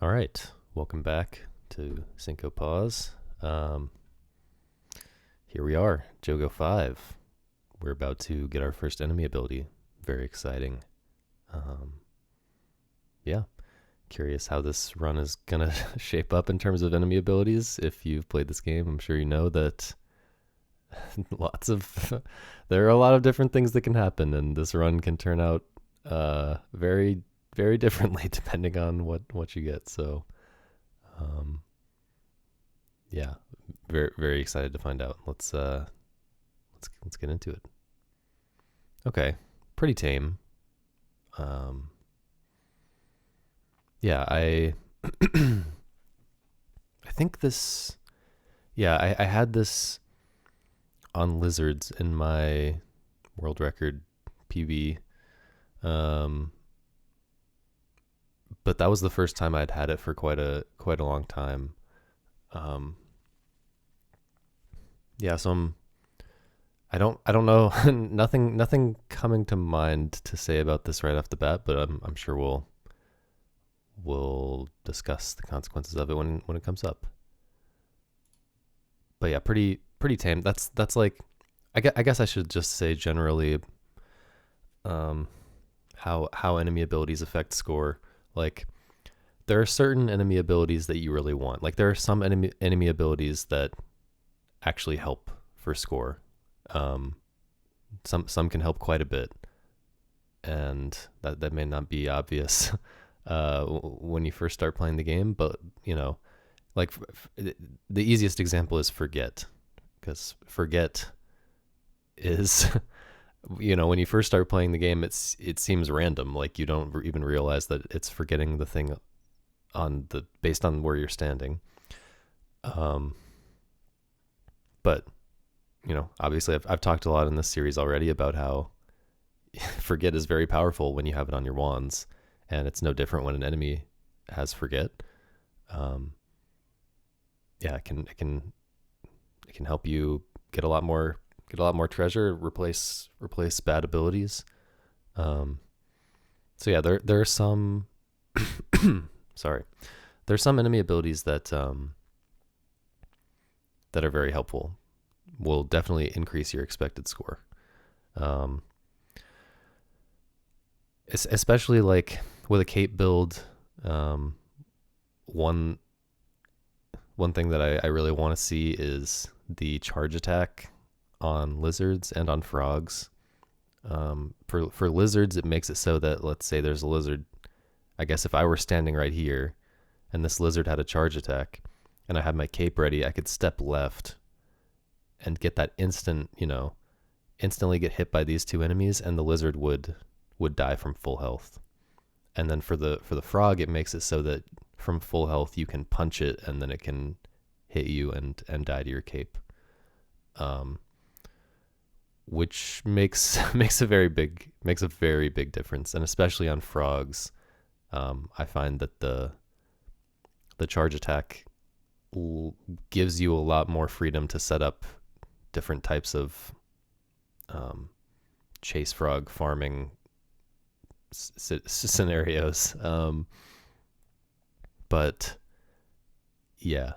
All right, welcome back to Cinco, Paus. Um, Here we are, Jogo 5. We're about to get our first enemy ability. Very exciting. Um, yeah, curious how this run is gonna shape up in terms of enemy abilities. If you've played this game, I'm sure you know that lots of there are a lot of different things that can happen, and this run can turn out very, very differently depending on what you get. So um, yeah, very very excited to find out. Let's get into it. Okay, pretty tame. Um, yeah, I think this. Yeah, I had this on lizards in my world record PB. Um, but that was the first time I'd had it for quite a long time. Um, yeah, so I don't know nothing coming to mind to say about this right off the bat, but I'm sure we'll discuss the consequences of it when it comes up. But yeah, pretty tame. That's like I guess I should just say generally um how enemy abilities affect score. Like there are certain enemy abilities that you really want. Like there are some enemy abilities that actually help for score. Um some can help quite a bit, and that may not be obvious when you first start playing the game, but like the easiest example is forget, because forget is when you first start playing the game, it seems random, like you don't even realize that it's forgetting the thing on the based on where you're standing. um but obviously I've talked a lot in this series already about how forget is very powerful when you have it on your wands, and it's no different when an enemy has forget. um yeah, it can help you get a lot more treasure, replace bad abilities. Um, so yeah, there are some sorry, there's some enemy abilities that are very helpful. Will definitely increase your expected score. Um, especially like with a cape build. Um, one one thing that I really want to see is the charge attack on lizards and on frogs. For lizards, it makes it so that, let's say there's a lizard. I guess if I were standing right here and this lizard had a charge attack and I had my cape ready, I could step left and get that instantly get hit by these two enemies, and the lizard would die from full health. And then for the frog, it makes it so that from full health you can punch it, and then it can hit you and die to your cape. Um, which makes a very big difference, and especially on frogs, I find that the charge attack gives you a lot more freedom to set up different types of um, chase frog farming scenarios. But yeah,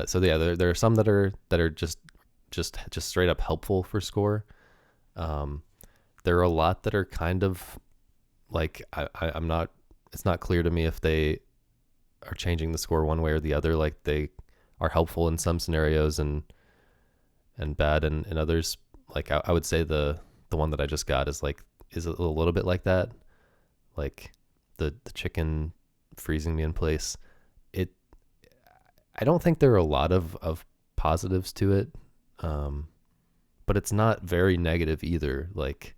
so yeah, there are some that are just straight up helpful for score. Um, there are a lot that are kind of like I'm not. It's not clear to me if they are changing the score one way or the other. Like they are helpful in some scenarios and bad in others. Like I would say the one that I just got is a little bit like that. Like the chicken freezing me in place. It I don't think there are a lot of positives to it. Um, but it's not very negative either. Like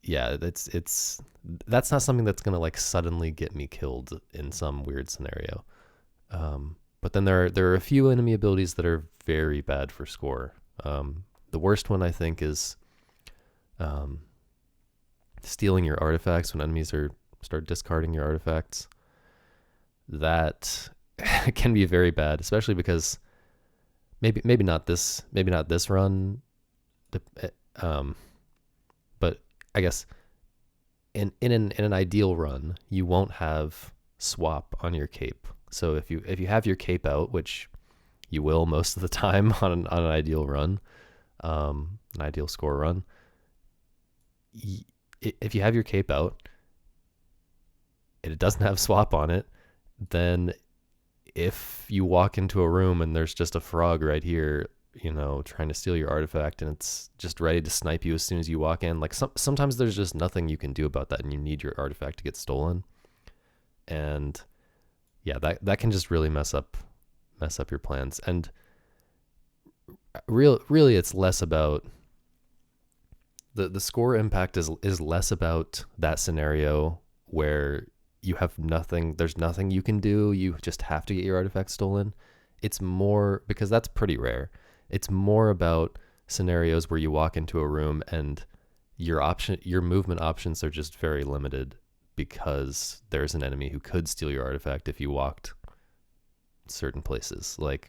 yeah, that's not something that's gonna like suddenly get me killed in some weird scenario. But then there are a few enemy abilities that are very bad for score. The worst one I think is um, stealing your artifacts when enemies are start discarding your artifacts. That can be very bad, especially because maybe not this run, um, but I guess in an ideal run, you won't have swap on your cape. So if you have your cape out, which you will most of the time on an ideal run, an ideal score run, if you have your cape out and it doesn't have swap on it, then if you walk into a room and there's just a frog right here, trying to steal your artifact, and it's just ready to snipe you as soon as you walk in, like sometimes there's just nothing you can do about that, and you need your artifact to get stolen. And yeah, that can just really mess up your plans. And really it's less about the score impact is less about that scenario where you have nothing, there's nothing you can do, you just have to get your artifact stolen. It's more, because that's pretty rare, it's more about scenarios where you walk into a room and your movement options are just very limited because there's an enemy who could steal your artifact if you walked certain places. Like,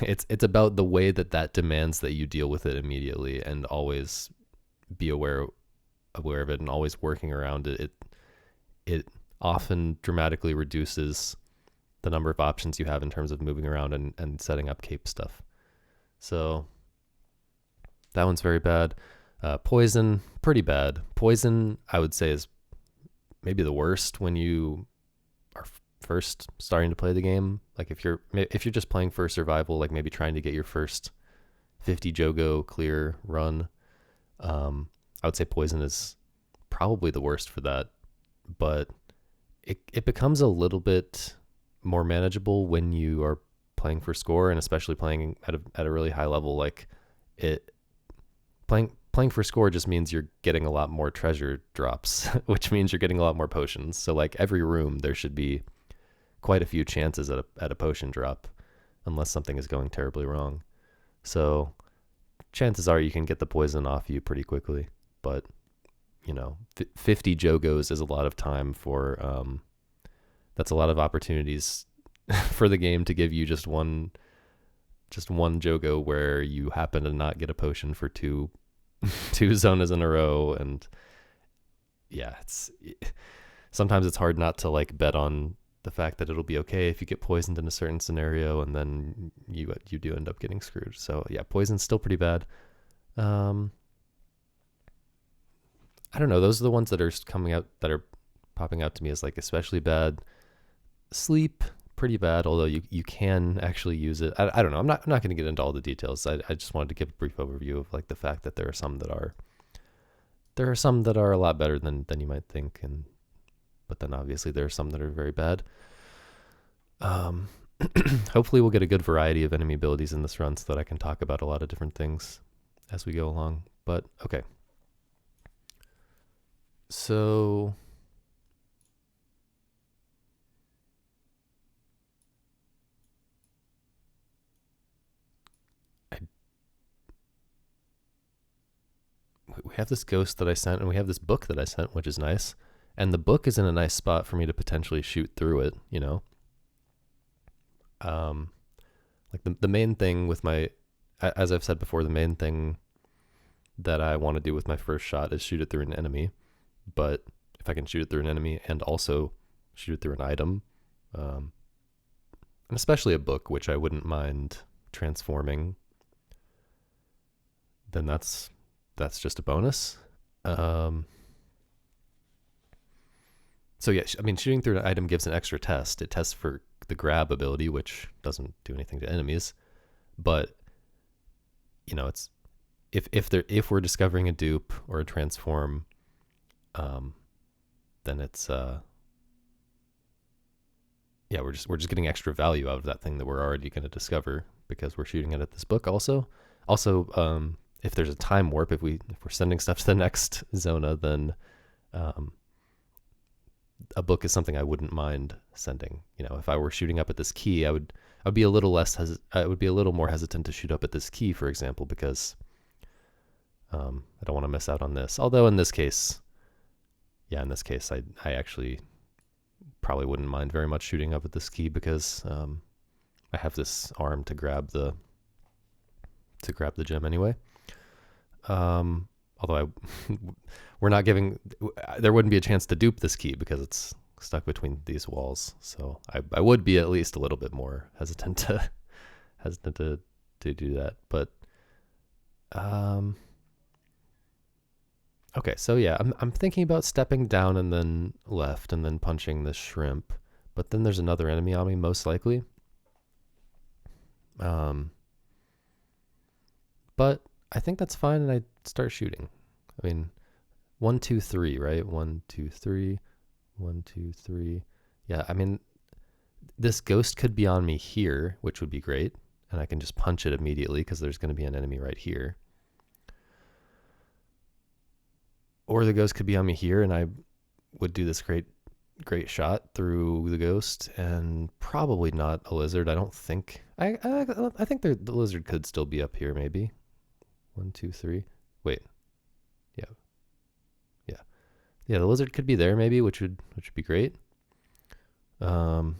it's about the way that demands that you deal with it immediately and always be aware of it and always working around it. It often dramatically reduces the number of options you have in terms of moving around and setting up cape stuff. So that one's very bad. Poison, pretty bad. Poison, I would say, is maybe the worst when you are first starting to play the game. Like if you're just playing for survival, like maybe trying to get your first 50 Jogo clear run, I would say poison is probably the worst for that. But it becomes a little bit more manageable when you are playing for score, and especially playing at a really high level. Like playing for score just means you're getting a lot more treasure drops, which means you're getting a lot more potions. So like every room there should be quite a few chances at a potion drop, unless something is going terribly wrong. So chances are you can get the poison off you pretty quickly, but 50 Jogos is a lot of time for that's a lot of opportunities for the game to give you just one Jogo where you happen to not get a potion for two zonas in a row. And yeah, sometimes it's hard not to like bet on the fact that it'll be okay if you get poisoned in a certain scenario, and then you do end up getting screwed. So yeah, poison's still pretty bad. I don't know. Those are the ones that are popping out to me as like especially bad. Sleep, pretty bad, although you can actually use it. I don't know. I'm not going to get into all the details. I just wanted to give a brief overview of like the fact that there are some that are a lot better than you might think, but then obviously there are some that are very bad. Hopefully we'll get a good variety of enemy abilities in this run so that I can talk about a lot of different things as we go along. But okay. So we have this ghost that I sent, and we have this book that I sent, which is nice. And the book is in a nice spot for me to potentially shoot through it, like the main thing with as I've said before, the main thing that I want to do with my first shot is shoot it through an enemy. But if I can shoot it through an enemy and also shoot it through an item, and especially a book, which I wouldn't mind transforming, then that's just a bonus. So yeah, I mean, shooting through an item gives an extra test. It tests for the grab ability, which doesn't do anything to enemies, but it's if we're discovering a dupe or a transform, then it's we're just getting extra value out of that thing that we're already going to discover because we're shooting it at this book. Also, if there's a time warp, if we're sending stuff to the next zona, then a book is something I wouldn't mind sending. If I were shooting up at this key, I would be a little more hesitant to shoot up at this key, for example, because I don't want to miss out on this. Although in this case, I actually probably wouldn't mind very much shooting up at this key because I have this arm to grab the gem anyway. Although there wouldn't be a chance to dupe this key because stuck between these walls. So I would be at least a little bit more hesitant to do that. But okay, so yeah, I'm thinking about stepping down and then left and then punching this shrimp. But then there's another enemy on me, most likely. But I think that's fine, and I start shooting. I mean, 1, 2, 3, right? 1, 2, 3, 1, 2, 3. Yeah, I mean, this ghost could be on me here, which would be great, and I can just punch it immediately because there's going to be an enemy right here. Or the ghost could be on me here, and I would do this great shot through the ghost, and probably not a lizard. I don't think. I think the lizard could still be up here, maybe. 1, 2, 3. Wait. Yeah, the lizard could be there, maybe, which would be great. Problem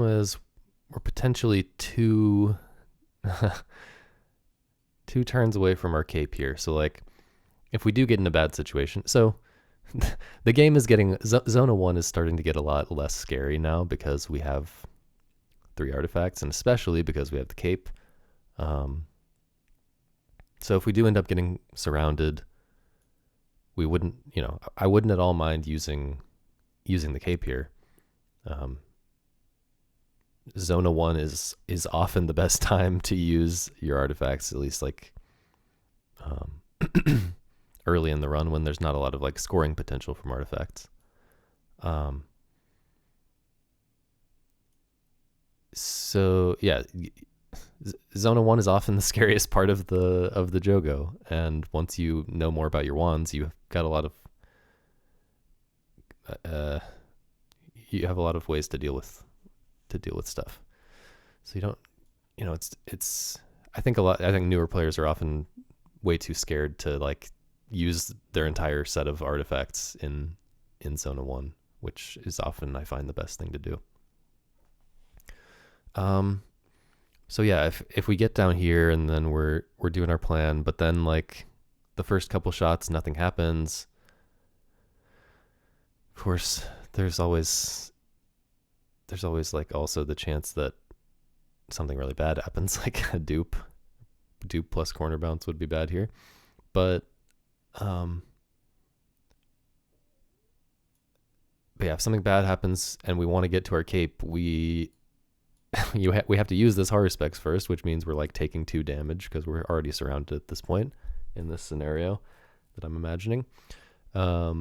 is, we're potentially two turns away from our cape here. So like, if we do get in a bad situation, so the game is getting, Zona 1 is starting to get a lot less scary now because we have 3 artifacts, and especially because we have the cape. So if we do end up getting surrounded, we wouldn't, I wouldn't at all mind using the cape here. Zona 1 is often the best time to use your artifacts, at least like early in the run when there's not a lot of like scoring potential from artifacts. So yeah, Zona 1 is often the scariest part of the Jogo, and once you know more about your wands, you've got a lot of you have a lot of ways to deal with stuff. So you don't, it's I think newer players are often way too scared to like use their entire set of artifacts in Zona 1, which is often, I find, the best thing to do. So yeah, if we get down here and then we're doing our plan, but then like the first couple shots, nothing happens. Of course, there's always like also the chance that something really bad happens, like a dupe plus corner bounce would be bad here. But yeah, if something bad happens and we want to get to our cape, we have to use this horror specs first, which means we're like taking 2 damage because we're already surrounded at this point in this scenario that I'm imagining. But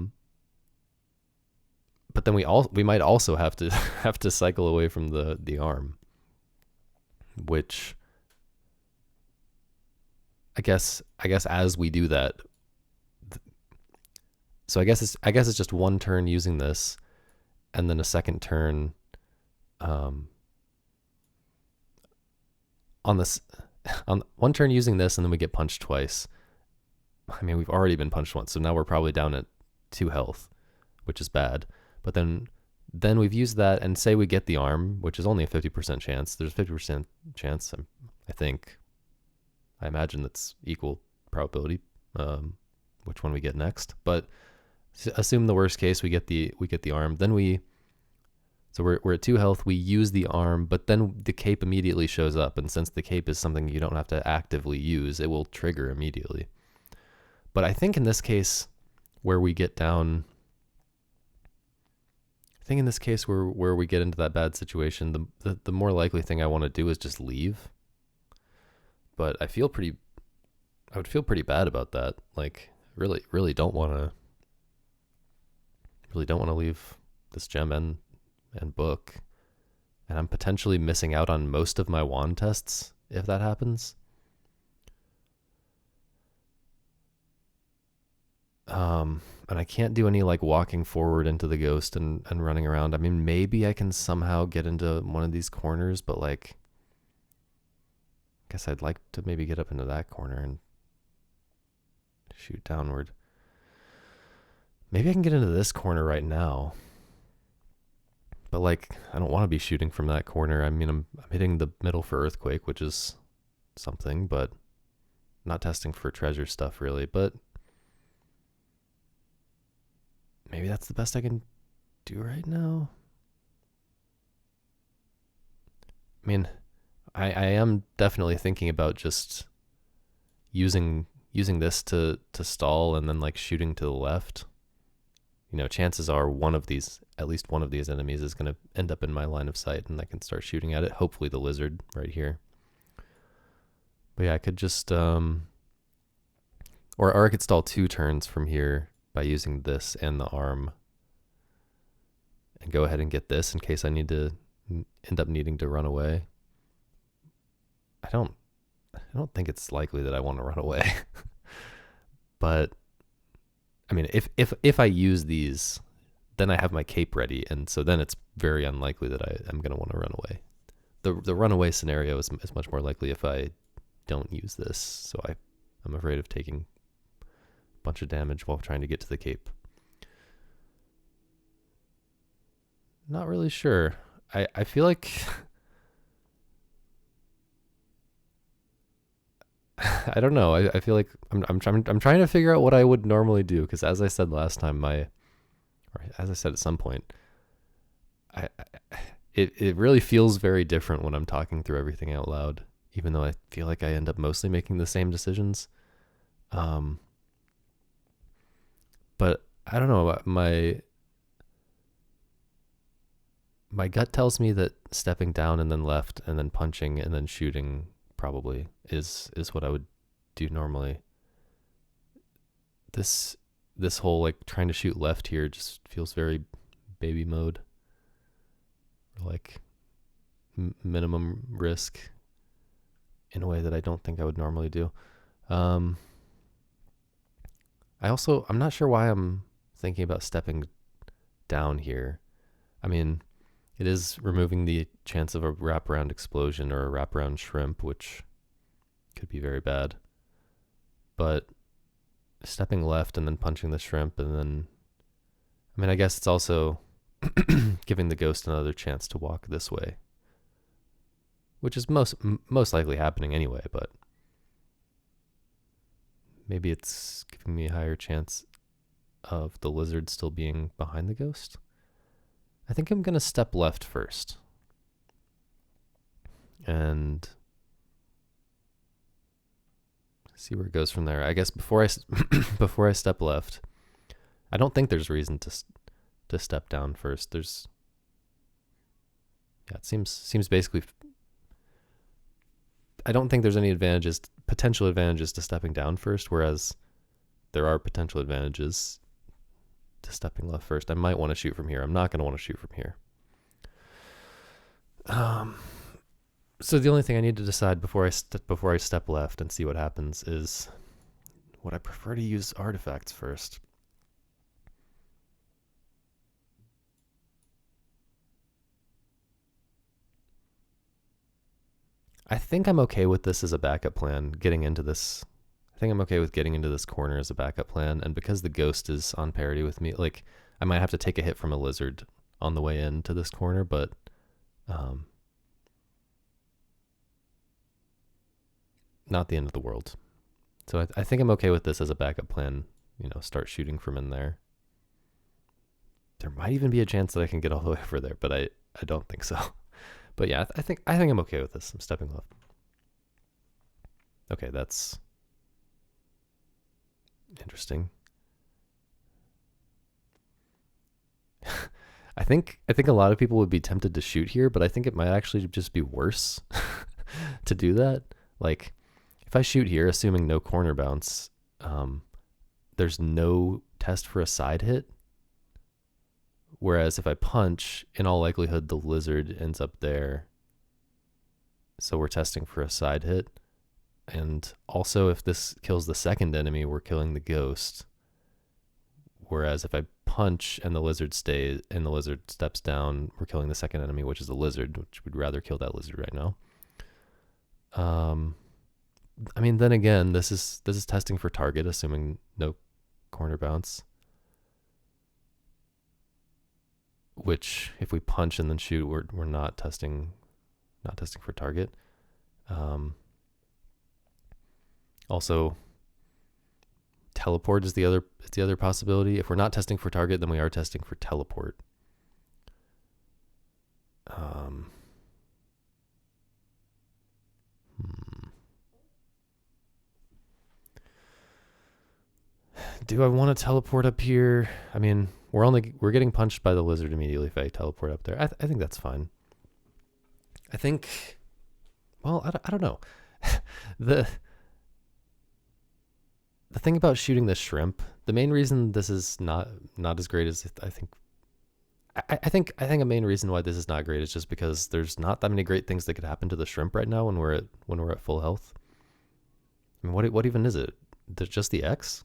then we might also have to cycle away from the arm, which I guess as we do that, so I guess it's just 1 turn using this, and then a second turn on 1 turn using this, and then we get punched twice. I mean, we've already been punched once, so now we're probably down at 2 health, which is bad. But then we've used that, and say we get the arm, which is only a 50% chance. There's a 50% chance, I think. I imagine that's equal probability, which one we get next. But assume the worst case, we get the arm. Then we're at 2 health. We use the arm, but then the cape immediately shows up, and since the cape is something you don't have to actively use, it will trigger immediately. But I think in this case, where we get down, where we get into that bad situation, the more likely thing I want to do is just leave. But I would feel pretty bad about that. Like, really don't want to leave this gem and book, and I'm potentially missing out on most of my wand tests if that happens. And I can't do any like walking forward into the ghost and running around. I mean, maybe I can somehow get into one of these corners, but like, I guess I'd like to maybe get up into that corner and shoot downward. Maybe I can get into this corner right now. But like, I don't want to be shooting from that corner. I mean, I'm hitting the middle for earthquake, which is something, but not testing for treasure stuff really. But maybe that's the best I can do right now. I mean, I am definitely thinking about just using this to stall and then like shooting to the left. Chances are at least one of these enemies is going to end up in my line of sight and I can start shooting at it. Hopefully the lizard right here. But yeah, I could just, or I could stall 2 turns from here by using this and the arm and go ahead and get this in case I need to end up needing to run away. I don't think it's likely that I want to run away. But I mean, if I use these, then I have my cape ready, and so then it's very unlikely that I'm going to want to run away. The runaway scenario is much more likely if I don't use this, so I'm afraid of taking a bunch of damage while trying to get to the cape. Not really sure. I feel like I don't know. I feel like I'm trying to figure out what I would normally do, because as I said last time, or as I said at some point, it really feels very different when I'm talking through everything out loud, even though I feel like I end up mostly making the same decisions. But I don't know. My gut tells me that stepping down and then left and then punching and then shooting probably is what I would do normally. This whole like trying to shoot left here just feels very baby mode, or like minimum risk in a way that I don't think I would normally do. I'm not sure why I'm thinking about stepping down here. I mean, it is removing the chance of a wraparound explosion or a wraparound shrimp, which could be very bad. But stepping left and then punching the shrimp, and then, I mean, I guess it's also giving the ghost another chance to walk this way, which is most likely happening anyway, but maybe it's giving me a higher chance of the lizard still being behind the ghost. I think I'm going to step left first. And see where it goes from there. I guess before I step left, I don't think there's reason to step down first. It seems basically, I don't think there's any potential advantages to stepping down first, whereas there are potential advantages to stepping left first. I might want to shoot from here. I'm not going to want to shoot from here. So the only thing I need to decide before I step left and see what happens is, would I prefer to use artifacts first? I think I'm okay with this as a backup plan, getting into this. I think I'm okay with getting into this corner as a backup plan, and because the ghost is on parity with me, like, I might have to take a hit from a lizard on the way into this corner, but not the end of the world. So I think I'm okay with this as a backup plan, start shooting from in there. There might even be a chance that I can get all the way over there, but I don't think so. But yeah, I think I'm okay with this. I'm stepping left. Okay, that's interesting. I think a lot of people would be tempted to shoot here, but I think it might actually just be worse to do that. Like, if I shoot here, assuming no corner bounce, there's no test for a side hit. Whereas if I punch, in all likelihood, the lizard ends up there. So we're testing for a side hit. And also, if this kills the second enemy, we're killing the ghost. Whereas if I punch and the lizard steps down, we're killing the second enemy, which is the lizard, which we'd rather kill that lizard right now. I mean, then again, this is testing for target, assuming no corner bounce. Which, if we punch and then shoot, we're not testing for target. Also, teleport is the other possibility. If we're not testing for target, then we are testing for teleport. Do I want to teleport up here? I mean, we're getting punched by the lizard immediately if I teleport up there. I think that's fine. I think, well, I don't know. the thing about shooting the shrimp, the main reason this is not as great as I think. I think a main reason why this is not great is just because there's not that many great things that could happen to the shrimp right now when we're at full health. I mean, what even is it? There's just the X?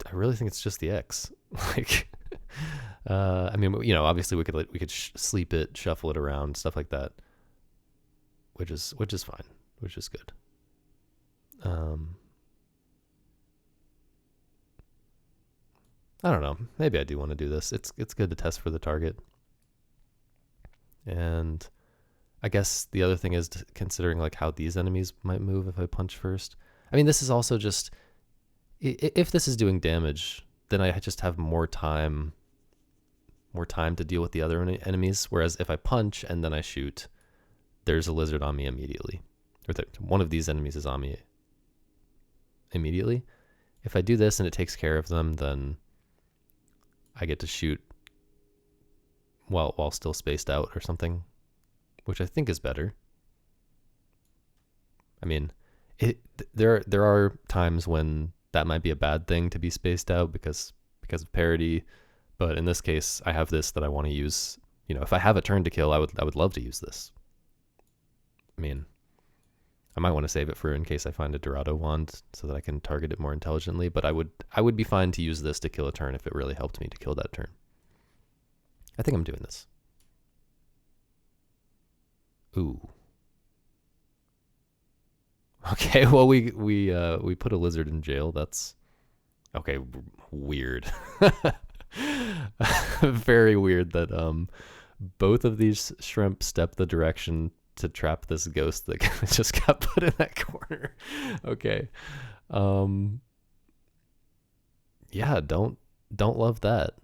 I really think it's just the X. Like, I mean, obviously we could sleep it, shuffle it around, stuff like that, which is fine, which is good. I don't know. Maybe I do want to do this. It's good to test for the target. And I guess the other thing is considering like how these enemies might move if I punch first. I mean, this is also just, if this is doing damage, then I just have more time to deal with the other enemies. Whereas if I punch and then I shoot, there's a lizard on me immediately. Or one of these enemies is on me immediately. If I do this and it takes care of them, then I get to shoot while still spaced out or something, which I think is better. I mean, there are times when that might be a bad thing to be spaced out because of parity, but in this case, I have this that I want to use. If I have a turn to kill, I would love to use this. I mean, I might want to save it for in case I find a Dorado wand so that I can target it more intelligently, but I would be fine to use this to kill a turn if it really helped me to kill that turn. I think I'm doing this. Ooh. Okay, well we put a lizard in jail. That's okay, weird. Very weird that both of these shrimp step the direction to trap this ghost that just got put in that corner. Okay. Yeah, don't love that.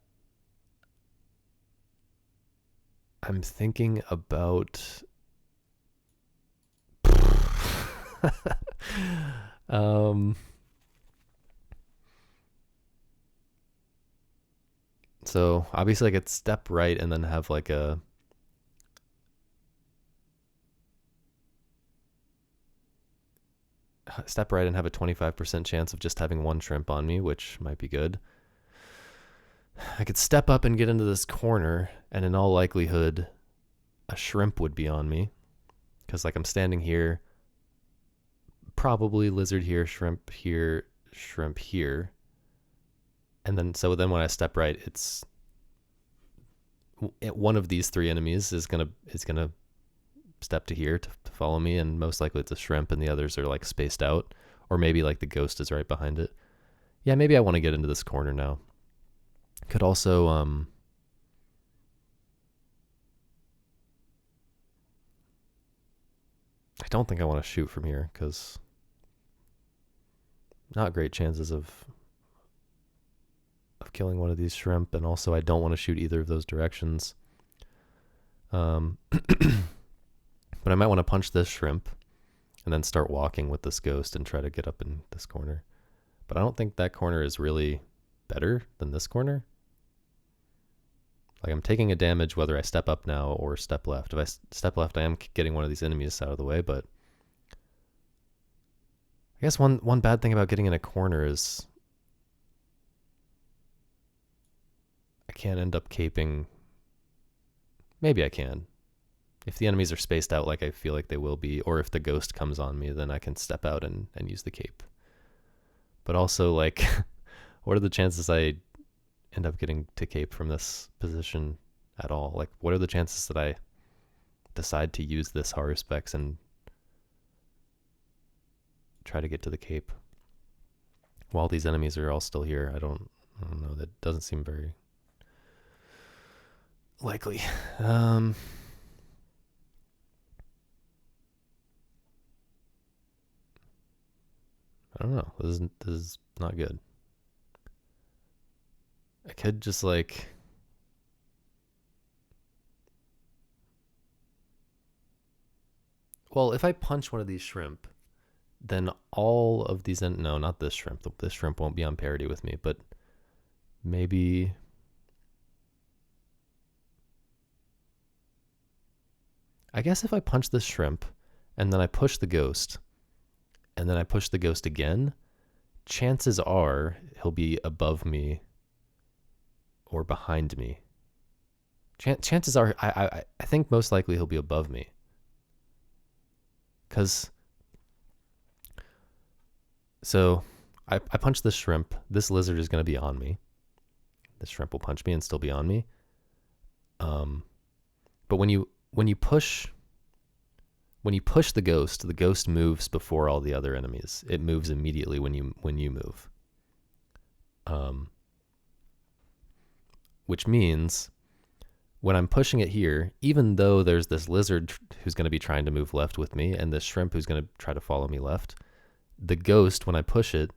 I'm thinking about so obviously I could step right and then have like a step right and have a 25% chance of just having one shrimp on me, which might be good. I could step up and get into this corner, and in all likelihood, a shrimp would be on me. Because, like, I'm standing here, probably lizard here, shrimp here, shrimp here. And then, so then when I step right, it's one of these three enemies is gonna step to here to follow me, and most likely it's a shrimp, and the others are like spaced out, or maybe like the ghost is right behind it. Yeah, maybe I want to get into this corner now. Could also I don't think I want to shoot from here because not great chances of killing one of these shrimp, and also I don't want to shoot either of those directions. But I might want to punch this shrimp and then start walking with this ghost and try to get up in this corner. But I don't think that corner is really better than this corner. Like, I'm taking a damage whether I step up now or step left. If I step left, I am getting one of these enemies out of the way, but I guess one bad thing about getting in a corner is I can't end up caping. Maybe I can. If the enemies are spaced out like I feel like they will be, or if the ghost comes on me, then I can step out and use the cape. But also, like, what are the chances I end up getting to cape from this position at all? Like, what are the chances that I decide to use this Haruspex and try to get to the cape while these enemies are all still here? I don't know. That doesn't seem very likely. I don't know. This is not good. I could just like... Well, if I punch one of these shrimp, then all of these... No, not this shrimp. This shrimp won't be on parity with me, but maybe... I guess if I punch this shrimp, and then I push the ghost, and then I push the ghost again, chances are he'll be above me or behind me. Chances are, I think most likely he'll be above me. Because, so I punch this shrimp. This lizard is going to be on me. This shrimp will punch me and still be on me. But when you push the ghost moves before all the other enemies. It moves immediately when you move. Which means when I'm pushing it here, even though there's this lizard who's going to be trying to move left with me and this shrimp who's going to try to follow me left, the ghost, when I push it,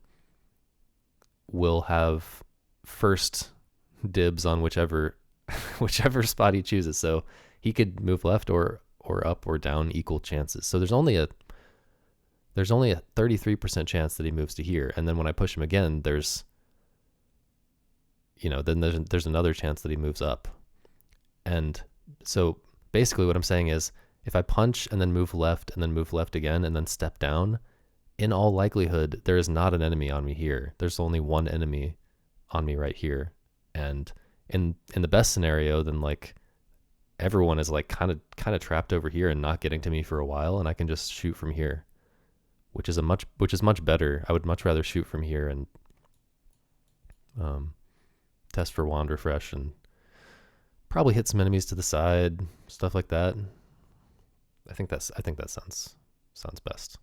will have first dibs on whichever spot he chooses. So he could move left or up or down, equal chances. So there's only a 33% chance that he moves to here. And then when I push him again, there's another chance that he moves up. And so basically what I'm saying is if I punch and then move left and then move left again and then step down, in all likelihood, there is not an enemy on me here. There's only one enemy on me right here. And in the best scenario, then like everyone is like kind of trapped over here and not getting to me for a while, and I can just shoot from here, which is much better. I would much rather shoot from here and test for wand refresh and probably hit some enemies to the side, stuff like that. I think that sounds best.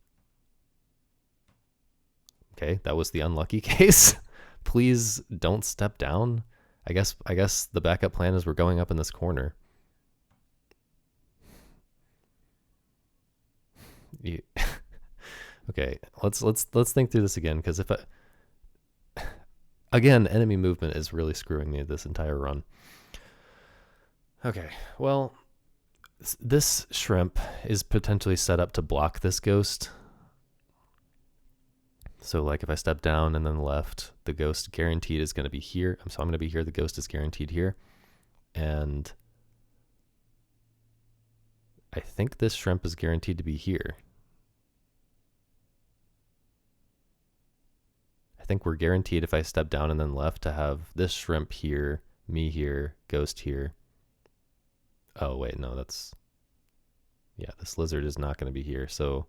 Okay, that was the unlucky case. Please don't step down. I guess the backup plan is we're going up in this corner. Okay, let's think through this again, because if again, enemy movement is really screwing me this entire run. Okay, well, this shrimp is potentially set up to block this ghost. So like if I step down and then left, the ghost guaranteed is going to be here. So I'm going to be here. The ghost is guaranteed here. And I think this shrimp is guaranteed to be here. I think we're guaranteed if I step down and then left to have this shrimp here, me here, ghost here. Oh, wait, no, this lizard is not going to be here. So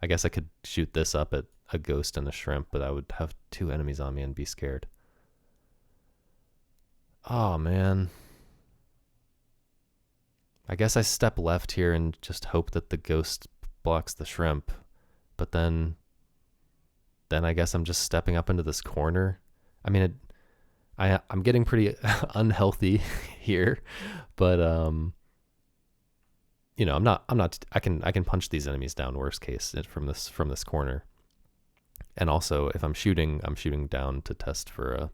I guess I could shoot this up at a ghost and a shrimp, but I would have two enemies on me and be scared. Oh, man. I guess I step left here and just hope that the ghost blocks the shrimp. But then I guess I'm just stepping up into this corner. I mean, I'm getting pretty unhealthy here, but I'm not. I can punch these enemies down. Worst case from this corner. And also, if I'm shooting down to test for a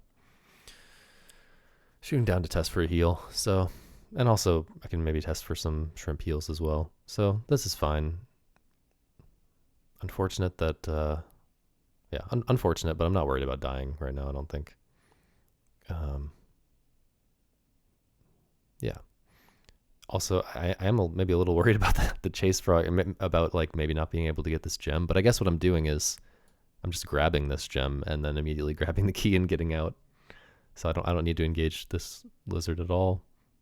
heal. So, and also I can maybe test for some shrimp heals as well. So this is fine. Unfortunate that. Unfortunate, but I'm not worried about dying right now, I don't think. Yeah. Also, I am maybe a little worried about the chase frog, about like maybe not being able to get this gem, but I guess what I'm doing is I'm just grabbing this gem and then immediately grabbing the key and getting out. So I don't need to engage this lizard at all,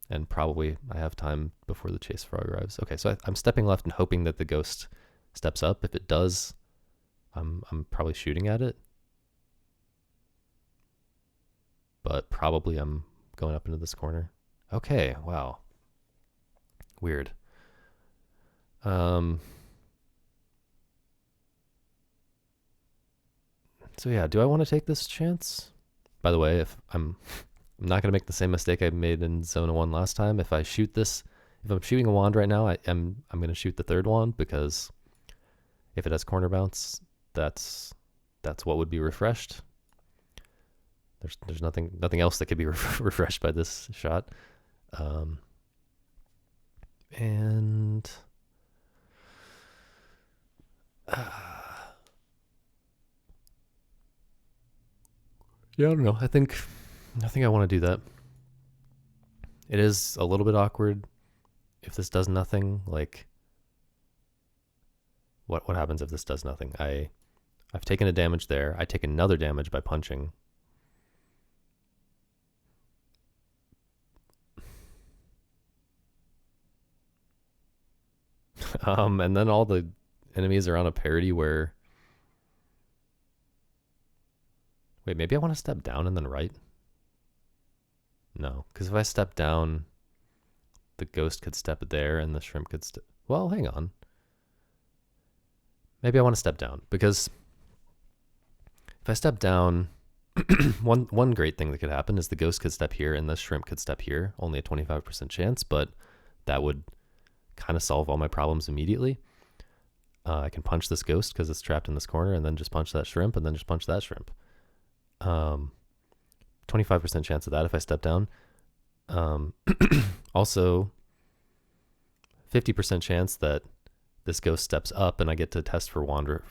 and probably I have time before the chase frog arrives. Okay, so I'm stepping left and hoping that the ghost steps up. If it does, I'm probably shooting at it, but probably I'm going up into this corner. Okay, wow. Weird. So yeah, do I want to take this chance? By the way, if I'm not going to make the same mistake I made in Zone 1 last time. If I'm shooting a wand right now, I'm going to shoot the third wand, because if it has corner bounce, that's that's what would be refreshed. There's nothing else that could be refreshed by this shot. And yeah, I don't know. I think I want to do that. It is a little bit awkward if this does nothing. Like, what happens if this does nothing? I've taken a damage there. I take another damage by punching. And then all the enemies are on a parity where... Wait, maybe I want to step down and then right? No, because if I step down, the ghost could step there and the shrimp could step... Well, hang on. Maybe I want to step down, because if I step down, one great thing that could happen is the ghost could step here and the shrimp could step here. Only a 25% chance, but that would kind of solve all my problems immediately. I can punch this ghost because it's trapped in this corner, and then just punch that shrimp, and then just punch that shrimp. 25% chance of that if I step down. Also, 50% chance that this ghost steps up and I get to test for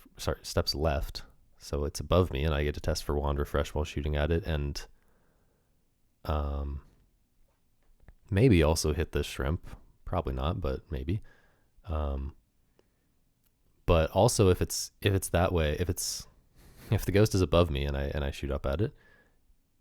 steps left. So it's above me and I get to test for wand refresh while shooting at it, and maybe also hit this shrimp. Probably not, but maybe. But also if it's that way, if the ghost is above me and I shoot up at it,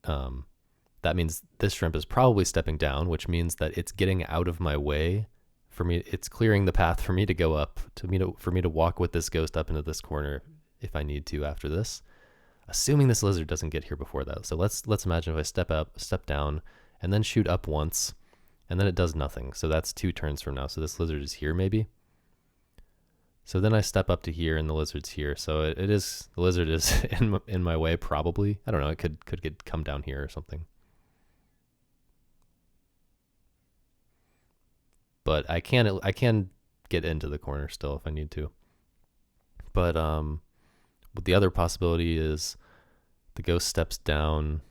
that means this shrimp is probably stepping down, which means that it's getting out of my way for me. It's clearing the path for me to go up, for me to walk with this ghost up into this corner if I need to after this, assuming this lizard doesn't get here before that. So let's imagine if I step down and then shoot up once, and then it does nothing. So that's 2 turns from now. So this lizard is here maybe. So then I step up to here and the lizard's here. So the lizard is in my way probably. I don't know. It could come down here or something. But I can get into the corner still if I need to. But the other possibility is the ghost steps down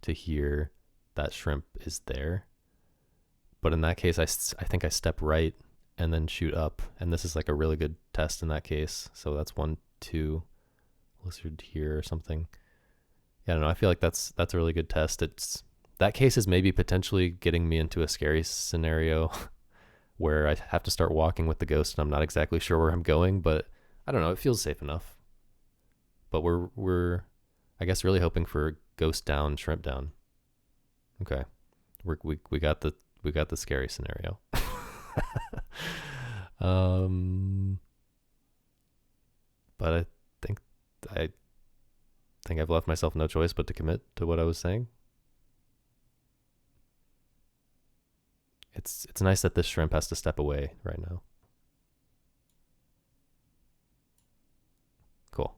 to here. That shrimp is there. But in that case, I think I step right and then shoot up. And this is like a really good test in that case. So that's 1, 2, lizard here or something. Yeah, I don't know. I feel like that's a really good test. That case is maybe potentially getting me into a scary scenario where I have to start walking with the ghost and I'm not exactly sure where I'm going, but I don't know. It feels safe enough. But we're I guess really hoping for ghost down, shrimp down. Okay. We got the scary scenario. But I think I've left myself no choice but to commit to what I was saying. It's nice that this shrimp has to step away right now. Cool.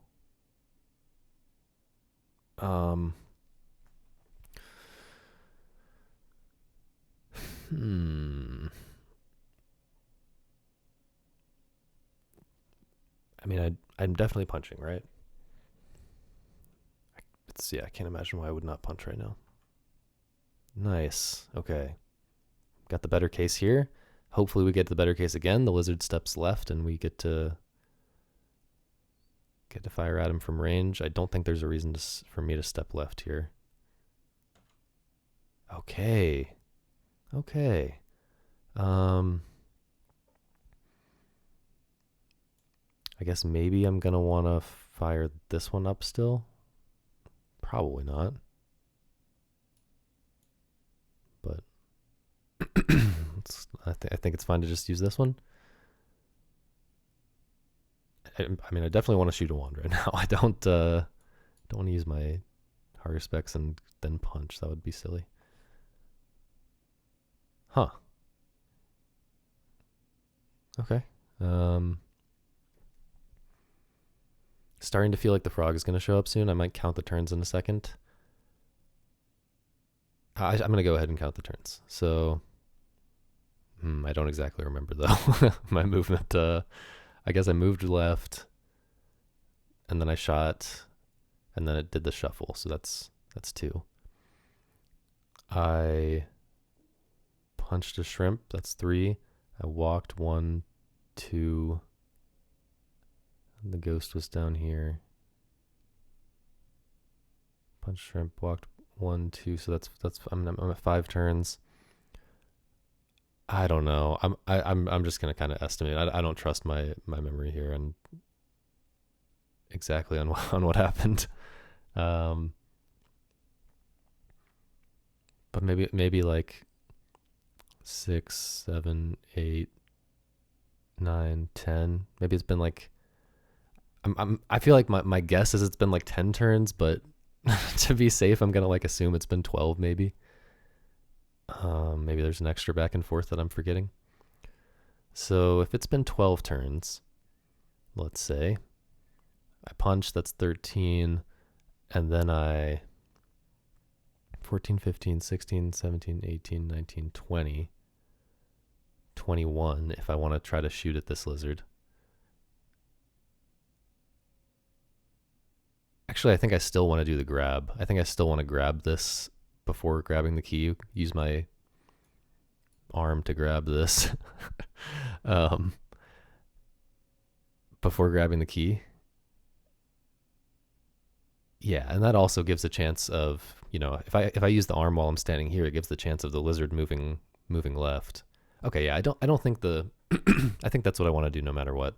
I mean, I'm definitely punching, right? Let's see. I can't imagine why I would not punch right now. Nice. Okay. Got the better case here. Hopefully we get the better case again. The lizard steps left and we get to fire at him from range. I don't think there's a reason for me to step left here. Okay. Okay. I guess maybe I'm going to want to fire this one up still. Probably not. But I think it's fine to just use this one. I mean, I definitely want to shoot a wand right now. I don't want to use my higher specs and then punch. That would be silly. Huh. Okay. Starting to feel like the frog is going to show up soon. I might count the turns in a second. I'm going to go ahead and count the turns. So, I don't exactly remember though. My movement, I guess I moved left. and then I shot, and then it did the shuffle. So that's 2. I punched a shrimp. That's 3. I walked 1, 2. And the ghost was down here. Punched shrimp. Walked 1, 2. So that's I'm at 5 turns. I don't know. I'm just gonna kind of estimate. I don't trust my memory here and exactly on what happened. But maybe like 6, 7, 8, 9, 10. Maybe it's been like I feel like my guess is it's been like 10 turns, but to be safe, I'm gonna like assume it's been 12 maybe. Maybe there's an extra back and forth that I'm forgetting. So if it's been 12 turns, let's say, I punch, that's 13, and then I 14, 15, 16, 17, 18, 19, 20, 21 if I want to try to shoot at this lizard. Actually, I think I still want to do the grab. I think I still want to grab this before grabbing the key. Use my arm to grab this before grabbing the key. Yeah, and that also gives a chance of, if I use the arm while I'm standing here, it gives the chance of the lizard moving left. Okay, yeah, I don't think I think that's what I want to do no matter what.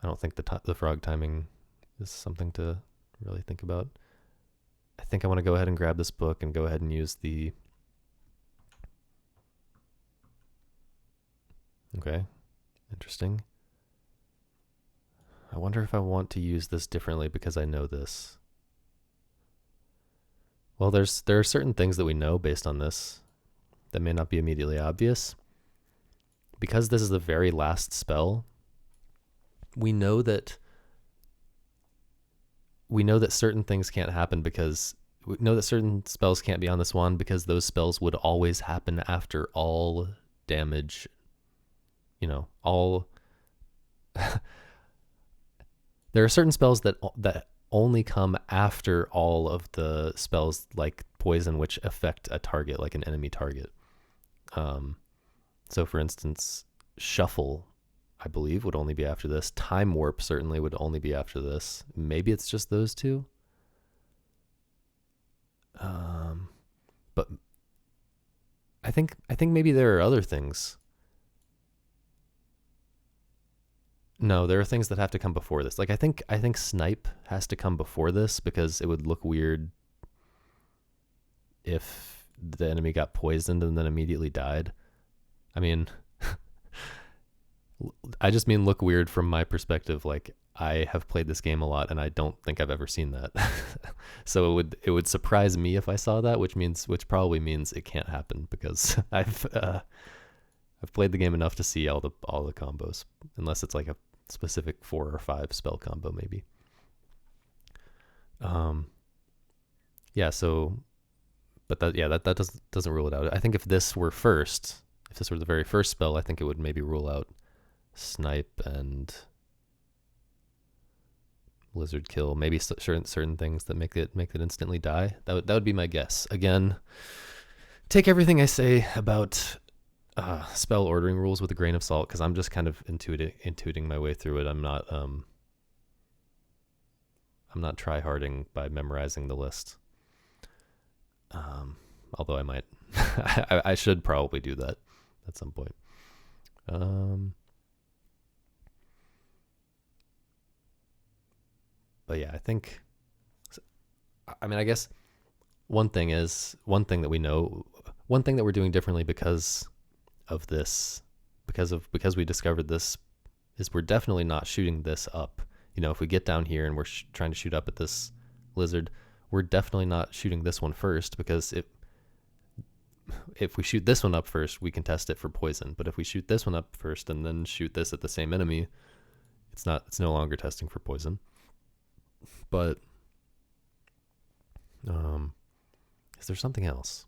I don't think the frog timing is something to really think about. I think I want to go ahead and grab this book and go ahead and use the... Okay, interesting. I wonder if I want to use this differently because I know this. Well, there are certain things that we know based on this that may not be immediately obvious. Because this is the very last spell, we know that certain things can't happen because we know that certain spells can't be on this wand because those spells would always happen after all damage, all there are certain spells that only come after all of the spells like poison which affect a target, like an enemy target. So for instance, shuffle, I believe, would only be after this. Time warp certainly would only be after this. Maybe it's just those two. But I think maybe there are other things. No, there are things that have to come before this. Like I think snipe has to come before this because it would look weird if the enemy got poisoned and then immediately died. I mean, I just mean look weird from my perspective. Like I have played this game a lot and I don't think I've ever seen that. So it would surprise me if I saw that, which probably means it can't happen because I've played the game enough to see all the combos, unless it's like a specific 4 or 5 spell combo maybe. Yeah, so but that doesn't rule it out. I think if this were the very first spell, I think it would maybe rule out snipe and lizard kill, maybe certain things that make it instantly die. That would be my guess. Again, take everything I say about spell ordering rules with a grain of salt because I'm just kind of intuiting my way through it. I'm not try-harding by memorizing the list. Although I might. I should probably do that at some point. But yeah, I guess one thing that we know, one thing that we're doing differently because of this, because we discovered this, is we're definitely not shooting this up. If we get down here and we're trying to shoot up at this lizard, we're definitely not shooting this one first, because if we shoot this one up first, we can test it for poison. But if we shoot this one up first and then shoot this at the same enemy, it's no longer testing for poison. But is there something else?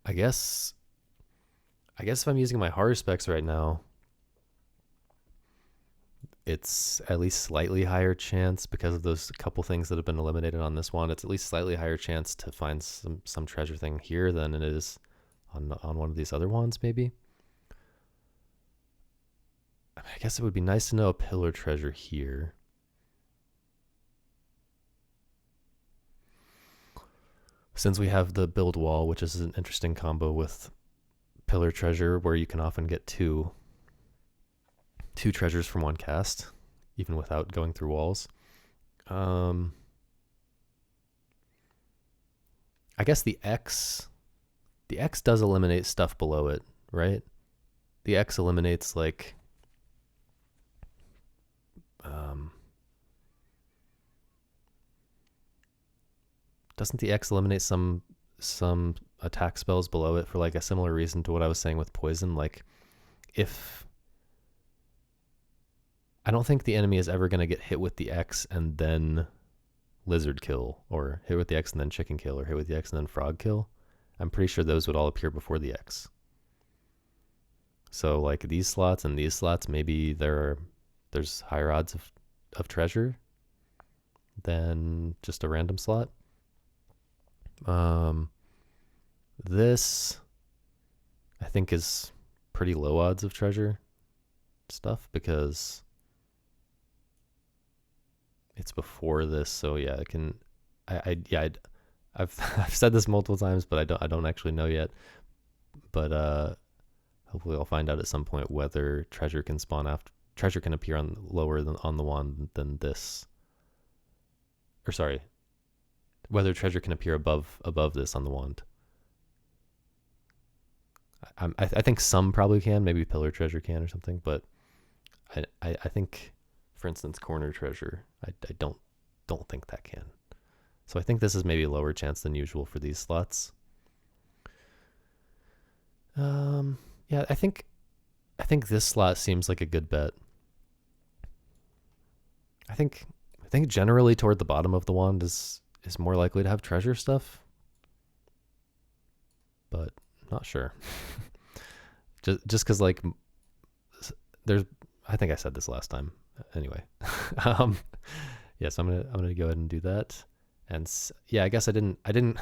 I guess if I'm using my horror specs right now, it's at least slightly higher chance because of those couple things that have been eliminated on this wand. It's at least slightly higher chance to find some treasure thing here than it is on one of these other wands, maybe. I guess it would be nice to know a pillar treasure here. Since we have the build wall, which is an interesting combo with pillar treasure, where you can often get two treasures from one cast, even without going through walls. I guess the X does eliminate stuff below it, right? The X eliminates like doesn't the X eliminate some attack spells below it for like a similar reason to what I was saying with poison? Like, if I don't think the enemy is ever going to get hit with the X and then lizard kill, or hit with the X and then chicken kill, or hit with the X and then frog kill. I'm pretty sure those would all appear before the X. So like these slots and these slots, maybe there's higher odds of treasure than just a random slot. This I think is pretty low odds of treasure stuff because it's before this. So yeah, I've said this multiple times, but I don't actually know yet. But hopefully I'll find out at some point whether treasure can appear on lower than on the wand than this. Or sorry, whether treasure can appear above this on the wand. I think some probably can, maybe pillar treasure can or something, but I think, for instance, corner treasure, I don't think that can. So I think this is maybe a lower chance than usual for these slots. Yeah, I think this slot seems like a good bet. I think generally toward the bottom of the wand is more likely to have treasure stuff, but not sure. just because like there's, I think I said this last time. Anyway, yeah, so I'm gonna go ahead and do that. And yeah, I guess I didn't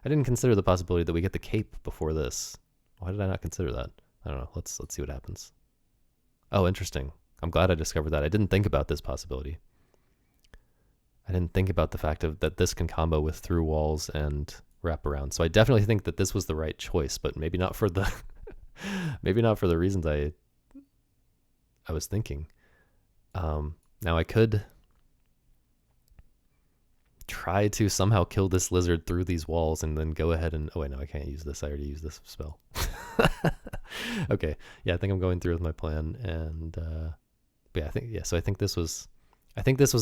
consider the possibility that we get the cape before this. Why did I not consider that? I don't know. Let's see what happens. Oh, interesting. I'm glad I discovered that. I didn't think about this possibility. I didn't think about the fact that this can combo with through walls and wrap around. So I definitely think that this was the right choice, but maybe not for the reasons I was thinking. Now I could try to somehow kill this lizard through these walls and then go ahead and, oh wait, no, I can't use this. I already used this spell. Okay. Yeah, I think I'm going through with my plan, and but yeah, so I think this was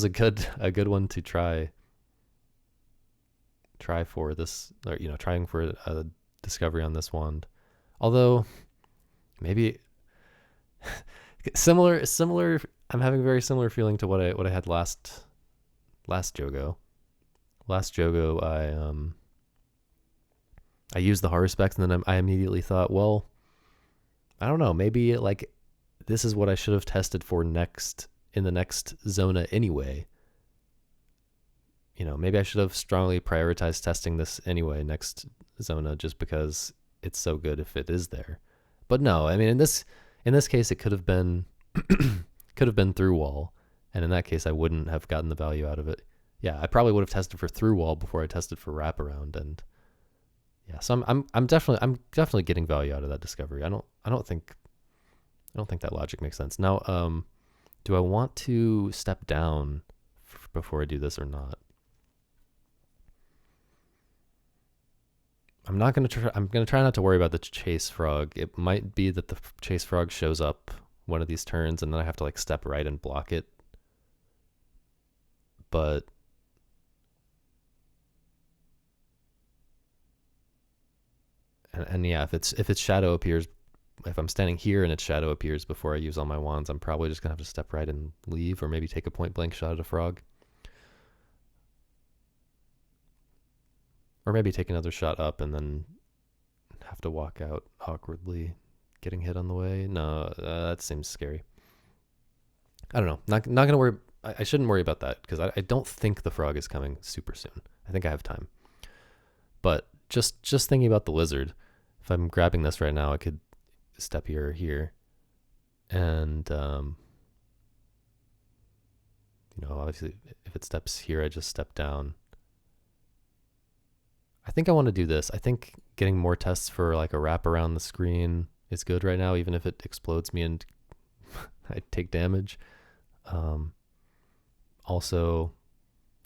a good one to try for this, or trying for a discovery on this wand. Although maybe similar I'm having a very similar feeling to what I had last Jogo. Last Jogo, I used the horror specs, and then I immediately thought, well, I don't know, maybe like this is what I should have tested for next in the next Zona anyway. Maybe I should have strongly prioritized testing this anyway next Zona, just because it's so good if it is there. But no, I mean in this case it could have been through wall, and in that case I wouldn't have gotten the value out of it. Yeah, I probably would have tested for through wall before I tested for wraparound, and yeah, so I'm definitely getting value out of that discovery. I don't think that logic makes sense. Now, do I want to step down before I do this or not? I'm going to try not to worry about the chase frog. It might be that the chase frog shows up one of these turns, and then I have to like step right and block it. But and yeah, if its shadow appears, if I'm standing here and its shadow appears before I use all my wands, I'm probably just gonna have to step right and leave, or maybe take a point blank shot at a frog, or maybe take another shot up and then have to walk out awkwardly, getting hit on the way. No, that seems scary. I don't know. Not gonna worry. I shouldn't worry about that because I don't think the frog is coming super soon. I think I have time. But just thinking about the lizard, if I'm grabbing this right now, I could step here or here, and obviously if it steps here, I just step down. I think I want to do this. I think getting more tests for like a wrap around the screen is good right now, even if it explodes me and I take damage. Also,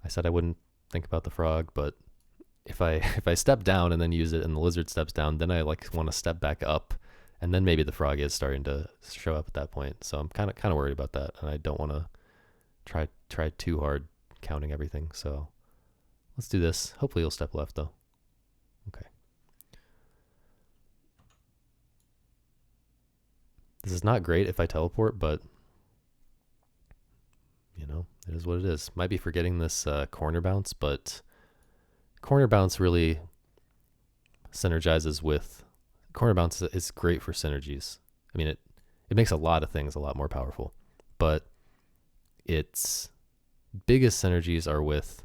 I said I wouldn't think about the frog, but if I step down and then use it and the lizard steps down, then I like want to step back up, and then maybe the frog is starting to show up at that point. So I'm kind of worried about that, and I don't want to try too hard counting everything. So let's do this. Hopefully you'll step left though. Okay. This is not great if I teleport, but it is what it is. Might be forgetting this corner bounce, but corner bounce really synergizes with... Corner bounce is great for synergies. I mean, it makes a lot of things a lot more powerful, but its biggest synergies are with...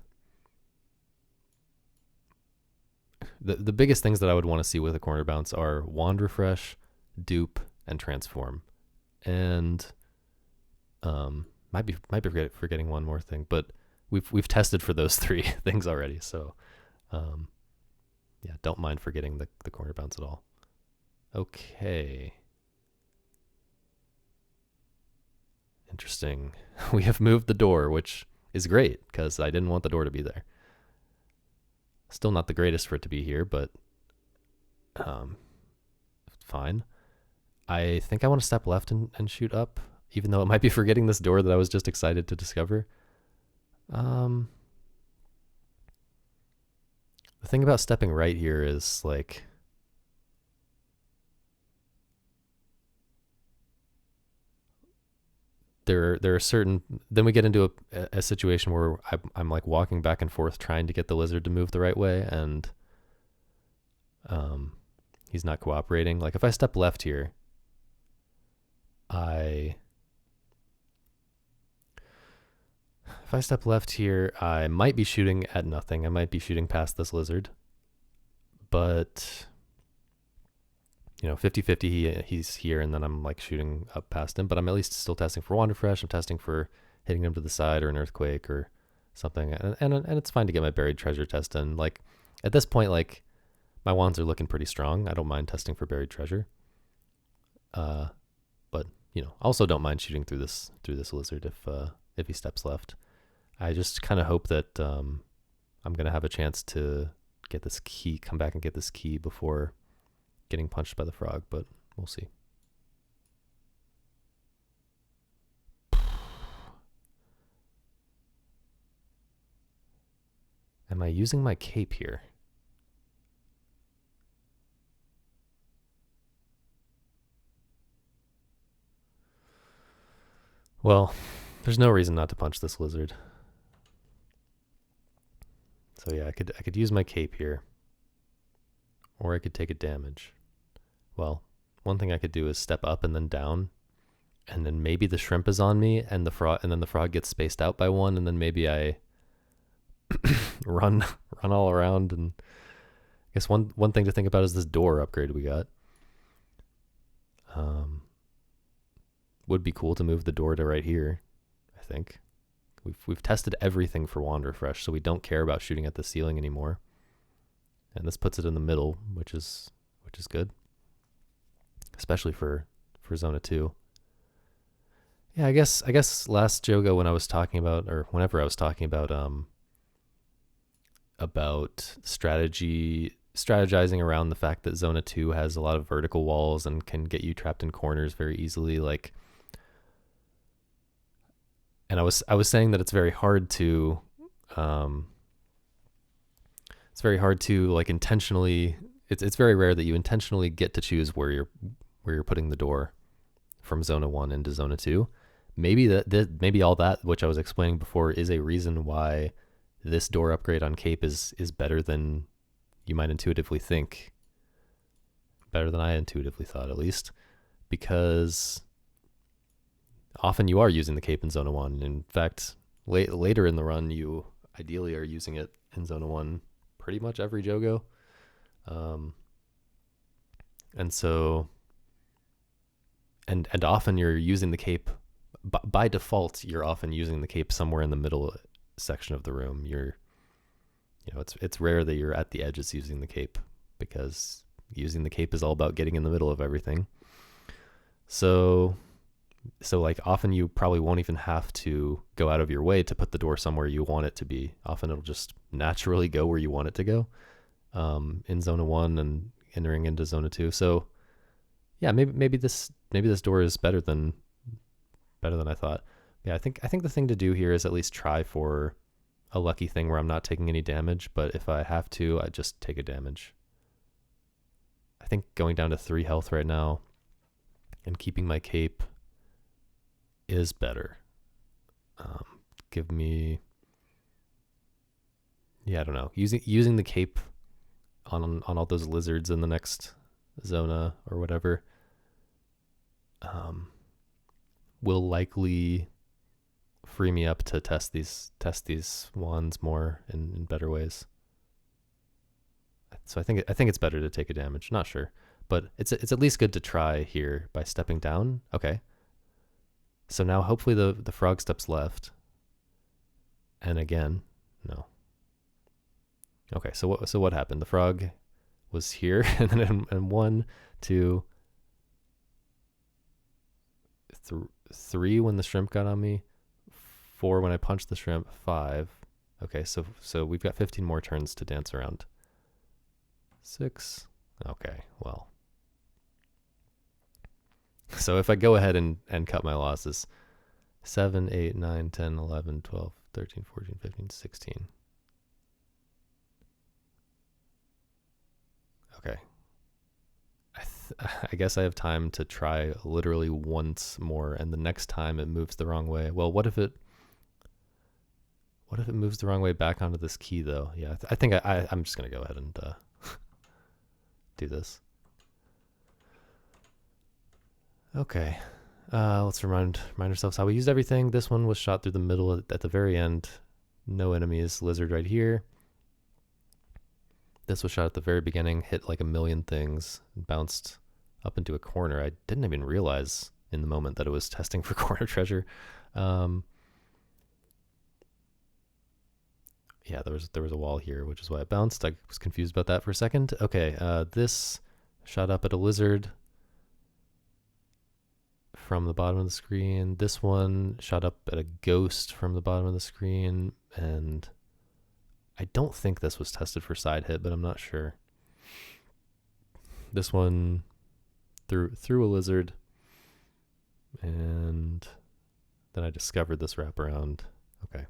The biggest things that I would want to see with a corner bounce are wand refresh, dupe, and transform. And might be forgetting one more thing, but we've tested for those three things already. So yeah, don't mind forgetting the corner bounce at all. Okay. Interesting. We have moved the door, which is great because I didn't want the door to be there. Still not the greatest for it to be here, but fine. I think I want to step left and shoot up, even though it might be forgetting this door that I was just excited to discover. The thing about stepping right here is like... There are certain... Then we get into a situation where I'm like walking back and forth trying to get the lizard to move the right way, and he's not cooperating. Like if I step left here, I might be shooting at nothing. I might be shooting past this lizard, but 50-50, he's here, and then I'm like shooting up past him, but I'm at least still testing for wand refresh. I'm testing for hitting him to the side or an earthquake or something, and it's fine to get my buried treasure test in. Like at this point, like my wands are looking pretty strong. I don't mind testing for buried treasure, but also don't mind shooting through this lizard if he steps left. I just kind of hope that I'm gonna have a chance to get this key, come back and get this key before getting punched by the frog, but we'll see. Am I using my cape here? Well, there's no reason not to punch this lizard. So yeah, I could use my cape here, or I could take a damage. Well, one thing I could do is step up and then down, and then maybe the shrimp is on me, and then the frog gets spaced out by one, and then maybe I run all around. And I guess one thing to think about is this door upgrade we got. Would be cool to move the door to right here. I think we've tested everything for wand refresh, so we don't care about shooting at the ceiling anymore. And this puts it in the middle, which is good, especially for Zona 2. Yeah, I guess last Jogo, when I was talking about, or whenever I was talking about strategizing around the fact that Zona 2 has a lot of vertical walls and can get you trapped in corners very easily, like, and I was saying that it's very hard to like intentionally, it's very rare that you intentionally get to choose where you're putting the door from Zona 1 into Zona 2. Maybe all that which I was explaining before is a reason why this door upgrade on Cape is better than you might intuitively think. Better than I intuitively thought, at least. Because often you are using the cape in Zona 1. In fact, later in the run, you ideally are using it in Zona 1 pretty much every Jogo. And so, and often you're using the cape, by default, you're often using the cape somewhere in the middle section of the room. It's rare that you're at the edges using the cape, because using the cape is all about getting in the middle of everything. So like often you probably won't even have to go out of your way to put the door somewhere you want it to be. Often it'll just naturally go where you want it to go, in Zona 1 and entering into Zona 2. So yeah, maybe this door is better than I thought. Yeah, I think the thing to do here is at least try for a lucky thing where I'm not taking any damage, but if I have to, I just take a damage. I think going down to 3 health right now and keeping my cape is better. Give me, yeah, I don't know, using the cape on all those lizards in the next Zona or whatever, will likely free me up to test these wands more in better ways. So I think it's better to take a damage. Not sure, but it's at least good to try here by stepping down. Okay. So now hopefully the frog steps left. And again, no. Okay, so what happened? The frog was here, and then in 1, 2, 3 when the shrimp got on me, 4 when I punched the shrimp, 5. Okay, so we've got 15 more turns to dance around. 6. Okay, well. So if I go ahead and cut my losses, 7, 8, 9, 10, 11, 12, 13, 14, 15, 16. Okay. I guess I have time to try literally once more, and the next time it moves the wrong way. Well, what if it moves the wrong way back onto this key, though? Yeah, I think I'm just going to go ahead and do this. Okay. Let's remind ourselves how we used everything. This one was shot through the middle at the very end. No enemies. Lizard right here. This was shot at the very beginning, hit like a million things, bounced up into a corner. I didn't even realize in the moment that it was testing for corner treasure. Yeah, there was a wall here, which is why it bounced. I was confused about that for a second. Okay, this shot up at a lizard from the bottom of the screen. This one shot up at a ghost from the bottom of the screen, and I don't think this was tested for side hit, but I'm not sure. This one through a lizard, and then I discovered this wraparound. Okay.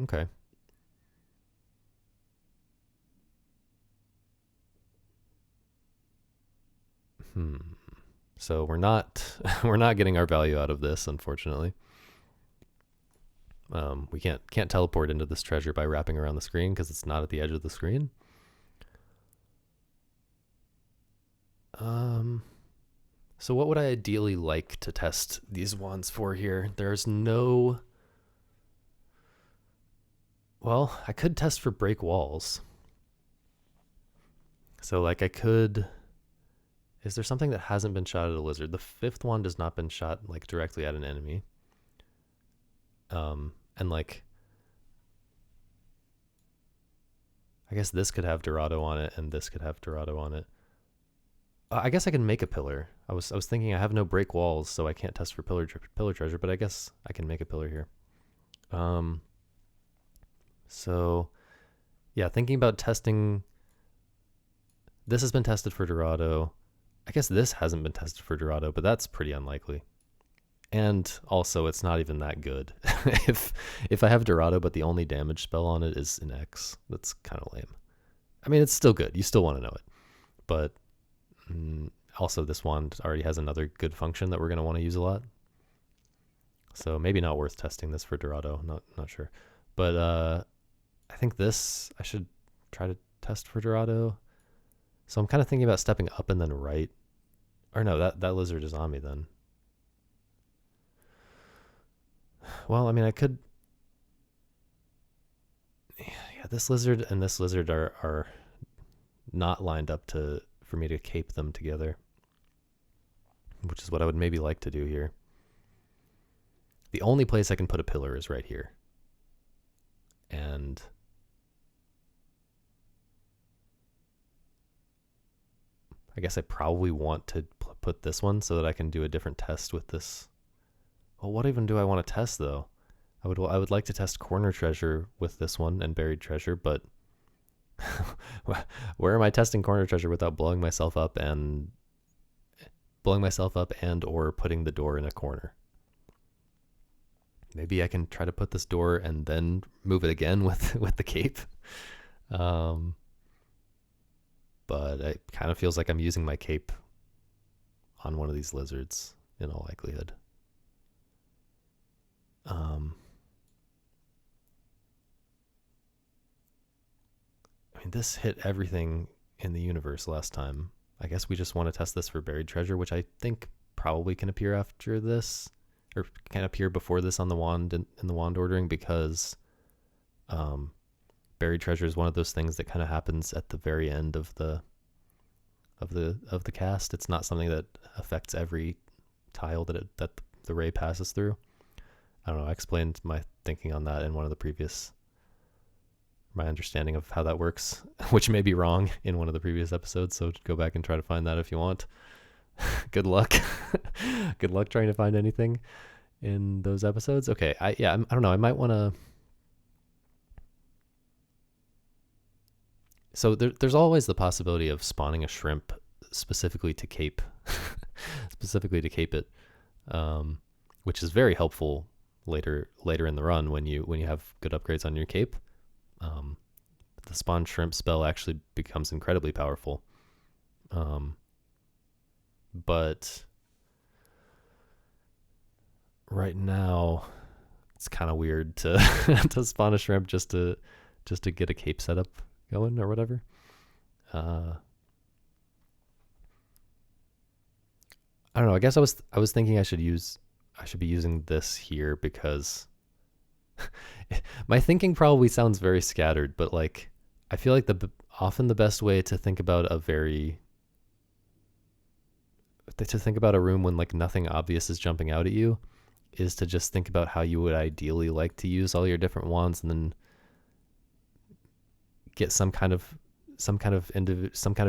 Okay. So we're not getting our value out of this, unfortunately. We can't teleport into this treasure by wrapping around the screen because it's not at the edge of the screen. So what would I ideally like to test these wands for here? There's no... Well, I could test for break walls. So like I could... Is there something that hasn't been shot at a lizard? The 5th wand has not been shot like directly at an enemy. And like, I guess this could have Dorado on it, and this could have Dorado on it. I guess I can make a pillar. I was thinking I have no break walls, so I can't test for pillar treasure, but I guess I can make a pillar here. So yeah, thinking about testing. This has been tested for Dorado. I guess this hasn't been tested for Dorado, but that's pretty unlikely. And also, it's not even that good. if I have Dorado, but the only damage spell on it is an X, that's kind of lame. I mean, it's still good. You still want to know it. But also, this wand already has another good function that we're going to want to use a lot. So maybe not worth testing this for Dorado. Not sure. But I think this, I should try to test for Dorado. So I'm kind of thinking about stepping up and then right. Or no, that lizard is on me then. Well, I mean, I could. Yeah, this lizard and this lizard are not lined up to for me to cape them together, which is what I would maybe like to do here. The only place I can put a pillar is right here. And I guess I probably want to put this one so that I can do a different test with this. Well, what even do I want to test though? I would like to test corner treasure with this one and buried treasure, but where am I testing corner treasure without blowing myself up and or putting the door in a corner? Maybe I can try to put this door and then move it again with the cape. But it kind of feels like I'm using my cape on one of these lizards in all likelihood. I mean, this hit everything in the universe last time. I guess we just want to test this for buried treasure, which I think probably can appear after this, or can appear before this on the wand in the wand ordering, because buried treasure is one of those things that kind of happens at the very end of the cast. It's not something that affects every tile that the ray passes through. I don't know. I explained my thinking on that in one of the previous, my understanding of how that works, which may be wrong in one of the previous episodes. So go back and try to find that if you want. Good luck. Good luck trying to find anything in those episodes. Okay. I don't know. I might want to. So there's always the possibility of spawning a shrimp specifically to cape, it, which is very helpful later in the run when you have good upgrades on your cape. The spawn shrimp spell actually becomes incredibly powerful. But right now it's kind of weird to to spawn a shrimp just to get a cape setup going or whatever. I don't know. I guess I was thinking I should be using this here because my thinking probably sounds very scattered, but like I feel like often the best way to think about a room when like nothing obvious is jumping out at you is to just think about how you would ideally like to use all your different wands, and then get some kind of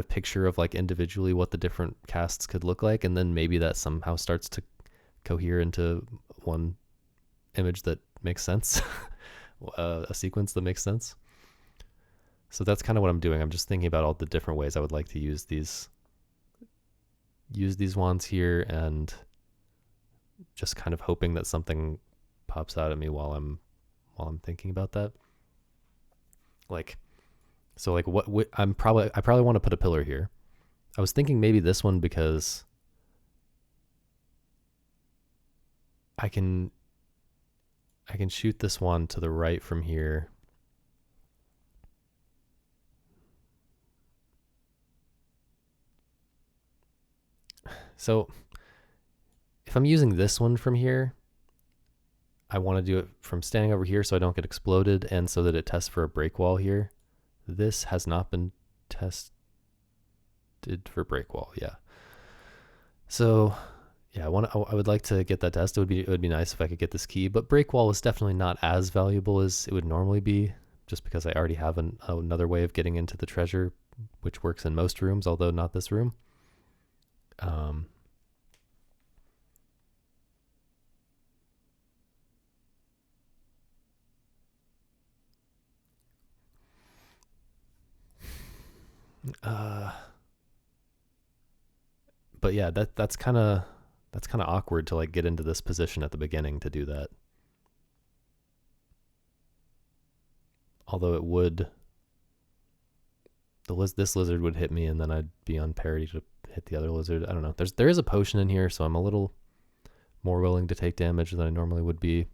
picture of like individually what the different casts could look like, and then maybe that somehow starts to cohere into one image that makes sense. A sequence that makes sense. So that's kind of what I'm doing. I'm just thinking about all the different ways I would like to use these wands here, and just kind of hoping that something pops out at me while I'm thinking about that. Like, so like what I probably want to put a pillar here. I was thinking maybe this one because I can shoot this one to the right from here. So if I'm using this one from here, I want to do it from standing over here so I don't get exploded, and so that it tests for a break wall here. This has not been tested for break wall, yeah. So yeah, I would like to get that test. It would be nice if I could get this key, but break wall is definitely not as valuable as it would normally be, just because I already have another way of getting into the treasure, which works in most rooms, although not this room. But yeah, that's kind of awkward to like get into this position at the beginning to do that. Although it would, this lizard would hit me, and then I'd be on parity to hit the other lizard. I don't know. There is a potion in here, so I'm a little more willing to take damage than I normally would be.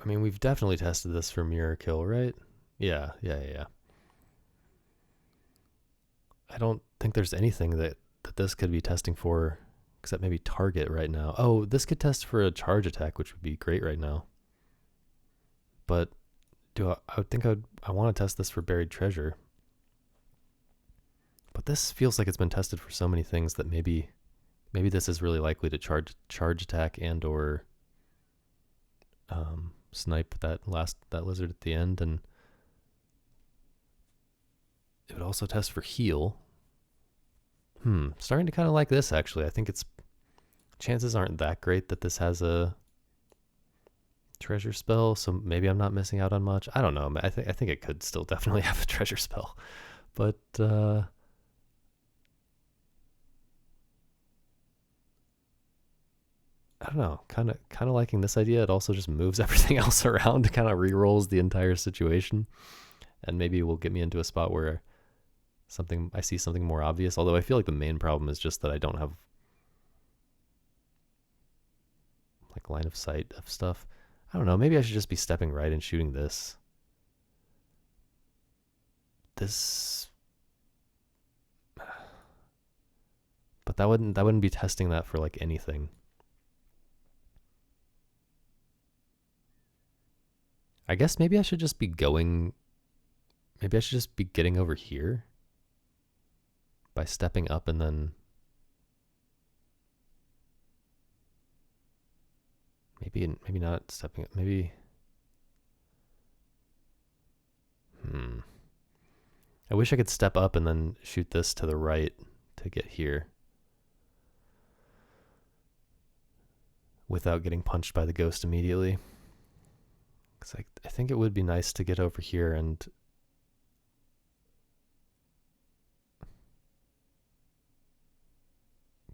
I mean, we've definitely tested this for mirror kill, right? Yeah. I don't think there's anything that this could be testing for except maybe target right now. Oh, this could test for a charge attack, which would be great right now. But I would think I want to test this for buried treasure. But this feels like it's been tested for so many things that maybe this is really likely to charge attack and or snipe that lizard at the end, and it would also test for heal. Starting to kind of like this actually. I think it's chances aren't that great that this has a treasure spell, so maybe I'm not missing out on much. I don't know. I think it could still definitely have a treasure spell, but I don't know. Kind of liking this idea. It also just moves everything else around, kind of re-rolls the entire situation, and maybe will get me into a spot where I see something more obvious. Although I feel like the main problem is just that I don't have like line of sight of stuff. I don't know. Maybe I should just be stepping right and shooting this. But that wouldn't be testing that for like anything. I guess maybe I should just be going. Maybe I should just be getting over here by stepping up and then maybe not stepping up. Maybe. I wish I could step up and then shoot this to the right to get here without getting punched by the ghost immediately. Because I think it would be nice to get over here and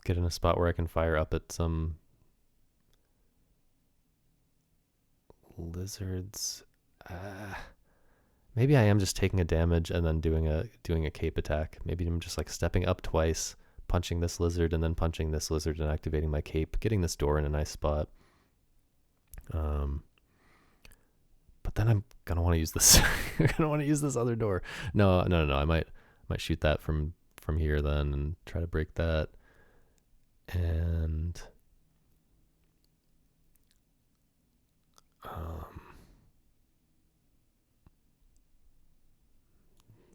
get in a spot where I can fire up at some lizards. Maybe I am just taking a damage and then doing a cape attack. Maybe I'm just like stepping up twice, punching this lizard and then punching this lizard and activating my cape, getting this door in a nice spot. But then I'm gonna want to use this. I'm gonna want to use this other door. No. I might shoot that from here then and try to break that. And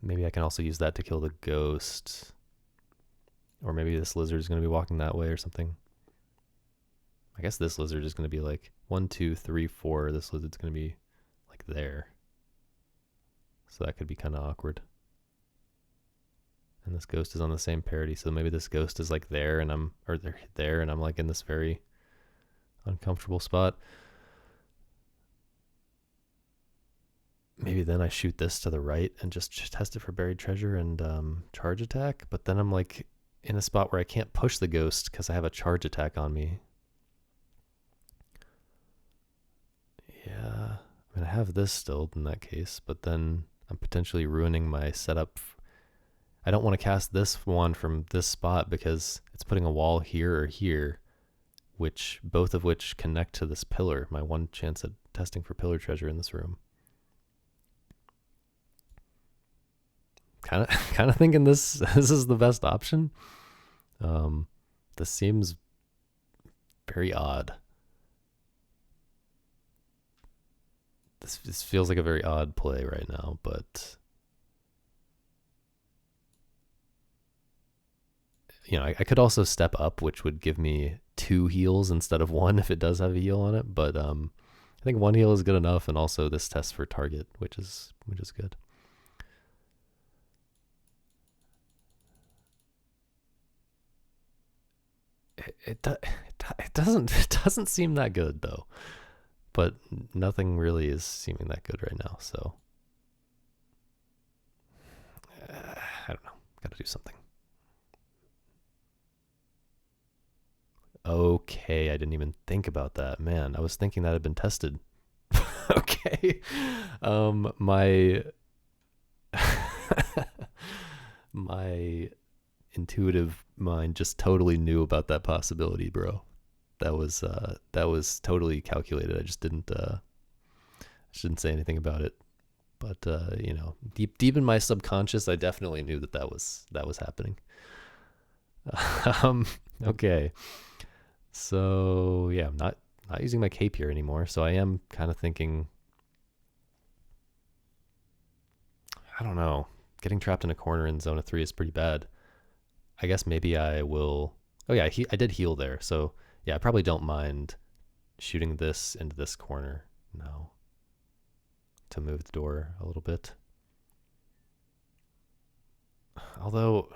maybe I can also use that to kill the ghost. Or maybe this lizard is going to be walking that way or something. I guess this lizard is going to be like 1, 2, 3, 4. This lizard's going to be like there. So that could be kind of awkward. And this ghost is on the same parity. So maybe this ghost is like there and they're there and I'm like in this very uncomfortable spot. Maybe then I shoot this to the right and just test it for buried treasure and charge attack. But then I'm like in a spot where I can't push the ghost because I have a charge attack on me. Yeah, I mean I have this still in that case, but then I'm potentially ruining my setup. I don't want to cast this one from this spot because it's putting a wall here or here, both of which connect to this pillar. My one chance at testing for pillar treasure in this room. Kind of thinking this is the best option. This seems very odd. This feels like a very odd play right now, but you know, I could also step up, which would give me 2 heals instead of 1 if it does have a heal on it. But I think 1 heal is good enough, and also this test for target, which is good. It doesn't seem that good though, but nothing really is seeming that good right now. So I don't know. Got to do something. Okay, I didn't even think about that. Man, I was thinking that had been tested. Okay. My my intuitive mind just totally knew about that possibility, bro. That was totally calculated. I just didn't shouldn't say anything about it. But you know, deep in my subconscious, I definitely knew that was happening. um, okay, so yeah, I'm not using my cape here anymore. So I am kind of thinking, I don't know, getting trapped in a corner in zone of 3 is pretty bad. I guess maybe I will. Oh yeah, I did heal there. So yeah, I probably don't mind shooting this into this corner now to move the door a little bit. Although,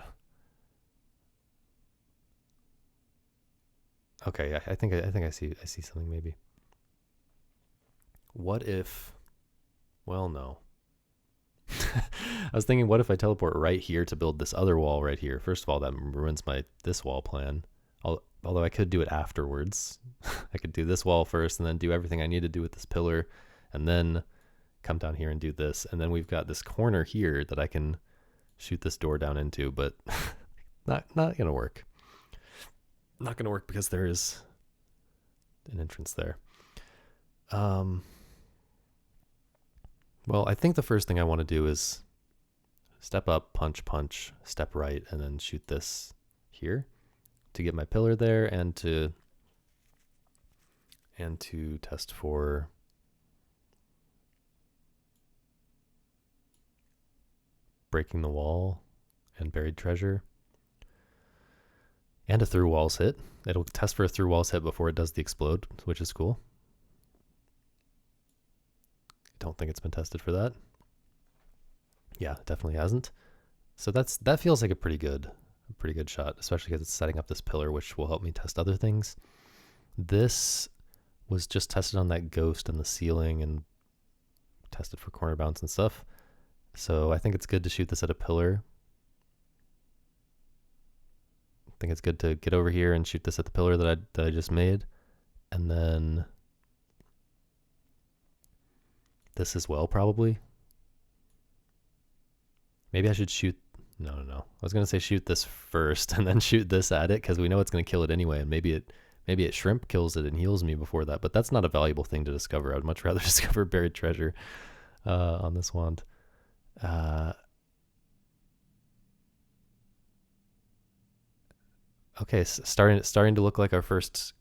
okay, I think I see something maybe. What if? Well, no. I was thinking, what if I teleport right here to build this other wall right here? First of all, that ruins this wall plan. Although I could do it afterwards. I could do this wall first and then do everything I need to do with this pillar, and then come down here and do this. And then we've got this corner here that I can shoot this door down into, but not gonna work. Not gonna work because there is an entrance there. Well, I think the first thing I want to do is step up, punch, step right, and then shoot this here to get my pillar there, and to test for breaking the wall and buried treasure. And a through walls hit. It'll test for a through walls hit before it does the explode, which is cool. Don't think it's been tested for that. Yeah, definitely hasn't. So that feels like a pretty good shot, especially because it's setting up this pillar, which will help me test other things. This was just tested on that ghost in the ceiling and tested for corner bounce and stuff. So I think it's good to shoot this at a pillar. I think it's good to get over here and shoot this at the pillar that I just made, and then this as well, probably. Maybe I should shoot. No. I was gonna say shoot this first and then shoot this at it, because we know it's gonna kill it anyway, and maybe it shrimp kills it and heals me before that. But that's not a valuable thing to discover. I would much rather discover buried treasure on this wand. Okay, starting to look like our first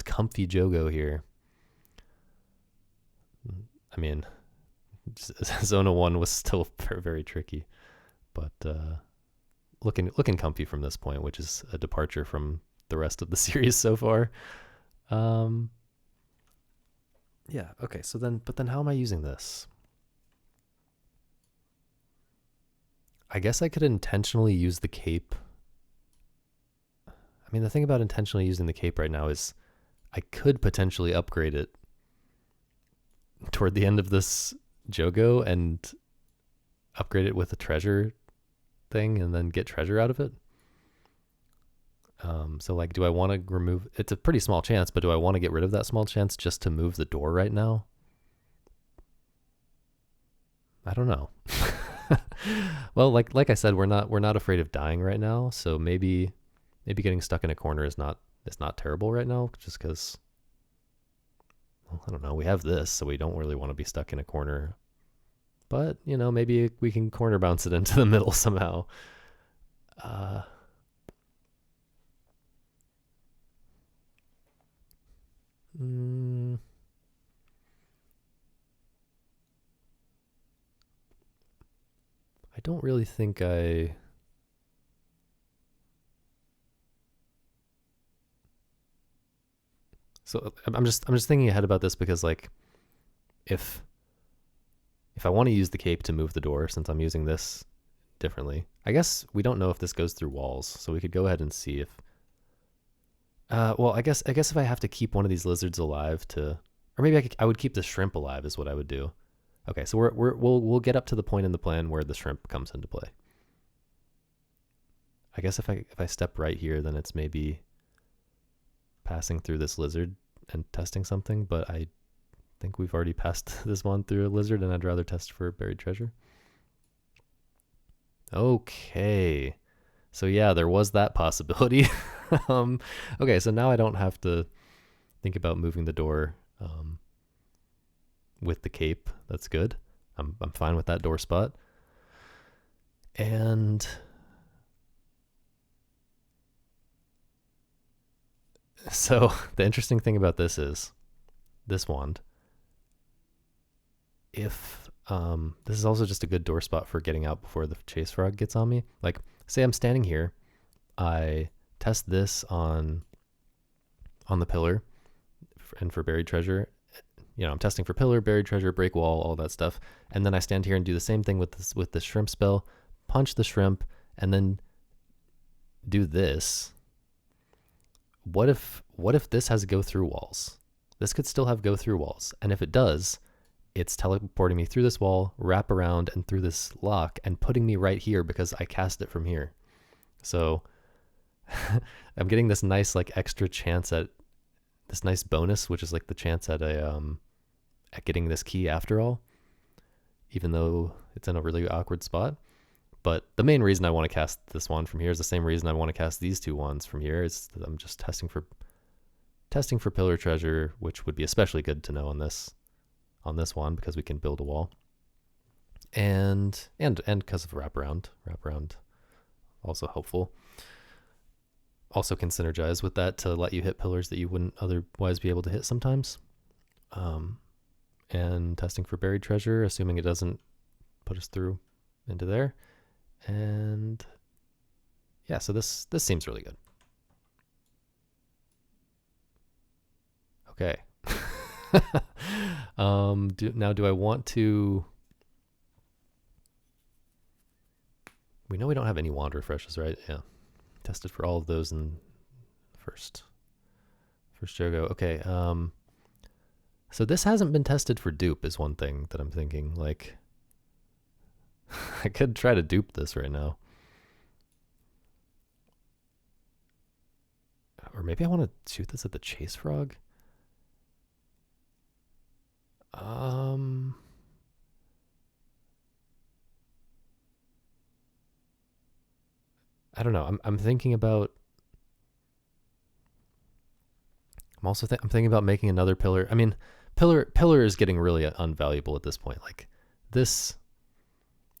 comfy Jogo here. I mean, Zona 1 was still very, very tricky, but looking comfy from this point, which is a departure from the rest of the series so far. Yeah, okay, so then how am I using this? I guess I could intentionally use the cape. I mean, the thing about intentionally using the cape right now is I could potentially upgrade it toward the end of this Jogo and upgrade it with a treasure thing and then get treasure out of it. So like, do I want to remove, it's a pretty small chance, but do I want to get rid of that small chance just to move the door right now? I don't know. Well, like I said, we're not afraid of dying right now, so maybe getting stuck in a corner is not terrible right now, just because, well, I don't know, we have this, so we don't really want to be stuck in a corner. But, you know, maybe we can corner bounce it into the middle somehow. I don't really think So I'm just thinking ahead about this, because like, if I want to use the cape to move the door, since I'm using this differently, I guess we don't know if this goes through walls, so we could go ahead and see if. Well, I guess if I have to keep one of these lizards alive to, or maybe I would keep the shrimp alive is what I would do. Okay, so we'll get up to the point in the plan where the shrimp comes into play. I guess if I step right here, then it's maybe passing through this lizard and testing something, but I think we've already passed this one through a lizard, and I'd rather test for buried treasure. Okay, so yeah, there was that possibility. Okay, so now I don't have to think about moving the door with the cape, that's good. I'm fine with that door spot. And so the interesting thing about this is this wand. If this is also just a good door spot for getting out before the chase frog gets on me. Like, say I'm standing here, I test this on the pillar, and for buried treasure, you know, I'm testing for pillar, buried treasure, break wall, all that stuff, and then I stand here and do the same thing with this shrimp spell, punch the shrimp, and then do this. What if this has go through walls? This could still have go through walls, and if it does, it's teleporting me through this wall, wrap around, and through this lock, and putting me right here because I cast it from here. So I'm getting this nice like extra chance at this nice bonus, which is like the chance at at getting this key after all, even though it's in a really awkward spot. But the main reason I want to cast this wand from here is the same reason I want to cast these two wands from here. Is that I'm just testing for pillar treasure, which would be especially good to know on this one because we can build a wall. And because of wraparound also helpful. Also can synergize with that to let you hit pillars that you wouldn't otherwise be able to hit sometimes. And testing for buried treasure, assuming it doesn't put us through into there. And yeah, so this seems really good. Okay. Do I want to... We know we don't have any wand refreshes, right? Yeah. Tested for all of those in first Jogo. Okay. So this hasn't been tested for dupe is one thing that I'm thinking. Like, I could try to dupe this right now. Or maybe I want to shoot this at the chase frog. I don't know. I'm thinking about. I'm thinking about making another pillar. I mean, pillar is getting really unvaluable at this point. Like this,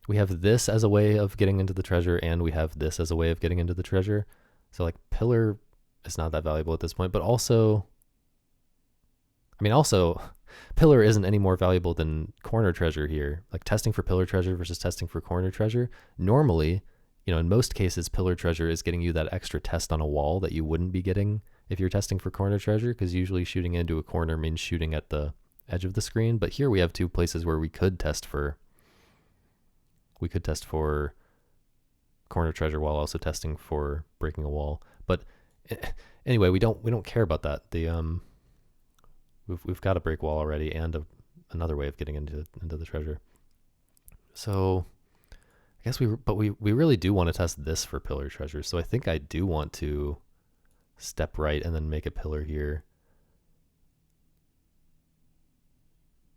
we have this as a way of getting into the treasure, and we have this as a way of getting into the treasure. So like pillar is not that valuable at this point. But also, pillar isn't any more valuable than corner treasure here. Like testing for pillar treasure versus testing for corner treasure. Normally, you know, in most cases, pillar treasure is getting you that extra test on a wall that you wouldn't be getting if you're testing for corner treasure, because usually shooting into a corner means shooting at the edge of the screen. But here we have two places where we could test for corner treasure while also testing for breaking a wall. But anyway, we don't care about that. We've got a break wall already and another way of getting into the treasure. So I guess we really do want to test this for pillar treasure. So I think I do want to step right and then make a pillar here.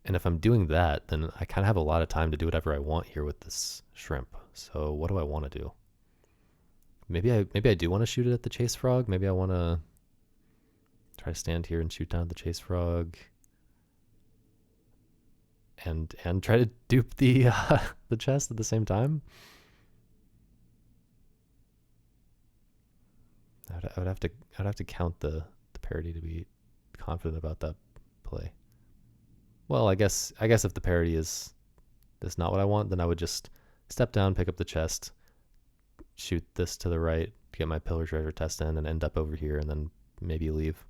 And if I'm doing that, then I kind of have a lot of time to do whatever I want here with this shrimp. So what do I want to do? Maybe I do want to shoot it at the chase frog. Maybe I want to try to stand here and shoot down the chase frog. And try to dupe the chest at the same time. I would have to count the parity to be confident about that play. Well, I guess if the parity is not what I want, then I would just step down, pick up the chest, shoot this to the right, get my pillar treasure test in, and end up over here, and then maybe leave.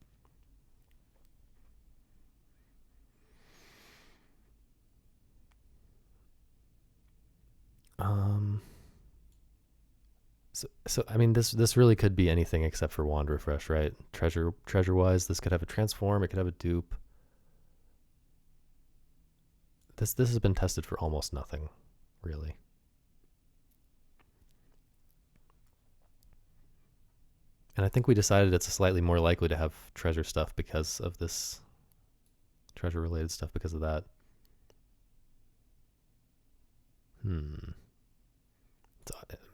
So I mean, this really could be anything except for wand refresh, right? Treasure wise, this could have a transform, it could have a dupe. This has been tested for almost nothing, really. And I think we decided it's slightly more likely to have treasure stuff because of this treasure related stuff because of that.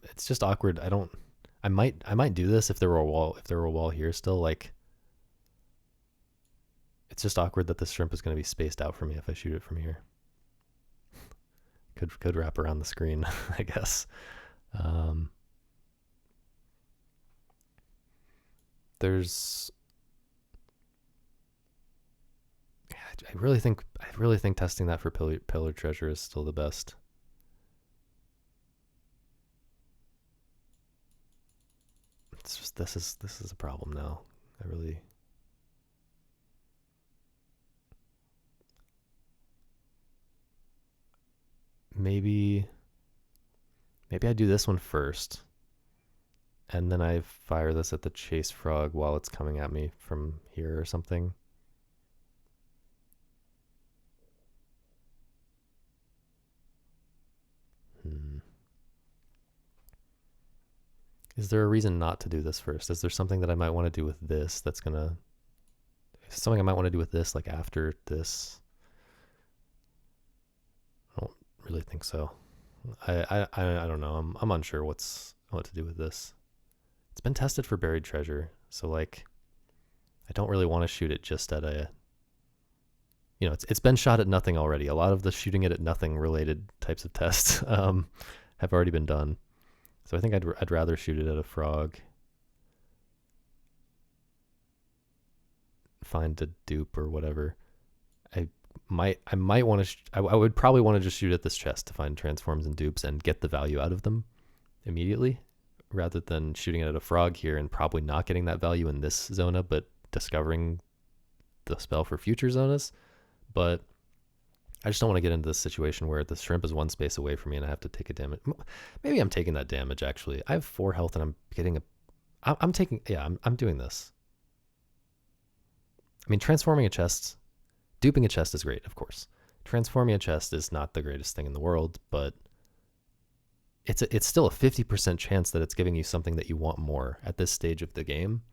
It's just awkward. I might do this if there were a wall here still, like It's just awkward that the shrimp is going to be spaced out from me if I shoot it from here. Could wrap around the screen, I guess. There's I really think testing that for pillar treasure is still the best. It's just this is a problem now. I really maybe I do this one first, and then I fire this at the chase frog while it's coming at me from here or something. Is there a reason not to do this first? Is there something that I might want to do with this that's gonna something I might want to do with this like after this? I don't really think so. I don't know. I'm unsure what to do with this. It's been tested for buried treasure, so like I don't really want to shoot it just at a it's been shot at nothing already. A lot of the shooting it at nothing related types of tests have already been done. So I think I'd rather shoot it at a frog. Find a dupe or whatever. I might want to. I would probably want to just shoot at this chest to find transforms and dupes and get the value out of them immediately, rather than shooting it at a frog here and probably not getting that value in this zona, but discovering the spell for future zonas. But I just don't want to get into this situation where the shrimp is one space away from me and I have to take a damage. Maybe I'm taking that damage, actually. I have 4 health and I'm getting a... I'm taking... Yeah, I'm doing this. I mean, transforming a chest... Duping a chest is great, of course. Transforming a chest is not the greatest thing in the world, but it's still a 50% chance that it's giving you something that you want more at this stage of the game.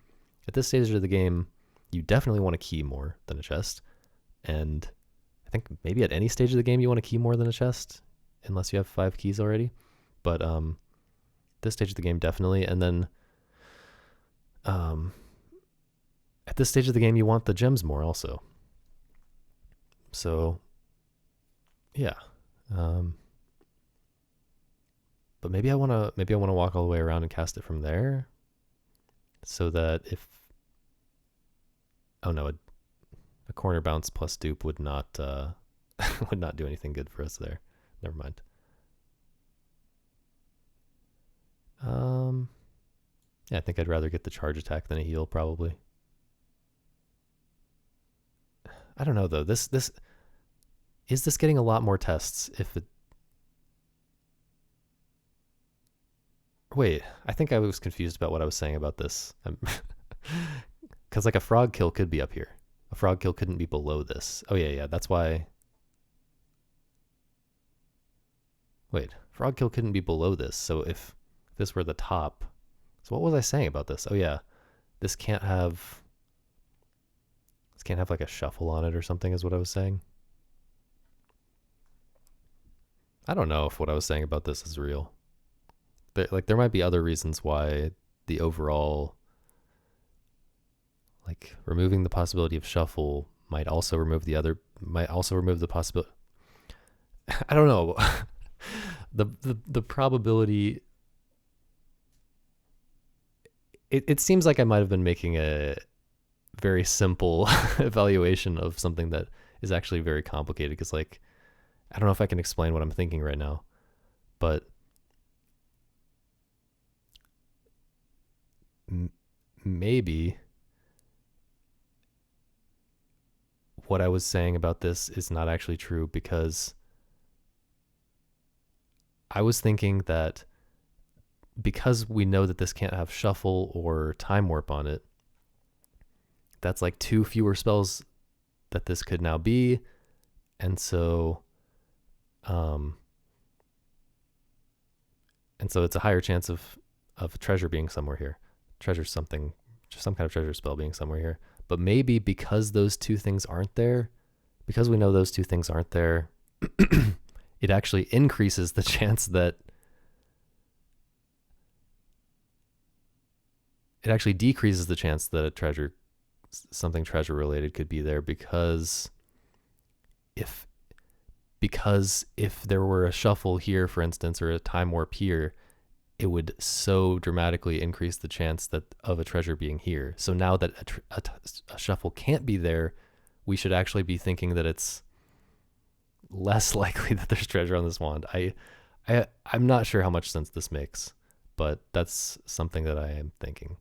At this stage of the game, you definitely want a key more than a chest. And I think maybe at any stage of the game you want a key more than a chest, unless you have 5 keys already. But this stage of the game definitely. And then at this stage of the game you want the gems more also. So yeah. But maybe I want to walk all the way around and cast it from there, so that if a corner bounce plus dupe would not would not do anything good for us there. Never mind. Yeah, I think I'd rather get the charge attack than a heal, probably. I don't know though. This is this getting a lot more tests if it... Wait, I think I was confused about what I was saying about this. Because like a frog kill could be up here. A frog kill couldn't be below this. Oh yeah, that's why... Wait, frog kill couldn't be below this. So if this were the top... So what was I saying about this? Oh yeah, this can't have like a shuffle on it or something is what I was saying. I don't know if what I was saying about this is real. There might be other reasons why the overall, like removing the possibility of shuffle might also remove the possibility. I don't know. the probability. It seems like I might have been making a very simple evaluation of something that is actually very complicated, because like I don't know if I can explain what I'm thinking right now, but maybe what I was saying about this is not actually true, because I was thinking that because we know that this can't have shuffle or time warp on it, that's like 2 fewer spells that this could now be. And so it's a higher chance of treasure being somewhere here. Treasure something, just some kind of treasure spell being somewhere here. But maybe because those 2 things aren't there, because we know those 2 things aren't there, it actually increases the chance that it actually decreases the chance that a treasure something treasure related could be there, if if there were a shuffle here, for instance, or a time warp here, it would so dramatically increase the chance that of a treasure being here. So now that a shuffle can't be there, we should actually be thinking that it's less likely that there's treasure on this wand. I'm not sure how much sense this makes, but that's something that I am thinking.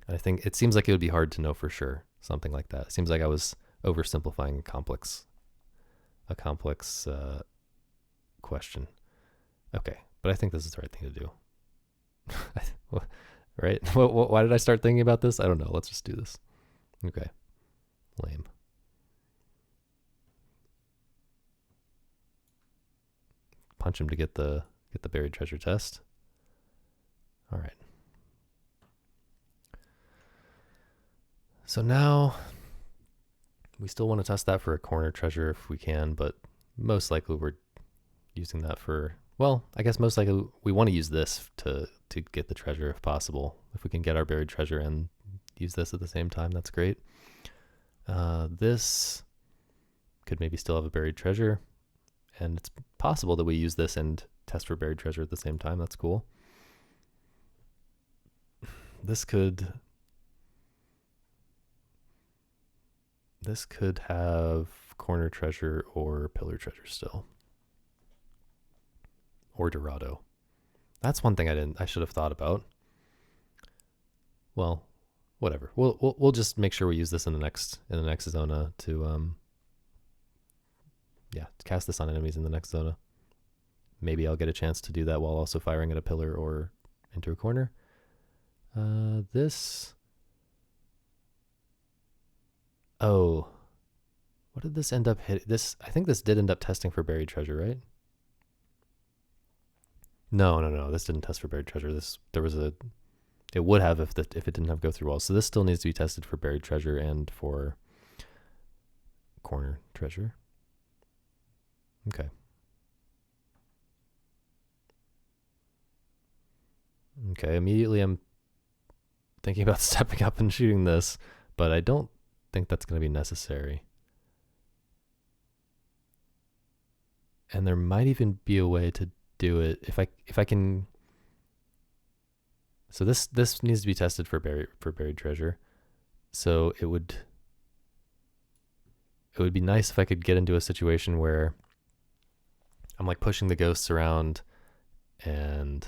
And I think it seems like it would be hard to know for sure, something like that. It seems like I was oversimplifying a complex question. Okay, but I think this is the right thing to do. Right? Why did I start thinking about this? I don't know. Let's just do this. Okay. Lame. Punch him to get the buried treasure test. All right. So now we still want to test that for a corner treasure if we can, but most likely we're using that for, well, I guess most likely we want to use this to get the treasure if possible. If we can get our buried treasure and use this at the same time, that's great. This could maybe still have a buried treasure, and it's possible that we use this and test for buried treasure at the same time. That's cool. This could have corner treasure or pillar treasure still. Or Dorado. That's one thing I should have thought about. Well, whatever. We'll just make sure we use this in the next zona to cast this on enemies in the next zona. Maybe I'll get a chance to do that while also firing at a pillar or into a corner. This. Oh, what did this end up hitting? I think this did end up testing for buried treasure, right? No. This didn't test for buried treasure. It would have if it didn't have go through walls. So this still needs to be tested for buried treasure and for corner treasure. Okay. Okay, immediately I'm thinking about stepping up and shooting this, but I don't think that's going to be necessary. And there might even be a way to do it if I can. So this needs to be tested for buried treasure. So it would be nice if I could get into a situation where I'm like pushing the ghosts around and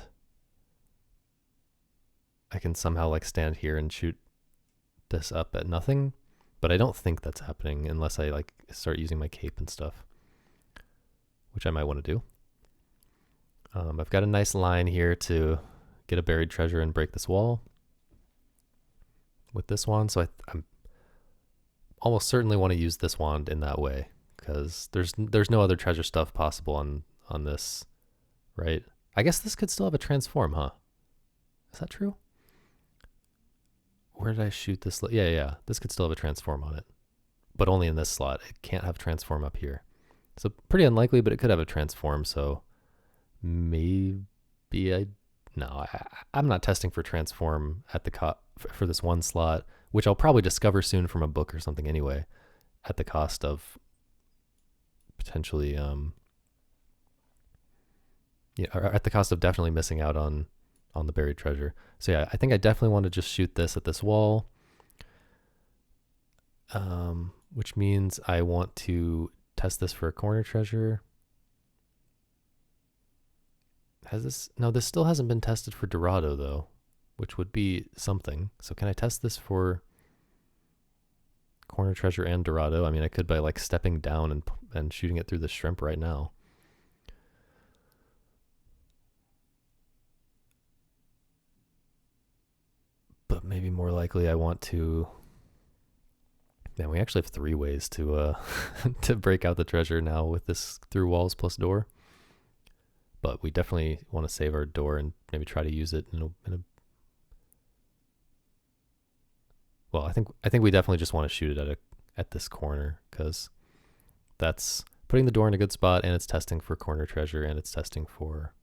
I can somehow like stand here and shoot this up at nothing, but I don't think that's happening unless I like start using my cape and stuff, which I might want to do. I've got a nice line here to get a buried treasure and break this wall with this wand, so I'm almost certainly want to use this wand in that way because there's no other treasure stuff possible on this, right? I guess this could still have a transform, huh? Is that true? Where did I shoot this? Yeah. This could still have a transform on it, but only in this slot. It can't have transform up here. So pretty unlikely, but it could have a transform. So maybe I'm not testing for transform at the for this one slot, which I'll probably discover soon from a book or something anyway, at the cost of potentially or at the cost of definitely missing out on the buried treasure. So yeah, I think I definitely want to just shoot this at this wall, which means I want to test this for a corner treasure. This still hasn't been tested for Dorado though, which would be something. So can I test this for corner treasure and Dorado? I mean, I could by like stepping down and shooting it through the shrimp right now. But maybe more likely I want to. Man, we actually have 3 ways to to break out the treasure now with this through walls plus door. But we definitely want to save our door and maybe try to use it in a well, I think we definitely just want to shoot it at this corner because that's putting the door in a good spot and it's testing for corner treasure and it's testing for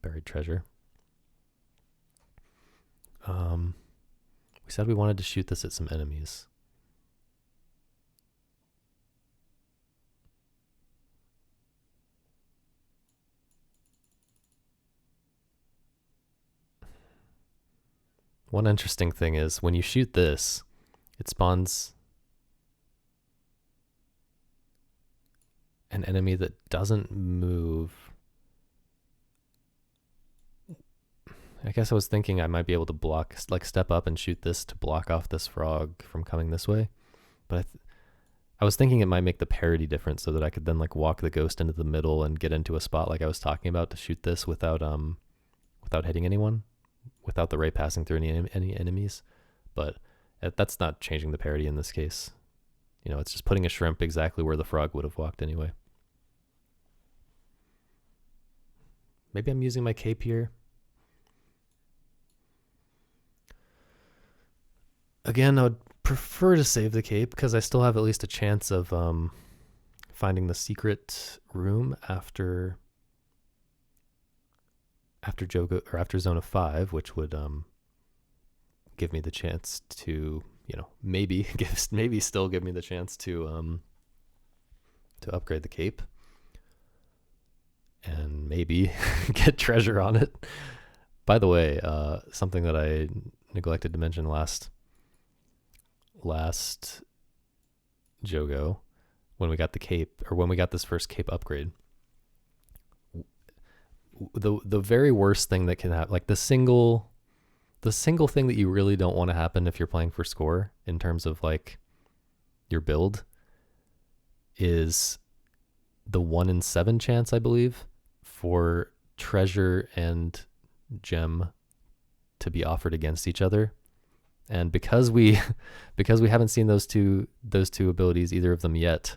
buried treasure. We said we wanted to shoot this at some enemies. One interesting thing is when you shoot this, it spawns an enemy that doesn't move. I guess I was thinking I might be able to block, like step up and shoot this to block off this frog from coming this way. But I was thinking it might make the parity different so that I could then like walk the ghost into the middle and get into a spot like I was talking about to shoot this without hitting anyone, without the ray passing through any enemies. But that's not changing the parity in this case. You know, it's just putting a shrimp exactly where the frog would have walked anyway. Maybe I'm using my cape here. Again, I would prefer to save the cape because I still have at least a chance of finding the secret room after Jogo or after Zone of 5, which would give me the chance to, you know, maybe still give me the chance to upgrade the cape and maybe get treasure on it. By the way, something that I neglected to mention last Jogo, when we got the cape, or when we got this first cape upgrade, the very worst thing that can happen, like the single thing that you really don't want to happen if you're playing for score in terms of like your build, is the 1 in 7 chance, I believe, for treasure and gem to be offered against each other. And because we haven't seen those two abilities, either of them yet,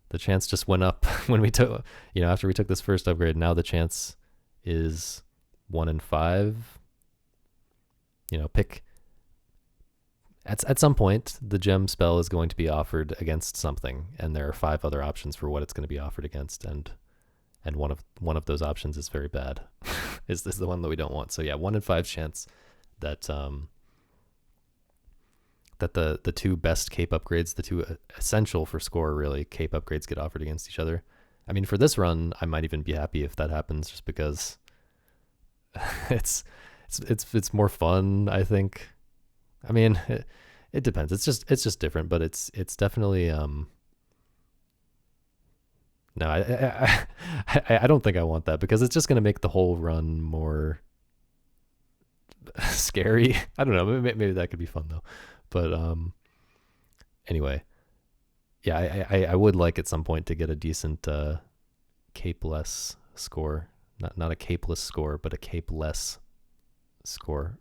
the chance just went up when we took, you know, after we took this first upgrade. Now the chance is 1 in 5. You know, pick at some point the gem spell is going to be offered against something, and there are 5 other options for what it's going to be offered against, and one of those options is very bad. Is this the one that we don't want? So yeah, 1 in 5 chance that that the two best cape upgrades, the two essential for score really cape upgrades, get offered against each other. I mean, for this run, I might even be happy if that happens, just because it's more fun, I think. I mean, it depends. It's just different, but it's definitely no, I don't think I want that, because it's just going to make the whole run more scary. I don't know. Maybe that could be fun though. But anyway, yeah, I would like at some point to get a decent cape-less score. Not a capeless score, but a cape-less score,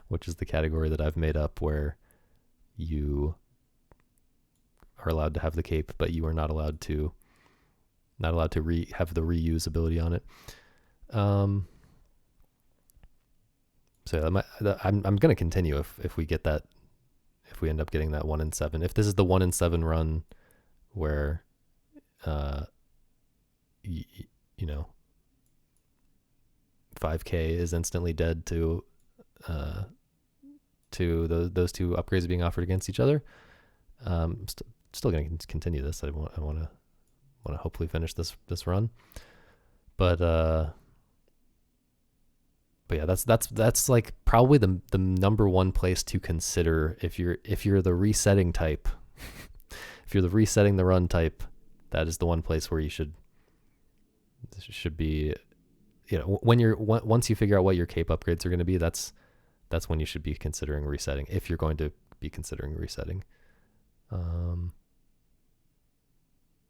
which is the category that I've made up where you are allowed to have the cape, but you are not allowed to have the reuse ability on it. So I'm going to continue if we get that, if we end up getting that 1 in 7. If this is the 1 in 7 run where, you know, 5K is instantly dead to those two upgrades being offered against each other, still going to continue this. I want to hopefully finish this run, but yeah, that's like probably the number one place to consider if you're the resetting type. If you're the resetting the run type, that is the one place where you should be. You know, once you figure out what your cape upgrades are going to be, that's when you should be considering resetting, if you're going to be considering resetting.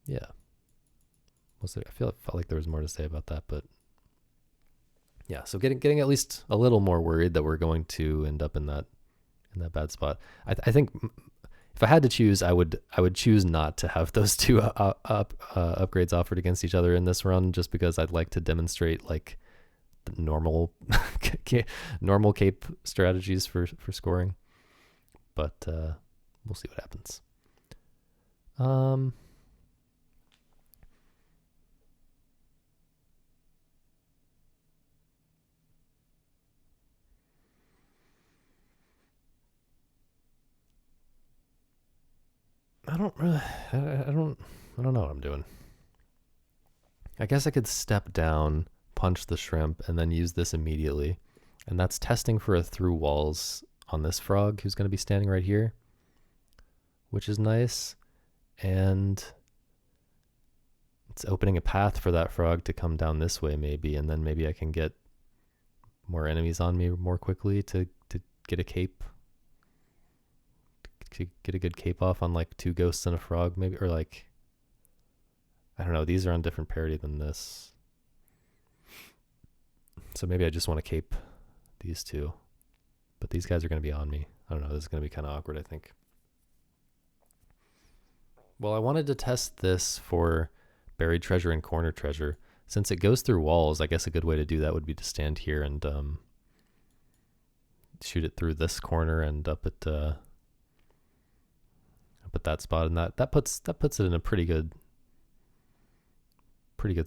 Yeah. I felt like there was more to say about that, but yeah. So getting at least a little more worried that we're going to end up in that bad spot. I think if I had to choose, I would choose not to have those two upgrades offered against each other in this run, just because I'd like to demonstrate like the normal cape strategies for scoring. But we'll see what happens. don't really, I don't know what I'm doing. I guess I could step down, punch the shrimp, and then use this immediately. And that's testing for a through walls on this frog who's going to be standing right here, which is nice. And it's opening a path for that frog to come down this way maybe, and then maybe I can get more enemies on me more quickly to get a cape. To get a good cape off on like 2 ghosts and a frog maybe, or like, I don't know, these are on different parity than this. So maybe I just want to cape these 2. But these guys are going to be on me. I don't know, this is going to be kind of awkward, I think. Well, I wanted to test this for buried treasure and corner treasure. Since it goes through walls, I guess a good way to do that would be to stand here and shoot it through this corner and up at that spot, and that puts it in a pretty good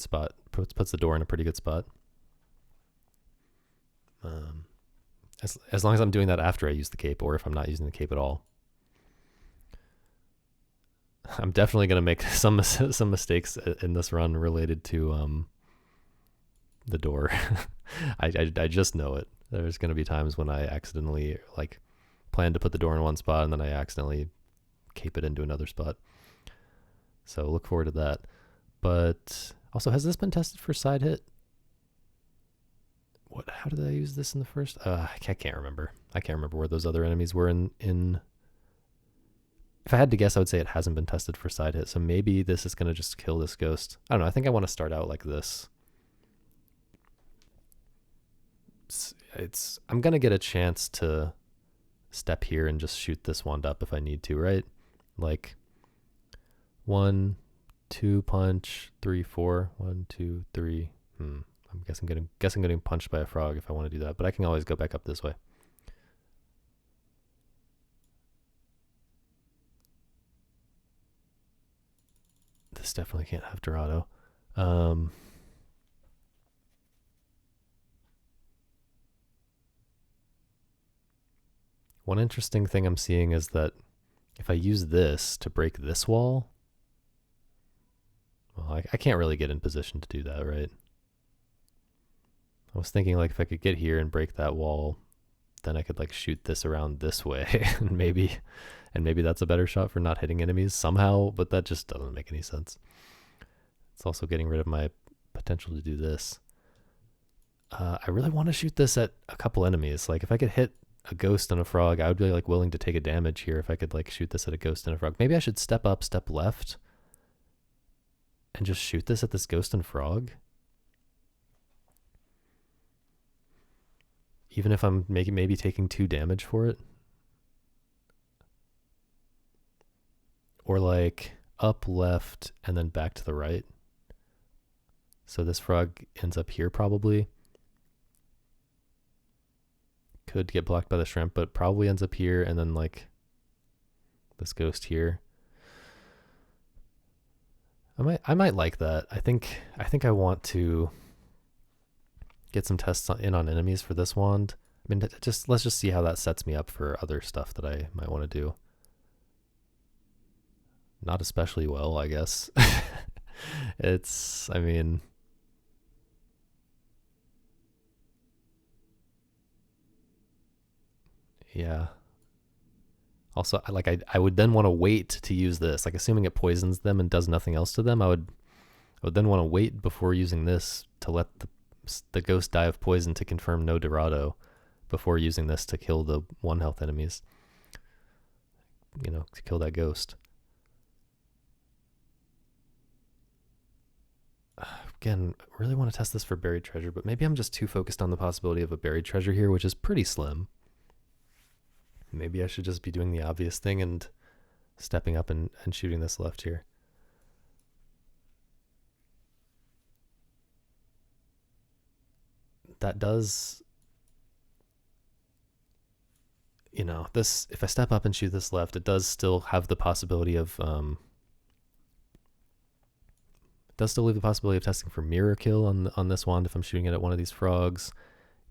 spot. Puts the door in a pretty good spot. As long as I'm doing that after I use the cape, or if I'm not using the cape at all. I'm definitely gonna make some mistakes in this run related to the door. I just know it. There's gonna be times when I accidentally like plan to put the door in one spot and then I accidentally cape it into another spot. So look forward to that. But also, has this been tested for side hit? What? How did I use this in the first? I can't remember. I can't remember where those other enemies were in. If I had to guess, I would say it hasn't been tested for side hit. So maybe this is gonna just kill this ghost. I don't know. I think I want to start out like this. I'm gonna get a chance to step here and just shoot this wand up if I need to, right? Like 1, 2 punch, 3, 4. 1, 2, 3. I'm guessing getting punched by a frog if I want to do that, but I can always go back up this way. This definitely can't have Dorado. One interesting thing I'm seeing is that if I use this to break this wall, well, I can't really get in position to do that, right? I was thinking like if I could get here and break that wall, then I could like shoot this around this way and maybe that's a better shot for not hitting enemies somehow, but that just doesn't make any sense. It's also getting rid of my potential to do this. I really want to shoot this at a couple enemies. Like if I could hit a ghost and a frog, I would be like willing to take a damage here if I could like shoot this at a ghost and a frog. Maybe I should step up, step left, and just shoot this at this ghost and frog. Even if I'm maybe taking 2 damage for it. Or like up, left, and then back to the right. So this frog ends up here probably. Could get blocked by the shrimp, but probably ends up here, and then like this ghost here. I might like that. I think I want to get some tests in on enemies for this wand. I mean, let's just see how that sets me up for other stuff that I might want to do. Not especially well, I guess. I mean, yeah. Also, I would then want to wait to use this. Like, assuming it poisons them and does nothing else to them, I would then want to wait before using this to let the ghost die of poison to confirm no Dorado before using this to kill the 1 health enemies. You know, to kill that ghost. Again, really want to test this for buried treasure, but maybe I'm just too focused on the possibility of a buried treasure here, which is pretty slim. Maybe I should just be doing the obvious thing and stepping up and shooting this left here. That does, you know, this, if I step up and shoot this left, it does still have the possibility of, does still leave the possibility of testing for mirror kill on this wand if I'm shooting it at one of these frogs.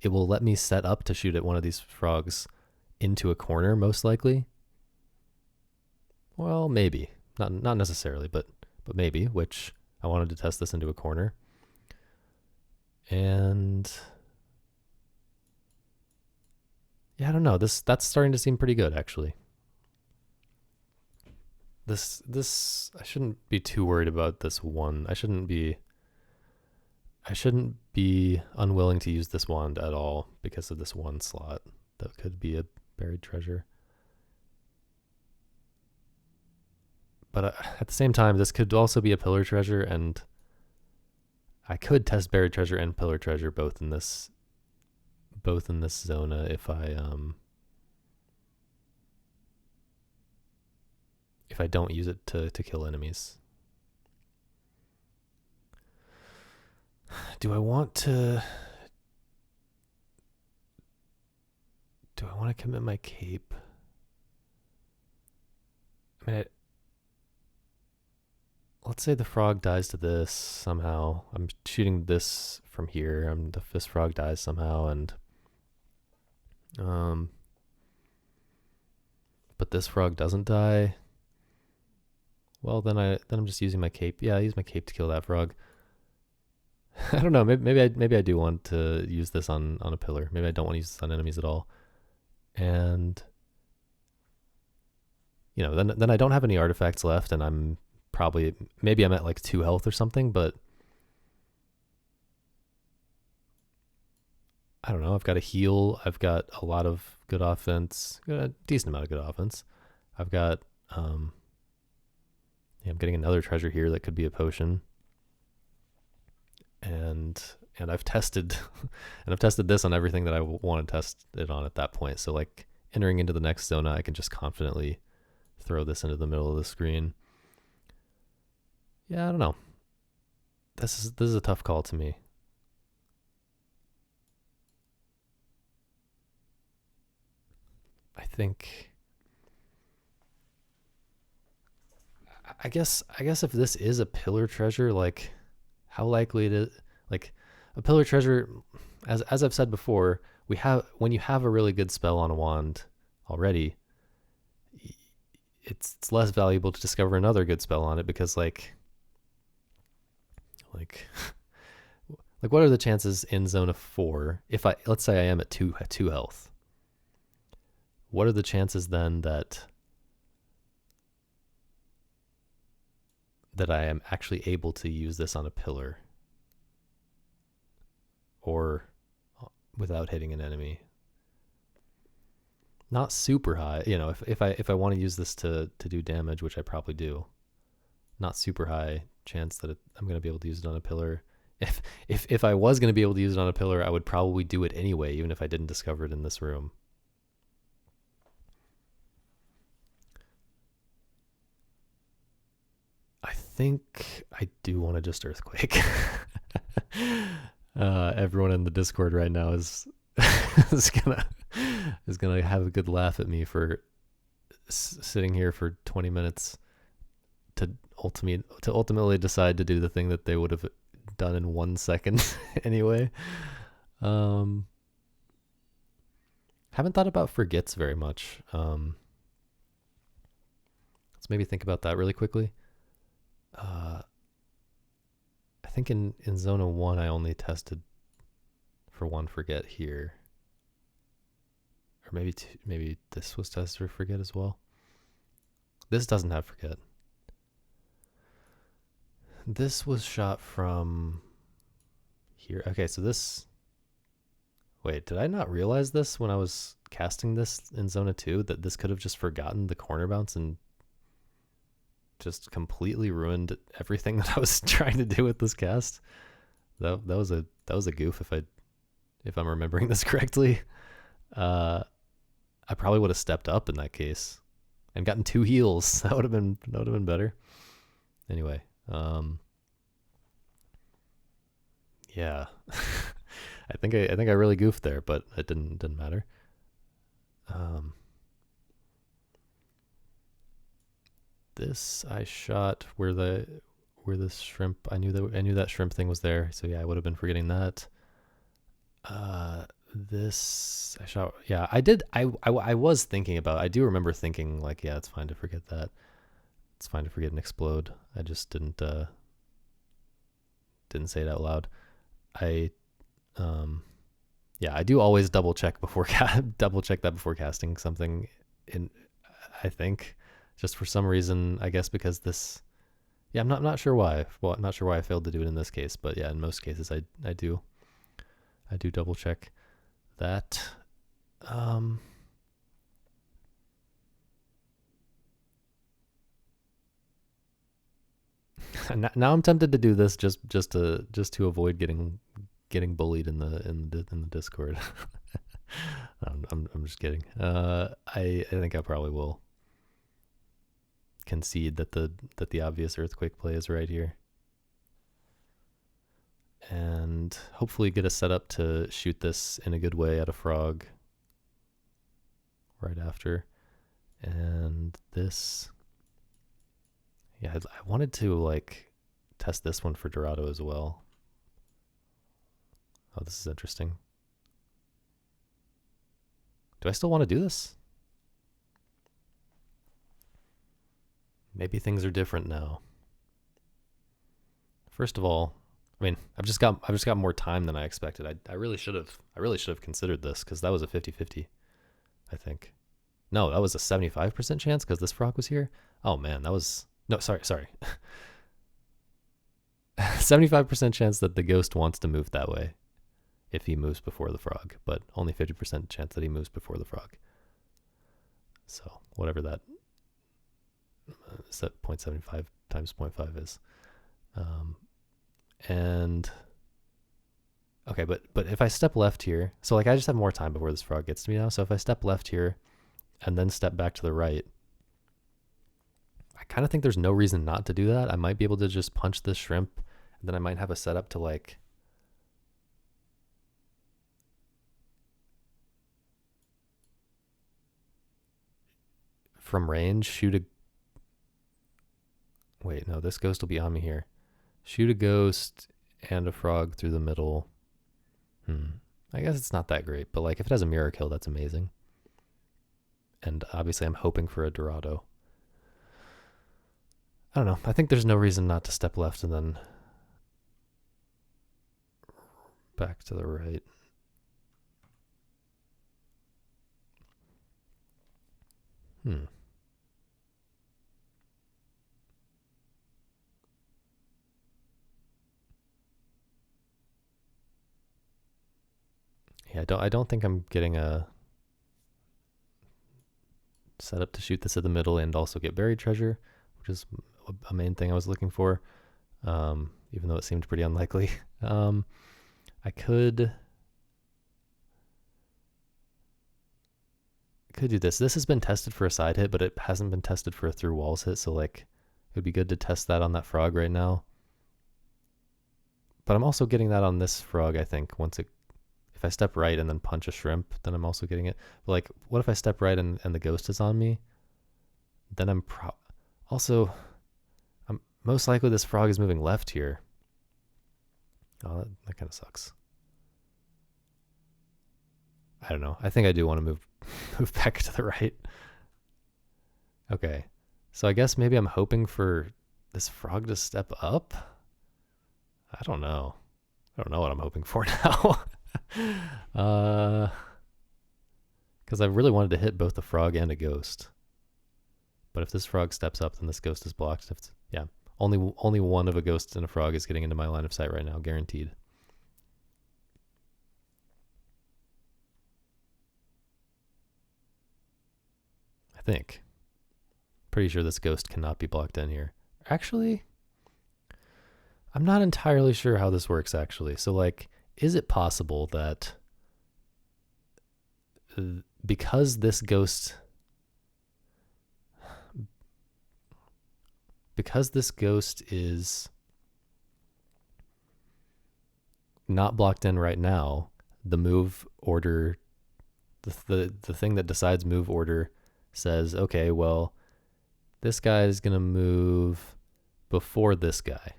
It will let me set up to shoot at one of these frogs into a corner, most likely. Well, maybe. Not necessarily, but maybe, which I wanted to test this into a corner. And yeah, I don't know. That's starting to seem pretty good actually. This I shouldn't be too worried about this one. I shouldn't be unwilling to use this wand at all because of this one slot that could be a buried treasure. But at the same time, this could also be a pillar treasure, and I could test buried treasure and pillar treasure both in this zona if I don't use it to kill enemies. Do I want to commit my cape? I mean, let's say the frog dies to this somehow. I'm shooting this from here. The fist frog dies somehow, and but this frog doesn't die. Well, then I'm just using my cape. Yeah, I use my cape to kill that frog. I don't know. Maybe I do want to use this on a pillar. Maybe I don't want to use this on enemies at all. And then I don't have any artifacts left, and I'm maybe I'm at like 2 health or something, but I don't know. I've got a heal. I've got a lot of good offense, a decent amount of good offense. I've got I'm getting another treasure here that could be a potion. And I've tested this on everything that I want to test it on at that point. So like entering into the next zona, I can just confidently throw this into the middle of the screen. Yeah, I don't know. This is a tough call to me. I think I guess if this is a pillar treasure, like how likely it is, like a pillar treasure, as I've said before, when you have a really good spell on a wand already, it's less valuable to discover another good spell on it because like what are the chances in zone of 4 if let's say I am at 2 health? What are the chances then that I am actually able to use this on a pillar or without hitting an enemy? Not super high, if I want to use this to do damage, which I probably do. Not super high chance that I'm going to be able to use it on a pillar. If I was going to be able to use it on a pillar, I would probably do it anyway, even if I didn't discover it in this room. I think I do want to just earthquake. Everyone in the Discord right now is gonna have a good laugh at me for sitting here for 20 minutes to ultimately decide to do the thing that they would have done in 1 second anyway. Haven't thought about forgets very much. Let's maybe think about that really quickly. I think in Zona 1 I only tested for 1 forget here. Or maybe this was tested for forget as well. This doesn't have forget. This was shot from here. Okay, so this... Wait, did I not realize this when I was casting this in Zona 2? That this could have just forgotten the corner bounce and just completely ruined everything that I was trying to do with this cast. That was a goof if I'm remembering this correctly. I probably would have stepped up in that case and gotten 2 heals. That would have been better. Anyway, yeah. I think I really goofed there, but it didn't matter. This I shot where the shrimp. I knew that shrimp thing was there. So yeah, I would have been forgetting that. This I shot. Yeah, I did. I was thinking about. I do remember thinking like, yeah, it's fine to forget that. It's fine to forget and explode. I just didn't say it out loud. I I do always double check before that before casting something in. I think just for some reason, I guess because this. Yeah, I'm not sure why. Well, I'm not sure why I failed to do it in this case, but yeah, in most cases I do double check that. Now I'm tempted to do this just to avoid getting bullied in the Discord. I'm just kidding. I think I probably will concede that the obvious earthquake play is right here, and hopefully get a setup to shoot this in a good way at a frog right after. And this, yeah, I wanted to like test this one for Dorado as well. Oh, this is interesting. Do I still want to do this? Maybe things are different now. First of all, I mean, I've just got more time than I expected. I really should have considered this, because that was a 50-50, I think. No, that was a 75% chance because this frog was here. Oh man, that was no, sorry. 75% chance that the ghost wants to move that way if he moves before the frog, but only 50% chance that he moves before the frog. So whatever that 0.75 times 0.5 is. And okay, but if I step left here, so like I just have more time before this frog gets to me now. So if I step left here and then step back to the right, I kind of think there's no reason not to do that. I might be able to just punch this shrimp, and then I might have a setup to like from range shoot a. Wait, no, this ghost will be on me here. Shoot a ghost and a frog through the middle. I guess it's not that great, but like if it has a mirror kill, that's amazing. And obviously I'm hoping for a Dorado. I don't know. I think there's no reason not to step left and then back to the right. Yeah, I don't think I'm getting a setup to shoot this at the middle and also get buried treasure, which is a main thing I was looking for, even though it seemed pretty unlikely. I could do this. This has been tested for a side hit, but it hasn't been tested for a through walls hit, so like it would be good to test that on that frog right now. But I'm also getting that on this frog, I think. If I step right and then punch a shrimp, then I'm also getting it. But like, what if I step right and the ghost is on me? Then I'm most likely this frog is moving left here. Oh, that kind of sucks. I don't know. I think I do want to move back to the right. Okay. So I guess maybe I'm hoping for this frog to step up. I don't know. I don't know what I'm hoping for now. Because I really wanted to hit both the frog and a ghost. But if this frog steps up, then this ghost is blocked. Only one of a ghost and a frog is getting into my line of sight right now, guaranteed. I think. Pretty sure this ghost cannot be blocked in here. Actually, I'm not entirely sure how this works, actually. So, like, is it possible that because this ghost is not blocked in right now, the move order, the thing that decides move order says, okay, well, this guy is going to move before this guy.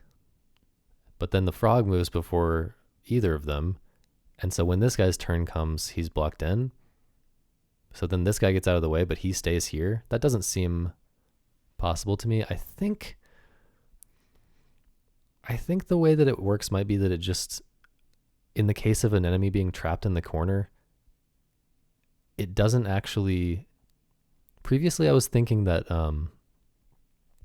But then the frog moves before either of them. And so when this guy's turn comes, he's blocked in. So then this guy gets out of the way, but he stays here. That doesn't seem possible to me. I think the way that it works might be that it just, in the case of an enemy being trapped in the corner, it doesn't actually. Previously, I was thinking that.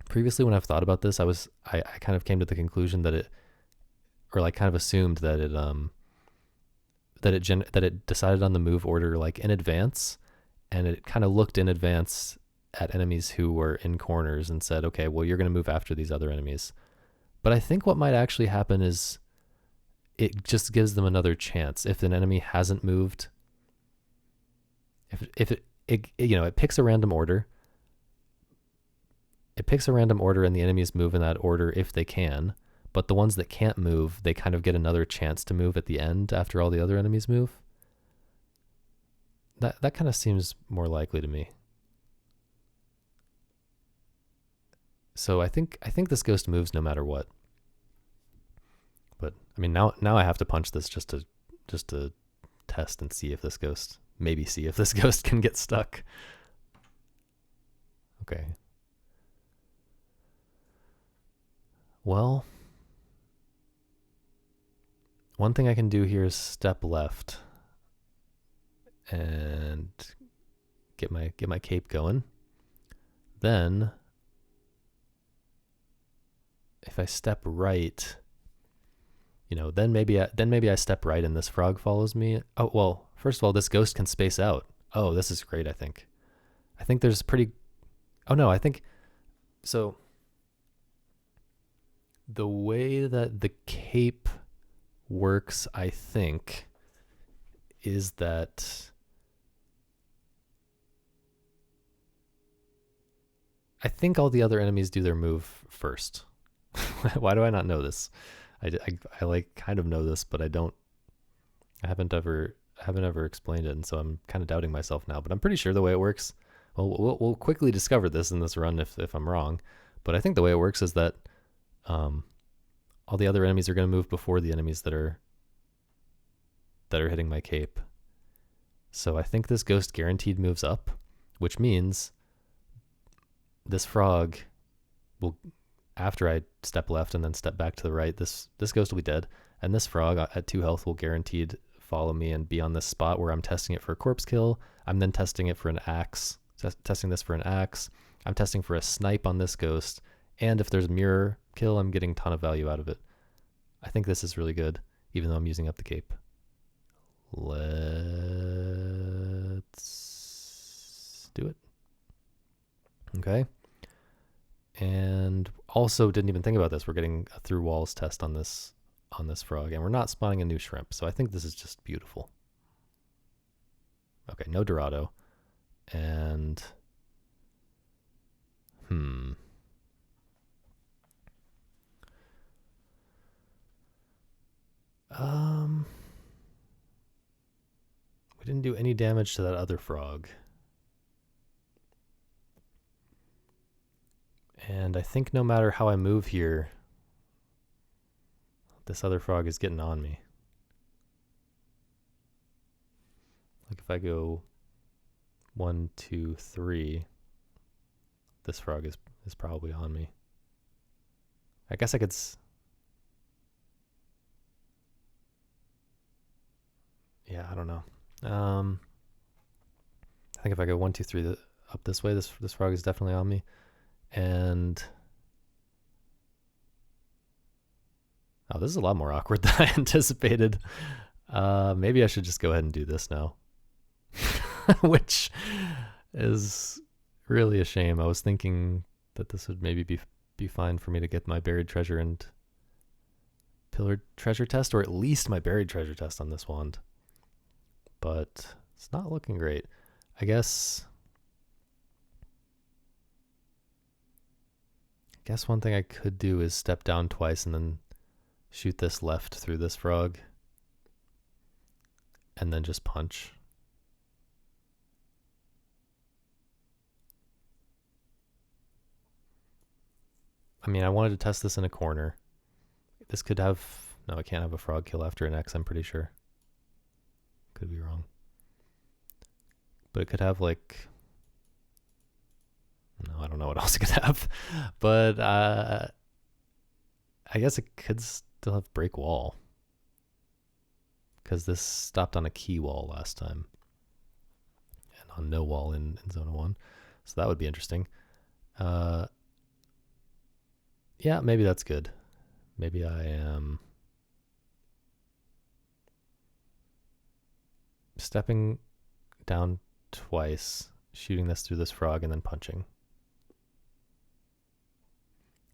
Previously, when I've thought about this, I kind of came to the conclusion that it, or like kind of assumed that it that it decided on the move order like in advance, and it kind of looked in advance at enemies who were in corners and said, okay, well, you're going to move after these other enemies. But I think what might actually happen is it just gives them another chance. If an enemy hasn't moved, if it picks a random order. It picks a random order and the enemies move in that order if they can. But the ones that can't move, they kind of get another chance to move at the end after all the other enemies move. That kind of seems more likely to me. So I think this ghost moves no matter what. But I mean now I have to punch this just to test and see if this ghost can get stuck. Okay. Well, one thing I can do here is step left and get my cape going. Then if I step right, then maybe I step right and this frog follows me. Oh, well, first of all, this ghost can space out. Oh, this is great, I think. I think there's pretty... Oh, no, I think... So, the way that the cape works, I think, is that... I think all the other enemies do their move first. Why do I not know this? I like kind of know this, but I haven't ever explained it, and so I'm kind of doubting myself now. But I'm pretty sure the way it works. Well, we'll quickly discover this in this run if I'm wrong. But I think the way it works is that all the other enemies are going to move before the enemies that are hitting my cape. So I think this ghost guaranteed moves up, which means this frog will, after I step left and then step back to the right, this ghost will be dead, and this frog at 2 health will guaranteed follow me and be on this spot where I'm testing it for a corpse kill. I'm then testing it for an axe, testing this for an axe. I'm testing for a snipe on this ghost, and if there's a mirror kill, I'm getting a ton of value out of it. I think this is really good, even though I'm using up the cape. Let's do it. Okay. And also didn't even think about this. We're getting a through walls test on this frog, and we're not spawning a new shrimp. So I think this is just beautiful. Okay, no Dorado. And we didn't do any damage to that other frog. And I think no matter how I move here, this other frog is getting on me. Like if I go 1, 2, 3, this frog is probably on me. I guess I could... Yeah, I don't know. I think if I go 1, 2, 3 up this way, this frog is definitely on me. And oh, this is a lot more awkward than I anticipated. Maybe I should just go ahead and do this now. Which is really a shame. I was thinking that this would maybe be fine for me to get my buried treasure and pillared treasure test, or at least my buried treasure test on this wand. But it's not looking great. I guess one thing I could do is step down twice and then shoot this left through this frog. And then just punch. I mean, I wanted to test this in a corner. This could have... No, it can't have a frog kill after an X, I'm pretty sure. Could be wrong. But it could have, like... No. I don't know what else it could have, but I guess it could still have break wall because this stopped on a key wall last time and on no wall in Zona 1. So that would be interesting. Yeah, maybe that's good. Maybe I am stepping down twice, shooting this through this frog, and then punching.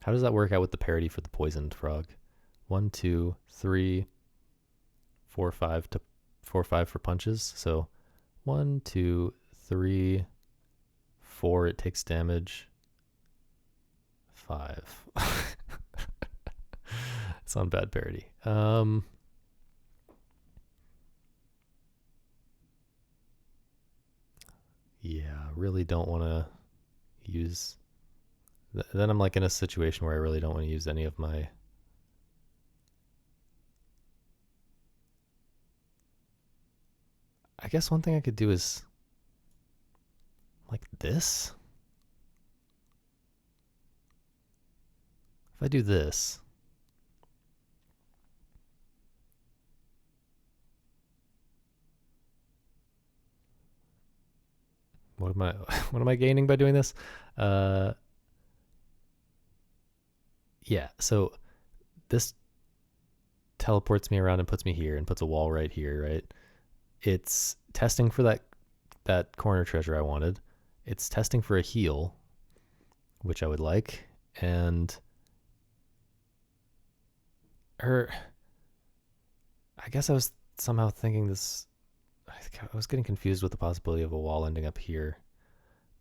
How does that work out with the parity for the poisoned frog? 1, 2, 3, 4, 5 to 4, 5 for punches. So 1, 2, 3, 4. It takes damage. 5. It's on bad parity. Yeah, really don't want to use. Then I'm like in a situation where I really don't want to use any of my. I guess one thing I could do is like this. If I do this, what am I what am I gaining by doing this? Yeah, so this teleports me around and puts me here and puts a wall right here, right? It's testing for that corner treasure I wanted. It's testing for a heal, which I would like, and I guess I was somehow thinking this. I was getting confused with the possibility of a wall ending up here.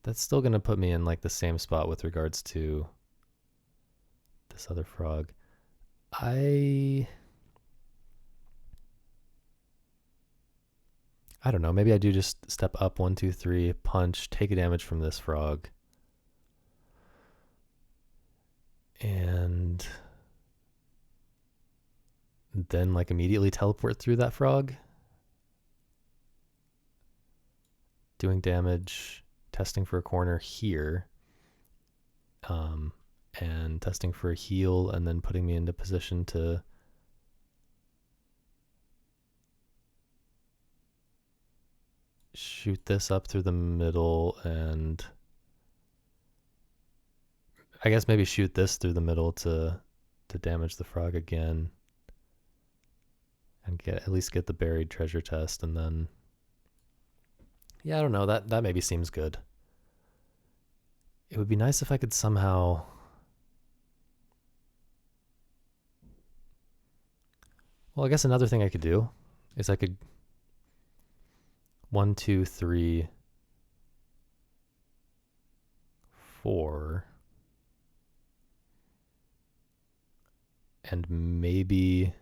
That's still going to put me in like the same spot with regards to this other frog. I don't know. Maybe I do just step up 1, 2, 3, punch, take a damage from this frog, and then like immediately teleport through that frog, doing damage, testing for a corner here, and testing for a heal, and then putting me into position to shoot this up through the middle, and I guess maybe shoot this through the middle to damage the frog again, and at least get the buried treasure test, and then yeah, I don't know, that maybe seems good. It would be nice if I could somehow. Well, I guess another thing I could do is I could 1, 2, 3, 4, and maybe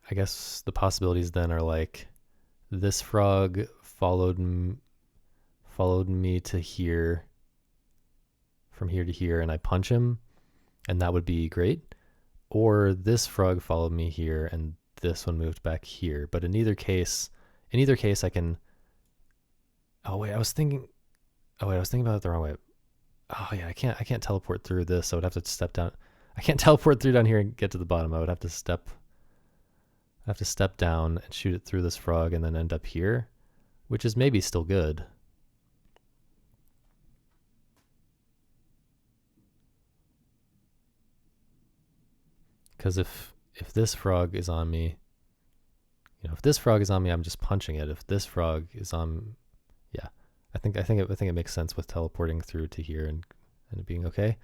I guess the possibilities then are like this frog followed me to here, from here to here, and I punch him, and that would be great. Or this frog followed me here, and this one moved back here. But in either case, I can. Oh wait, I was thinking about it the wrong way. Oh yeah, I can't teleport through this. I would have to step down. I can't teleport through down here and get to the bottom. I would have to step down and shoot it through this frog and then end up here, which is maybe still good. Because if this frog is on me, if this frog is on me, I'm just punching it. If this frog is on, yeah, I think it makes sense with teleporting through to here and it being okay.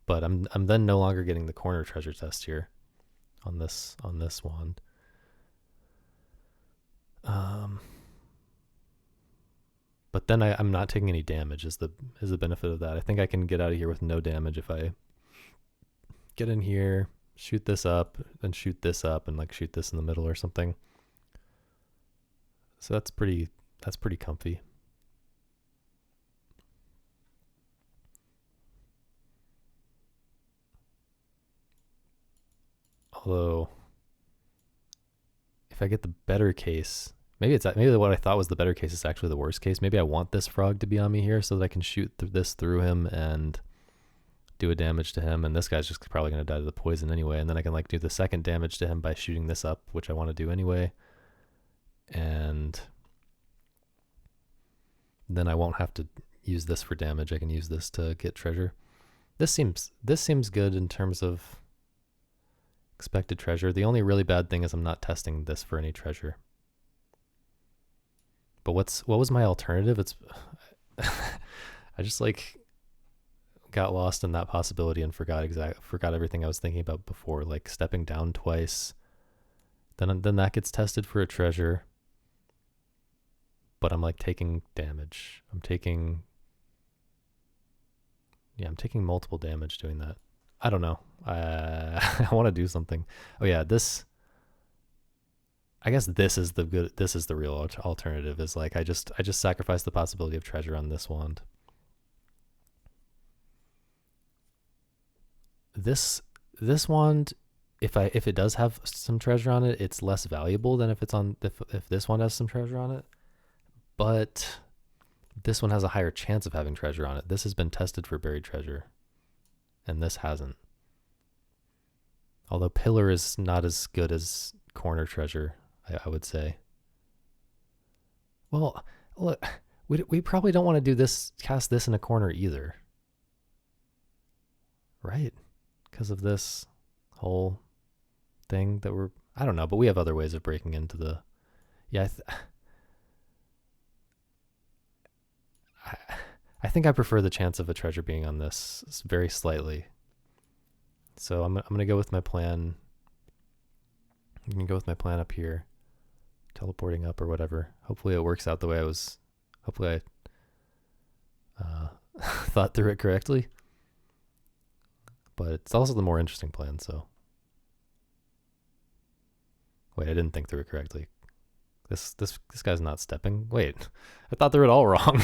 But I'm then no longer getting the corner treasure test here on this wand. But then I'm not taking any damage is the benefit of that. I think I can get out of here with no damage if I get in here, shoot this up, then shoot this up, and like shoot this in the middle or something. So that's pretty comfy. Although, if I get the better case, maybe what I thought was the better case is actually the worst case. Maybe I want this frog to be on me here so that I can shoot this through him and do a damage to him, and this guy's just probably going to die to the poison anyway, and then I can like do the second damage to him by shooting this up, which I want to do anyway, and then I won't have to use this for damage. I can use this to get treasure. This seems good in terms of expected treasure. The only really bad thing is I'm not testing this for any treasure. But what was my alternative? It's I just like got lost in that possibility and forgot everything I was thinking about before, like stepping down twice. Then that gets tested for a treasure. But I'm like taking damage. I'm taking multiple damage doing that. I don't know. I want to do something. Oh yeah, I guess this is the real alternative, is like I just sacrifice the possibility of treasure on this wand. This wand, if it does have some treasure on it, it's less valuable than if this one has some treasure on it. But this one has a higher chance of having treasure on it. This has been tested for buried treasure, and this hasn't. Although pillar is not as good as corner treasure, I would say. Well, look, we probably don't want to do this, cast this in a corner either, right? Because of this whole thing that I don't know, but we have other ways of breaking into the, yeah, I think I prefer the chance of a treasure being on this very slightly. So I'm going to go with my plan. I'm going to go with my plan up here, teleporting up or whatever. Hopefully it works out the way hopefully I thought through it correctly. But it's also the more interesting plan, so. Wait, I didn't think through it correctly. This guy's not stepping. Wait, I thought through it all wrong.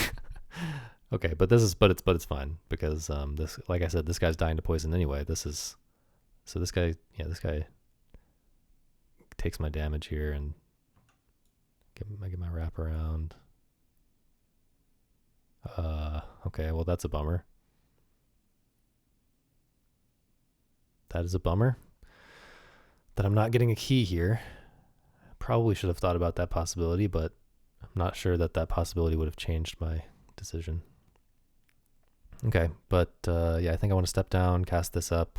Okay, but it's fine because this, like I said, this guy's dying to poison anyway. This guy takes my damage here and I get my wrap around. Okay, well that's a bummer. That is a bummer that I'm not getting a key here. Probably should have thought about that possibility, but I'm not sure that possibility would have changed my decision. Okay, but yeah, I think I want to step down, cast this up.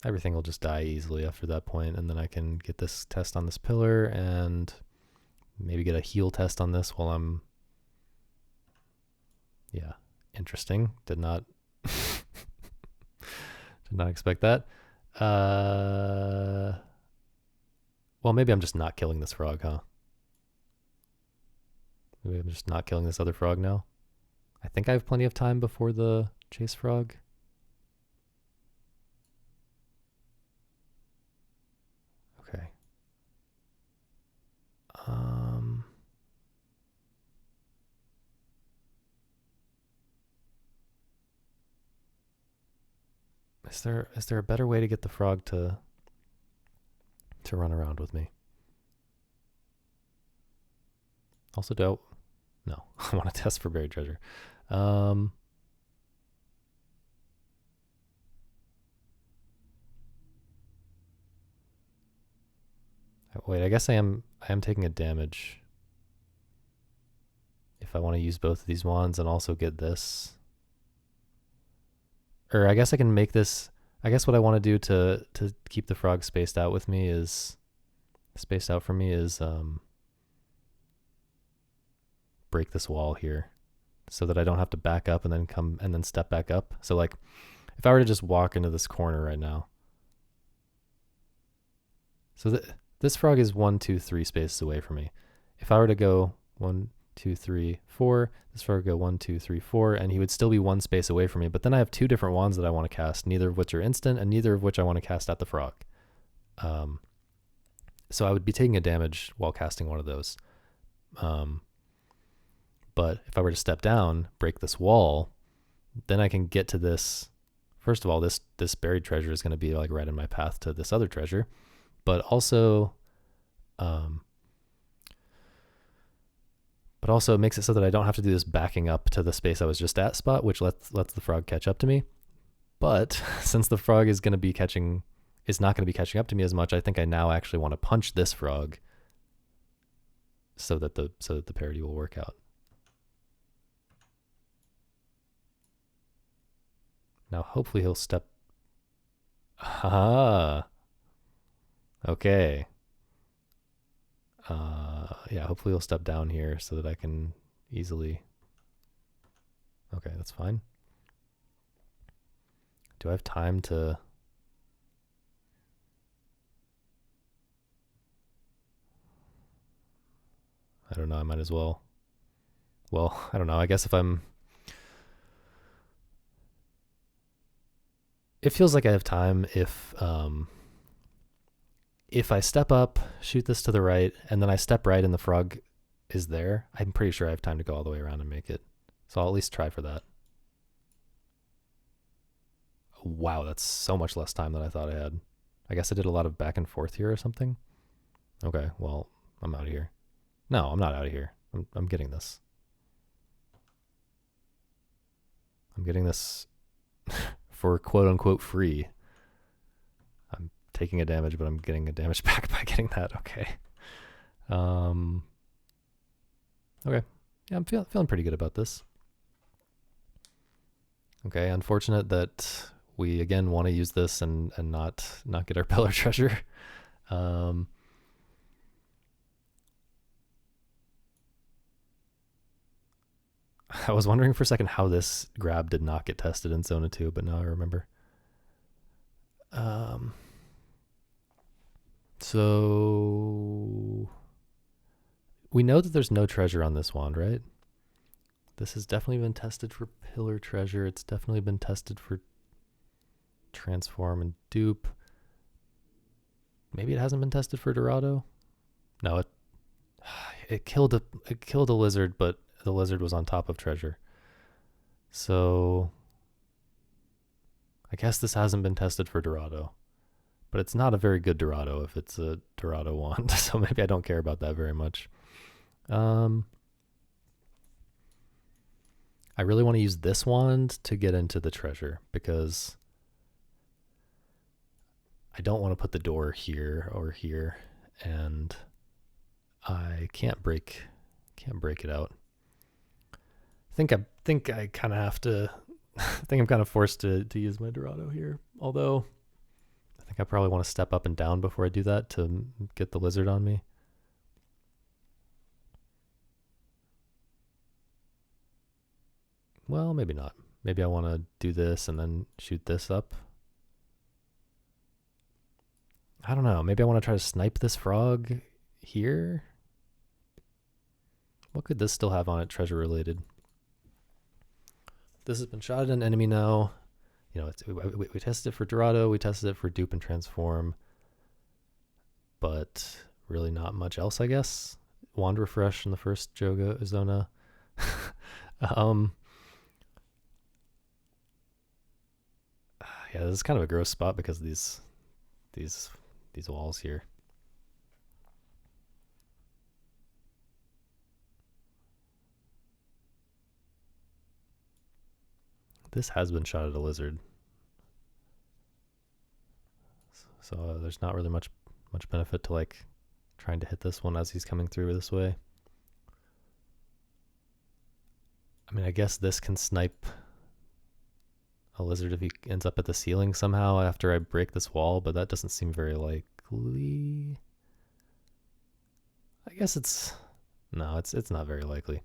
Everything will just die easily after that point, and then I can get this test on this pillar and maybe get a heal test on this while I'm... Yeah, interesting. Did not expect that. Well, maybe I'm just not killing this frog, huh? Maybe I'm just not killing this other frog now. I think I have plenty of time before the chase frog. Okay. Is there a better way to get the frog to run around with me? Also, no, I want to test for buried treasure. Wait, I guess I am taking a damage if I want to use both of these wands and also get this. Or I guess I can make this. I guess what I want to do to keep the frog spaced out from me is break this wall here so that I don't have to back up and then step back up. So like if I were to just walk into this corner right now. So this frog is 1, 2, 3 spaces away from me. If I were to go 1, 2, 3, 4, this frog would go 1, 2, 3, 4, and he would still be 1 space away from me. But then I have 2 different wands that I want to cast, neither of which are instant and neither of which I want to cast at the frog. So I would be taking a damage while casting one of those. But if I were to step down, break this wall, then I can get to this. First of all, this buried treasure is going to be like right in my path to this other treasure. But also, but also it makes it so that I don't have to do this backing up to the space I was just at spot, which lets the frog catch up to me. But since the frog is not going to be catching up to me as much, I think I now actually want to punch this frog so that the parity will work out. Now hopefully he'll step. Ah. Okay. Yeah, hopefully he'll step down here so that I can easily. Okay, that's fine. Do I have time to? I don't know, I might as well. Well, I don't know. I guess it feels like I have time if I step up, shoot this to the right, and then I step right and the frog is there, I'm pretty sure I have time to go all the way around and make it. So I'll at least try for that. Wow, that's so much less time than I thought I had. I guess I did a lot of back and forth here or something. Okay, well, I'm out of here. No, I'm not out of here. I'm getting this. I'm getting this for quote unquote free. I'm taking a damage, but I'm getting a damage back by getting that. Okay. Okay. Yeah, I'm feeling pretty good about this. Okay, unfortunate that we again want to use this and not get our pillar treasure. I was wondering for a second how this grab did not get tested in Zona 2, but now I remember. So we know that there's no treasure on this wand, right? This has definitely been tested for pillar treasure. It's definitely been tested for transform and dupe. Maybe it hasn't been tested for Dorado. No, it killed a lizard, but the lizard was on top of treasure. So I guess this hasn't been tested for Dorado. But it's not a very good Dorado if it's a Dorado wand, so maybe I don't care about that very much. I really want to use this wand to get into the treasure because I don't want to put the door here or here, and I can't break it out. I think I kind of have to. I think I'm kind of forced to use my Dorado here, although I think I probably want to step up and down before I do that to get the lizard on me. Well, maybe not. Maybe I want to do this and then shoot this up. I don't know. Maybe I want to try to snipe this frog here. What could this still have on it treasure related? This has been shot at an enemy now. You know, we tested it for Dorado, we tested it for dupe and transform, but really not much else, I guess. Wand refresh in the first Zona. Yeah, this is kind of a gross spot because of these walls here. This has been shot at a lizard, so there's not really much benefit to like trying to hit this one as he's coming through this way. I mean, I guess this can snipe a lizard if he ends up at the ceiling somehow after I break this wall, but that doesn't seem very likely. I guess it's not very likely.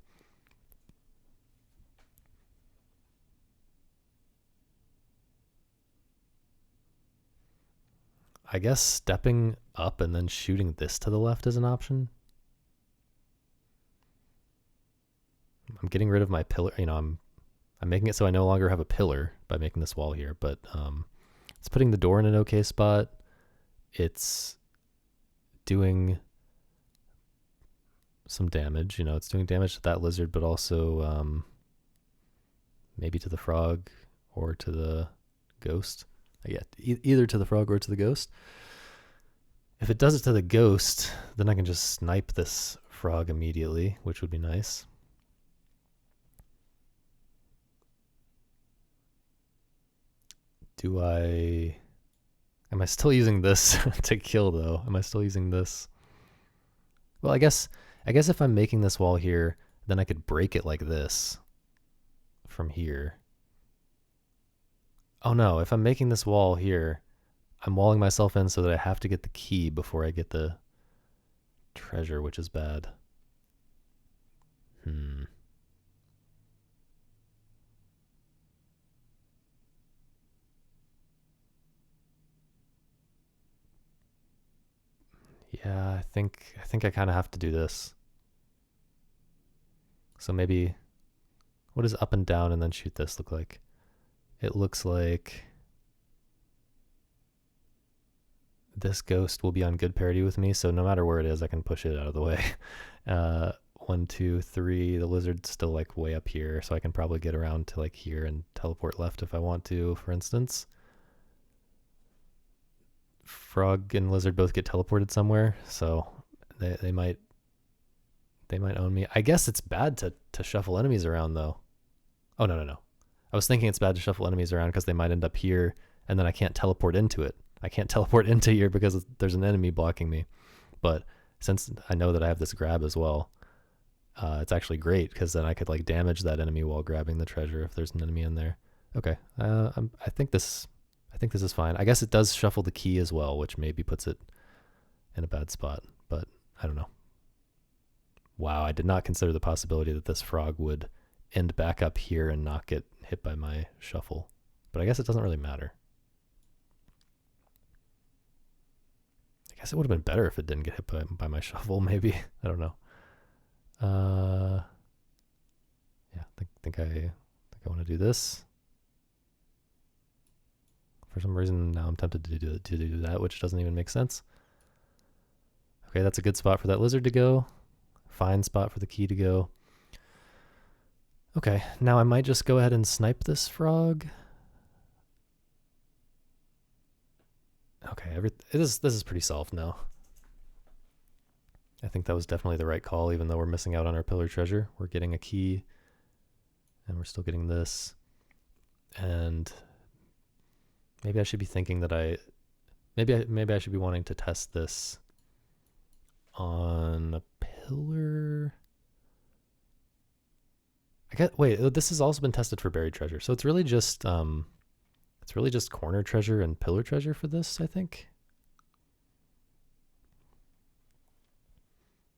I guess stepping up and then shooting this to the left is an option. I'm getting rid of my pillar. You know, I'm making it so I no longer have a pillar by making this wall here, but it's putting the door in an okay spot. It's doing some damage. You know, it's doing damage to that lizard, but also maybe to the frog or to the ghost. Yeah, either to the frog or to the ghost. If it does it to the ghost, then I can just snipe this frog immediately, which would be nice. Am I still using this to kill though? Am I still using this? Well, I guess if I'm making this wall here, then I could break it like this from here. Oh no, if I'm making this wall here, I'm walling myself in so that I have to get the key before I get the treasure, which is bad. Yeah, I think I kind of have to do this. So maybe, what does up and down and then shoot this look like? It looks like this ghost will be on good parity with me, so no matter where it is, I can push it out of the way. 1, 2, 3. The lizard's still like way up here, so I can probably get around to like here and teleport left if I want to, for instance. Frog and lizard both get teleported somewhere, so they might own me. I guess it's bad to shuffle enemies around though. Oh no. I was thinking it's bad to shuffle enemies around because they might end up here and then I can't teleport into it. I can't teleport into here because there's an enemy blocking me. But since I know that I have this grab as well, it's actually great because then I could like damage that enemy while grabbing the treasure if there's an enemy in there. Okay, I think this is fine. I guess it does shuffle the key as well, which maybe puts it in a bad spot, but I don't know. Wow, I did not consider the possibility that this frog would end back up here and not get hit by my shuffle. But I guess it doesn't really matter. I guess it would have been better if it didn't get hit by my shuffle, maybe. I don't know. Yeah, I think I want to do this. For some reason, now I'm tempted to do that, which doesn't even make sense. Okay, that's a good spot for that lizard to go. Fine spot for the key to go. Okay, now I might just go ahead and snipe this frog. Okay, this is pretty solved now. I think that was definitely the right call, even though we're missing out on our pillar treasure. We're getting a key, and we're still getting this. And maybe I should be thinking that maybe I should be wanting to test this on a pillar. Wait, this has also been tested for buried treasure, so it's really just corner treasure and pillar treasure for this, I think.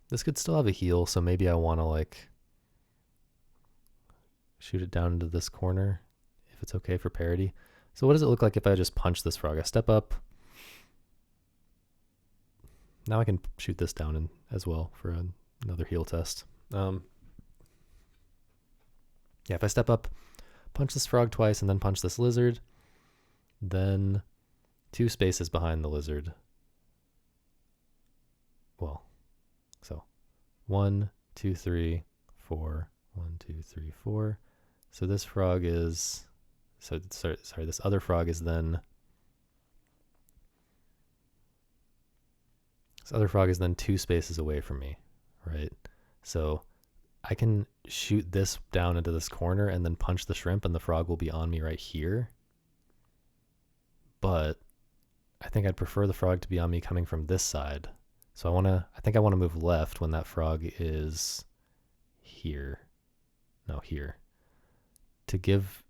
This could still have a heal, so maybe I want to like shoot it down into this corner if it's okay for parity. So what does it look like if I just punch this frog? I step up. Now I can shoot this down as well for another heal test. Yeah, if I step up, punch this frog twice, and then punch this lizard, then 2 spaces behind the lizard. Well, so 1, 2, 3, 4. 1, 2, 3, 4. So this frog is, sorry, this other frog is then, this other frog is then 2 spaces away from me, right? So I can shoot this down into this corner and then punch the shrimp and the frog will be on me right here. But I think I'd prefer the frog to be on me coming from this side. So I think I want to move left when that frog is here. No, here. To give,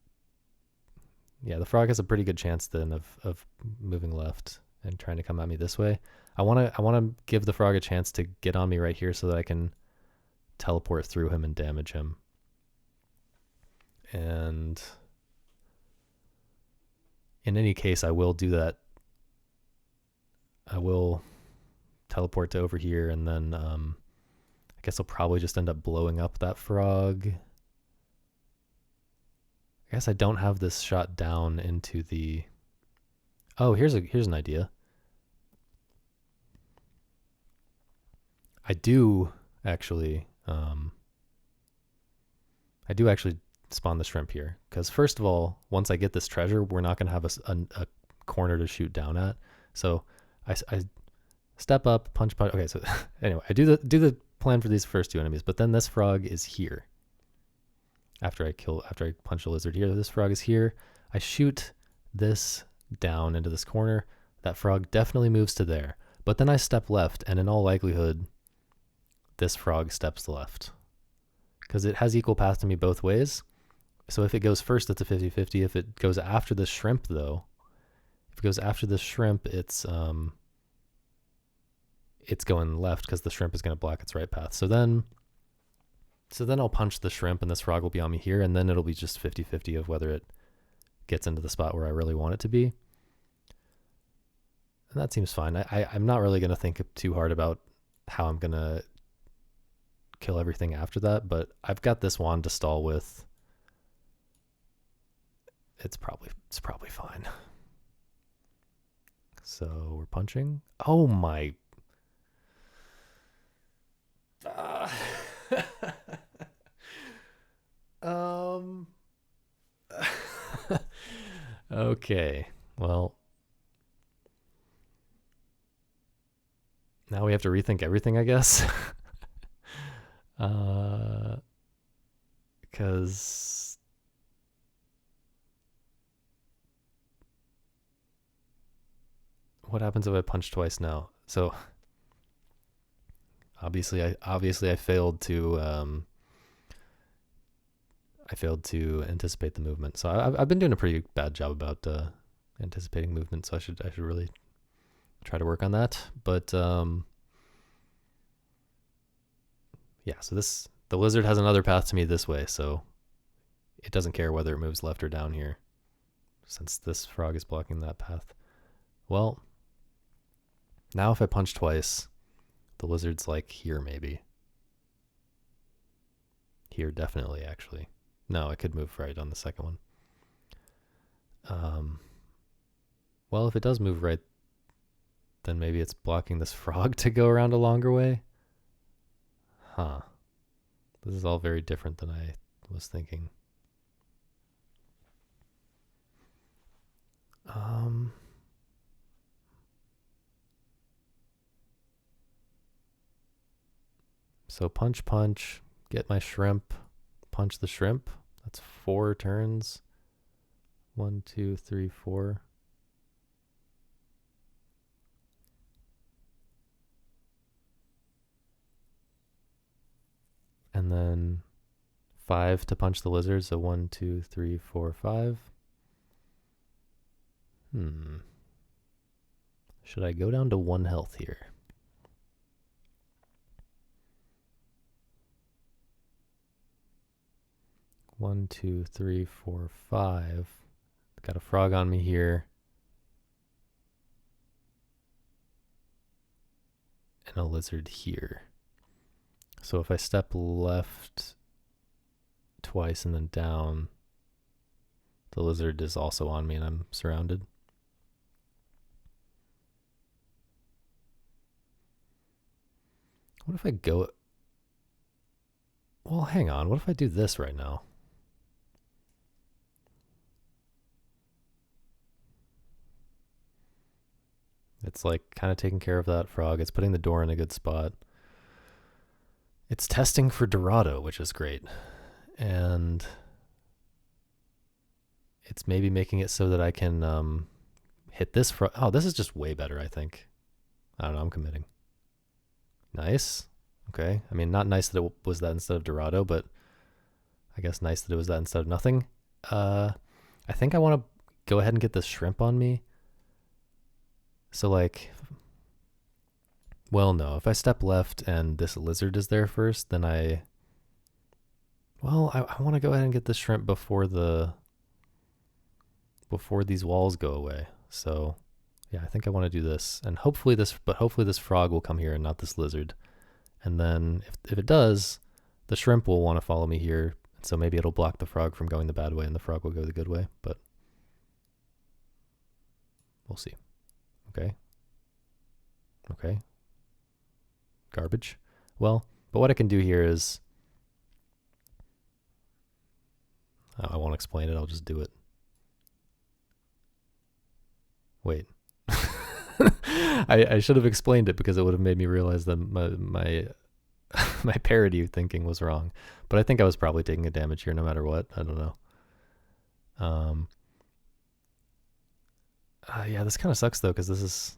yeah, the frog has a pretty good chance then of moving left and trying to come at me this way. I want to give the frog a chance to get on me right here so that I can teleport through him and damage him. And in any case, I will do that. I will teleport to over here, and then I guess I'll probably just end up blowing up that frog. I guess I don't have this shot down into the... Oh, here's an idea. I do actually spawn the shrimp here, because first of all, once I get this treasure, we're not going to have a corner to shoot down at. So I step up, punch. Okay, so anyway, I do the plan for these first 2 enemies, but then this frog is here. After I punch a lizard here, this frog is here. I shoot this down into this corner, that frog definitely moves to there. But then I step left, and in all likelihood, this frog steps left. Because it has equal path to me both ways. So if it goes first, it's a 50-50. If it goes after the shrimp, though, if it goes after the shrimp, it's going left because the shrimp is going to block its right path. So then I'll punch the shrimp, and this frog will be on me here, and then it'll be just 50-50 of whether it gets into the spot where I really want it to be. And that seems fine. I'm not really going to think too hard about how I'm going to kill everything after that, but I've got this wand to stall with. It's probably fine. So we're punching. Oh my. Okay. Well, now we have to rethink everything, I guess. Because what happens if I punch twice now? So obviously I failed to anticipate the movement. So I've been doing a pretty bad job about anticipating movement. So I should really try to work on that. But yeah. So the lizard has another path to me this way. So it doesn't care whether it moves left or down here, since this frog is blocking that path. Well, now if I punch twice, the lizard's like here maybe. Here definitely, actually. No, I could move right on the second one. Well, if it does move right, then maybe it's blocking this frog to go around a longer way. Huh. This is all very different than I was thinking. So punch, get my shrimp, punch the shrimp. That's 4 turns. 1, 2, 3, 4. And then 5 to punch the lizard. So 1, 2, 3, 4, 5. Should I go down to 1 health here? One, 2, 3, 4, 5. Got a frog on me here. And a lizard here. So if I step left twice and then down, the lizard is also on me and I'm surrounded. What if I go... Well, hang on. What if I do this right now? It's like kind of taking care of that frog. It's putting the door in a good spot. It's testing for Dorado, which is great. And it's maybe making it so that I can hit this frog. Oh, this is just way better, I think. I don't know. I'm committing. Nice. Okay. I mean, not nice that it was that instead of Dorado, but I guess nice that it was that instead of nothing. I think I want to go ahead and get this shrimp on me. So like, well, no, if I step left and this lizard is there first, then I want to go ahead and get this shrimp before these walls go away. So yeah, I think I want to do this, and hopefully this frog will come here and not this lizard. And then if it does, the shrimp will want to follow me here. So maybe it'll block the frog from going the bad way and the frog will go the good way, but we'll see. Okay. Garbage. Well, but what I can do here is, I won't explain it. I'll just do it. Wait. I should have explained it because it would have made me realize that my parody thinking was wrong. But I think I was probably taking a damage here no matter what. I don't know. Yeah, this kind of sucks though, because this is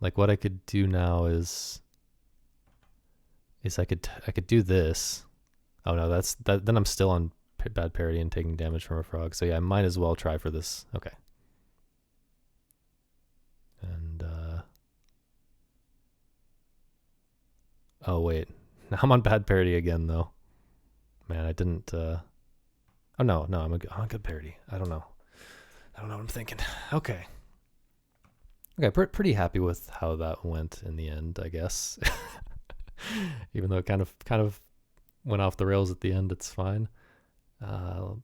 like what I could do now is I could do this. Oh no, that's that. Then I'm still on bad parity and taking damage from a frog. So yeah, I might as well try for this. Okay. And oh wait, now I'm on bad parity again though. Man, I didn't. Oh no, no, I'm on good parity. I don't know. I don't know what I'm thinking. Okay. Okay, pretty happy with how that went in the end, I guess. Even though it kind of went off the rails at the end, it's fine. Uh,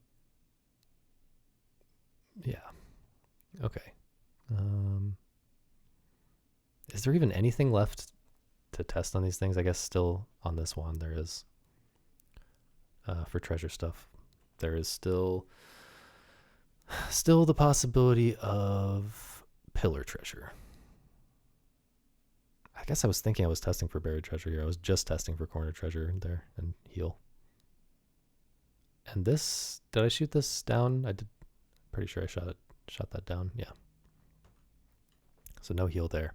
yeah. Okay. Um, is there even anything left to test on these things? I guess still on this one there is. For treasure stuff, there is still the possibility of pillar treasure. I guess I was thinking I was testing for buried treasure here. I was just testing for corner treasure there and heal. And this, did I shoot this down? I did. Pretty sure I shot that down. Yeah. So no heal there.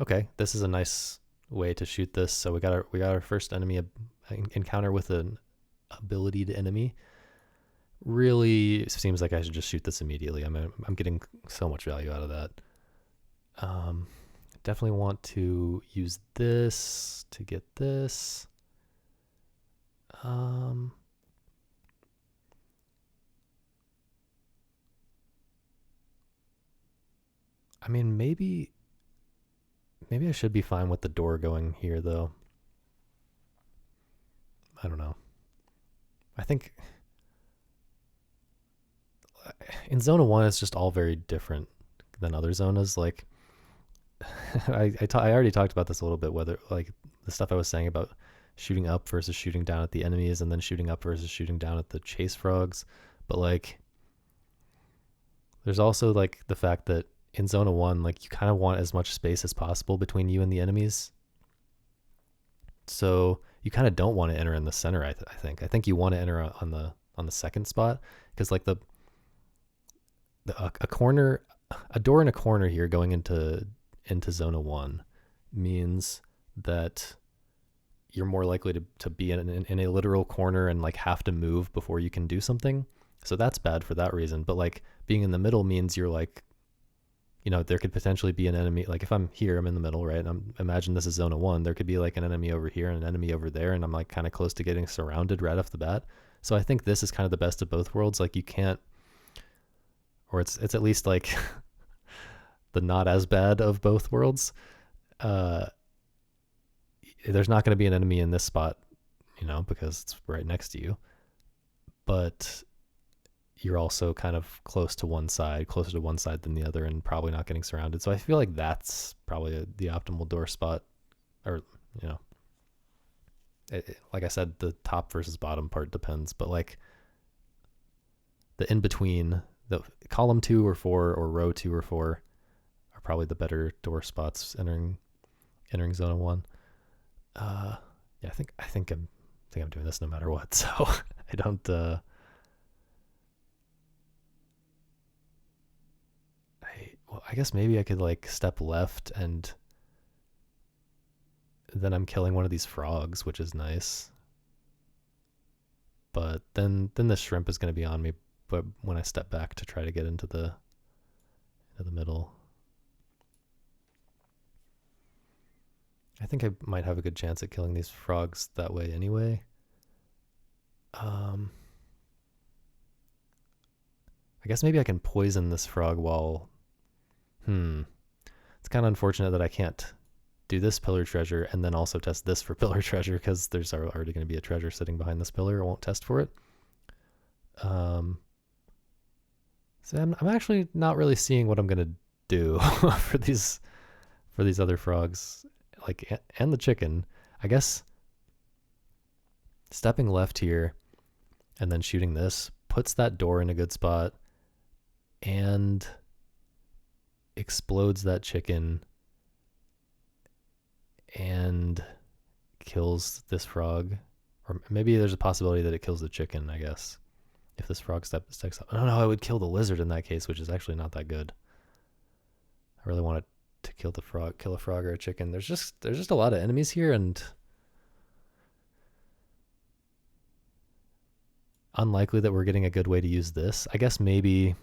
Okay, this is a nice way to shoot this. So we got our first enemy encounter with an abilitied enemy. Really seems like I should just shoot this immediately. I'm getting so much value out of that. Definitely want to use this to get this. I mean, maybe I should be fine with the door going here, though. I don't know. I think in Zona 1, it's just all very different than other zonas. Like, I already talked about this a little bit, whether, like, the stuff I was saying about shooting up versus shooting down at the enemies and then shooting up versus shooting down at the chase frogs. But, like, there's also, like, the fact that in Zona 1, like, you kind of want as much space as possible between you and the enemies. So you kind of don't want to enter in the center. I think you want to enter on the second spot, because like a corner, a door in a corner here going into Zona 1 means that you're more likely to be in a literal corner and like have to move before you can do something. So that's bad for that reason. But like being in the middle means you're like, you know, there could potentially be an enemy. Like if I'm here, I'm in the middle, right? And imagine this is Zona 1. There could be like an enemy over here and an enemy over there, and I'm like kind of close to getting surrounded right off the bat. So I think this is kind of the best of both worlds. Like you can't, or it's at least like the not as bad of both worlds. There's not going to be an enemy in this spot, you know, because it's right next to you. But you're also kind of closer to one side than the other, and probably not getting surrounded. So I feel like that's probably the optimal door spot. Or, you know, like I said, the top versus bottom part depends, but like the in between, the column 2 or 4 or row 2 or 4 are probably the better door spots entering Zona 1. Yeah, I think I'm doing this no matter what. So I don't. I guess maybe I could like step left and then I'm killing one of these frogs, which is nice. But then the shrimp is going to be on me. But when I step back to try to get into the middle, I think I might have a good chance at killing these frogs that way anyway. I guess maybe I can poison this frog while. It's kind of unfortunate that I can't do this pillar treasure and then also test this for pillar treasure, because there's already going to be a treasure sitting behind this pillar. I won't test for it. So I'm actually not really seeing what I'm going to do for these other frogs, like, and the chicken. I guess stepping left here and then shooting this puts that door in a good spot and explodes that chicken and kills this frog. Or maybe there's a possibility that it kills the chicken, I guess. If this frog stacks up. No, I would kill the lizard in that case, which is actually not that good. I really wanted to kill a frog or a chicken. There's just a lot of enemies here, and unlikely that we're getting a good way to use this. I guess maybe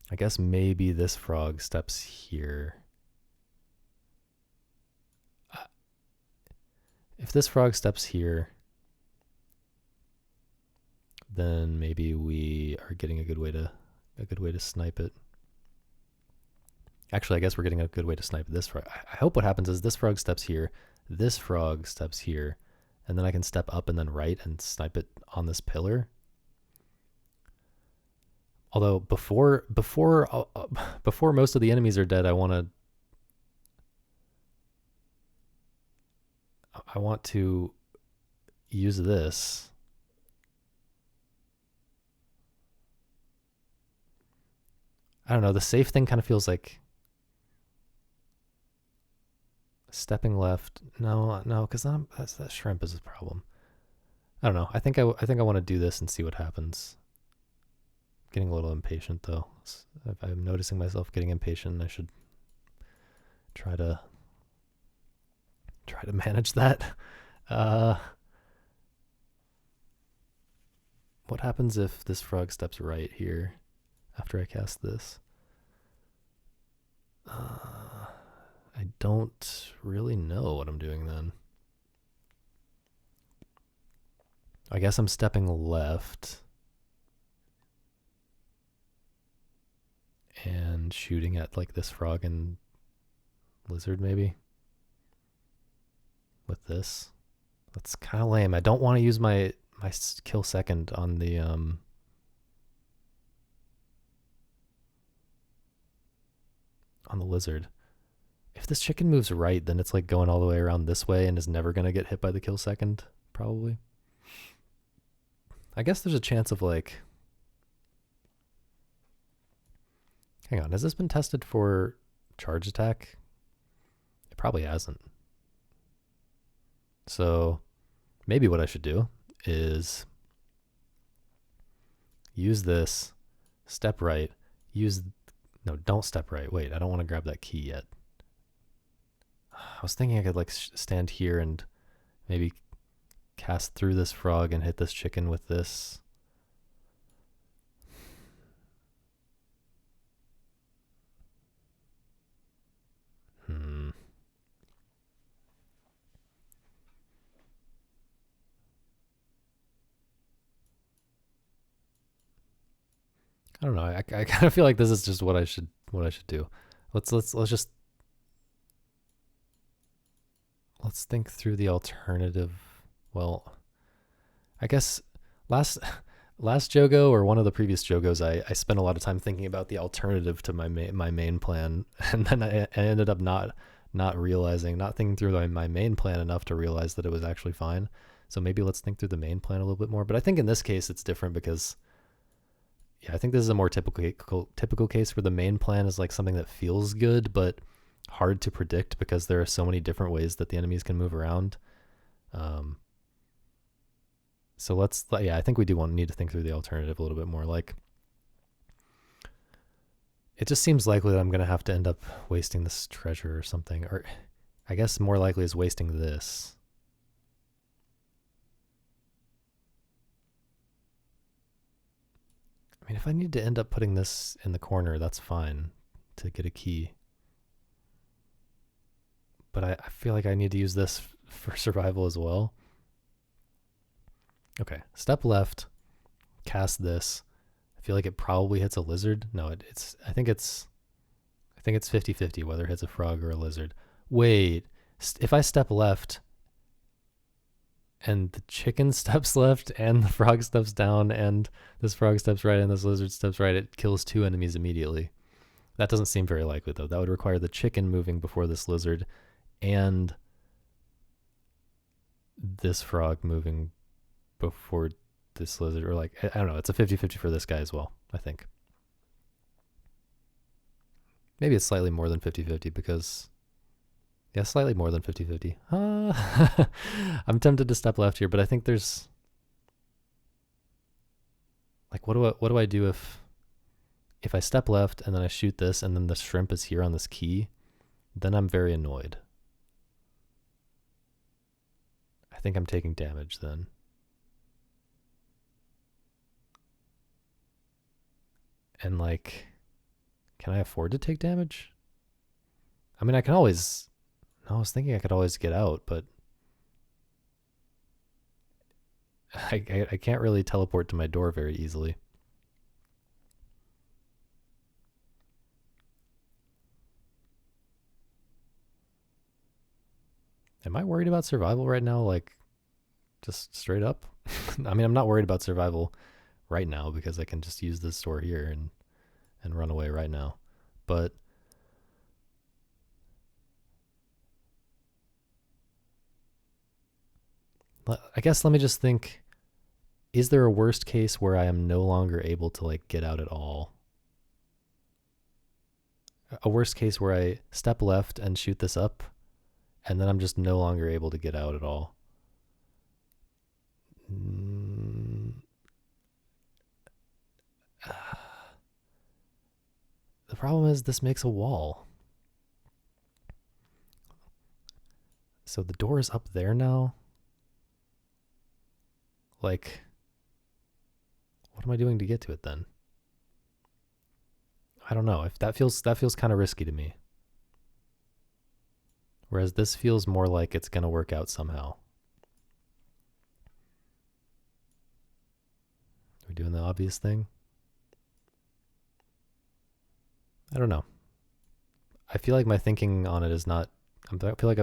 this frog steps here. If this frog steps here, then maybe we are getting a good way to snipe it. Actually, I guess we're getting a good way to snipe this frog. I hope what happens is this frog steps here, this frog steps here, and then I can step up and then right and snipe it on this pillar. Although before most of the enemies are dead, I want to use this. I don't know, the safe thing kind of feels like stepping left. No, because that shrimp is a problem. I don't know. I think I want to do this and see what happens. Getting a little impatient though. If I'm noticing myself getting impatient, I should try to manage that. What happens if this frog steps right here after I cast this? I don't really know what I'm doing then. I guess I'm stepping left and shooting at like this frog and lizard maybe with this. That's kind of lame. I don't want to use my kill second on the lizard. If this chicken moves right, then it's like going all the way around this way and is never going to get hit by the kill second, probably. I guess there's a chance of like... Hang on, has this been tested for charge attack? It probably hasn't. So maybe what I should do is use this, step right, no, don't step right. Wait, I don't want to grab that key yet. I was thinking I could like stand here and maybe cast through this frog and hit this chicken with this. I don't know. I kind of feel like this is just what I should do. Let's think through the alternative. Well, I guess last Jogo or one of the previous Jogos, I spent a lot of time thinking about the alternative to my main plan, and then I ended up not thinking through my main plan enough to realize that it was actually fine. So maybe let's think through the main plan a little bit more. But I think in this case it's different because, yeah, I think this is a more typical case where the main plan is like something that feels good but hard to predict because there are so many different ways that the enemies can move around. So I think we do need to think through the alternative a little bit more. Like, it just seems likely that I'm going to have to end up wasting this treasure or something. Or I guess more likely is wasting this. I mean, if I need to end up putting this in the corner, that's fine to get a key. But I feel like I need to use this for survival as well. Okay, step left, cast this. I feel like it probably hits a lizard. No, I think it's 50-50 whether it hits a frog or a lizard. Wait, if I step left and the chicken steps left and the frog steps down and this frog steps right and this lizard steps right, it kills 2 enemies immediately. That doesn't seem very likely though. That would require the chicken moving before this lizard and this frog moving before this lizard, or like, I don't know, it's a 50-50 for this guy as well, I think. Maybe it's slightly more than 50-50 because, yeah, slightly more than 50-50. I'm tempted to step left here, but I think there's Like what do I do if I step left and then I shoot this and then the shrimp is here on this key? Then I'm very annoyed. I think I'm taking damage then. And like, can I afford to take damage? I mean, I can always. I was thinking I could always get out, but I can't really teleport to my door very easily. Am I worried about survival right now? Like, just straight up? I mean, I'm not worried about survival right now because I can just use this door here and run away right now. But I guess let me just think, is there a worst case where I am no longer able to like get out at all? A worst case where I step left and shoot this up and then I'm just no longer able to get out at all. The problem is this makes a wall. So the door is up there now. Like, what am I doing to get to it then? I don't know. If that feels kind of risky to me. Whereas this feels more like it's gonna work out somehow. Are we doing the obvious thing? I don't know. I feel like my thinking on it is not. I feel like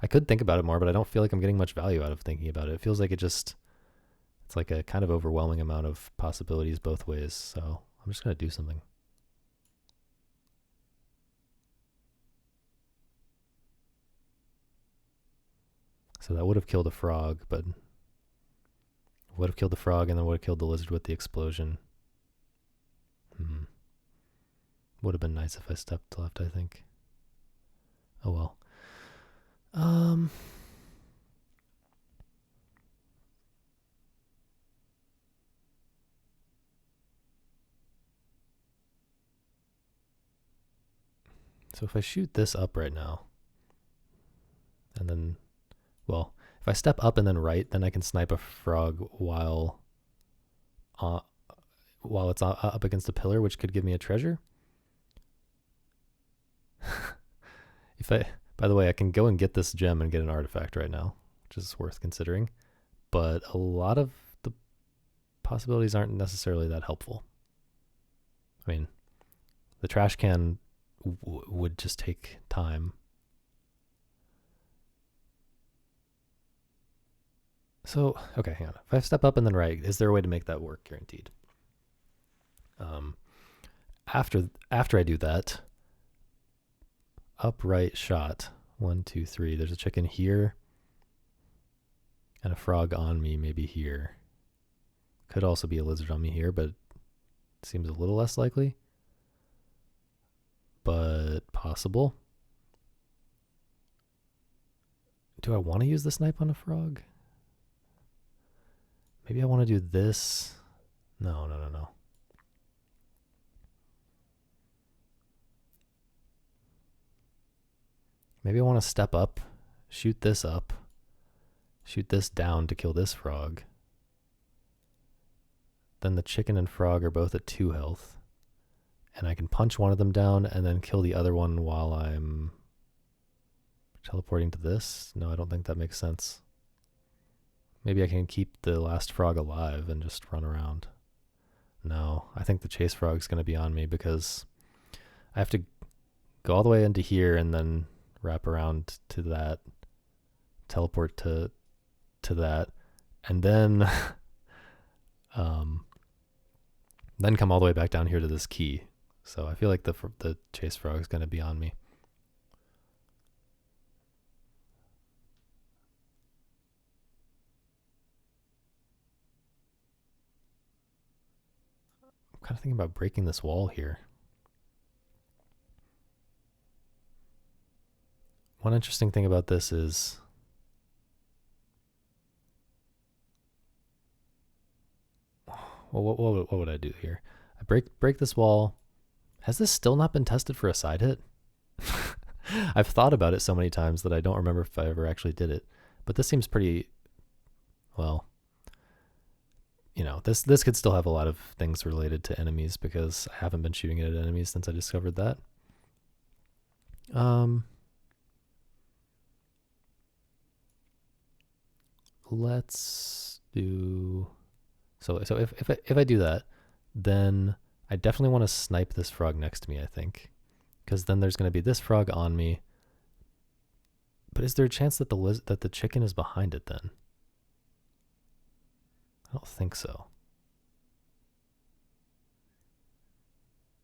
I could think about it more, but I don't feel like I'm getting much value out of thinking about it. It feels like it's like a kind of overwhelming amount of possibilities both ways. So I'm just gonna do something. So that would have killed a frog, but would have killed the frog and then would have killed the lizard with the explosion. Would have been nice if I stepped left, I think. Oh well. So if I shoot this up right now, and then, well, if I step up and then right, then I can snipe a frog while it's up against a pillar, which could give me a treasure. By the way, I can go and get this gem and get an artifact right now, which is worth considering. But a lot of the possibilities aren't necessarily that helpful. I mean, the trash can would just take time. So, okay, hang on. If I step up and then right, is there a way to make that work? Guaranteed. After I do that, upright shot. 1, 2, 3. There's a chicken here, and a frog on me, maybe here. Could also be a lizard on me here, but it seems a little less likely. But possible. Do I want to use the snipe on a frog? Maybe I want to do this. No. Maybe I want to step up, shoot this up, shoot this down to kill this frog. Then the chicken and frog are both at 2 health. And I can punch one of them down and then kill the other one while I'm teleporting to this. No, I don't think that makes sense. Maybe I can keep the last frog alive and just run around. No, I think the chase frog's going to be on me because I have to go all the way into here and then wrap around to that, teleport to that, and then then come all the way back down here to this key. So I feel like the chase frog is going to be on me. I'm kind of thinking about breaking this wall here. One interesting thing about this is Well, what would I do here? I break this wall. Has this still not been tested for a side hit? I've thought about it so many times that I don't remember if I ever actually did it. But this seems pretty, well, this could still have a lot of things related to enemies because I haven't been shooting it at enemies since I discovered that. Let's do so if I do that, then I definitely want to snipe this frog next to me, I think. Because then there's going to be this frog on me. But is there a chance that the chicken is behind it then? I don't think so.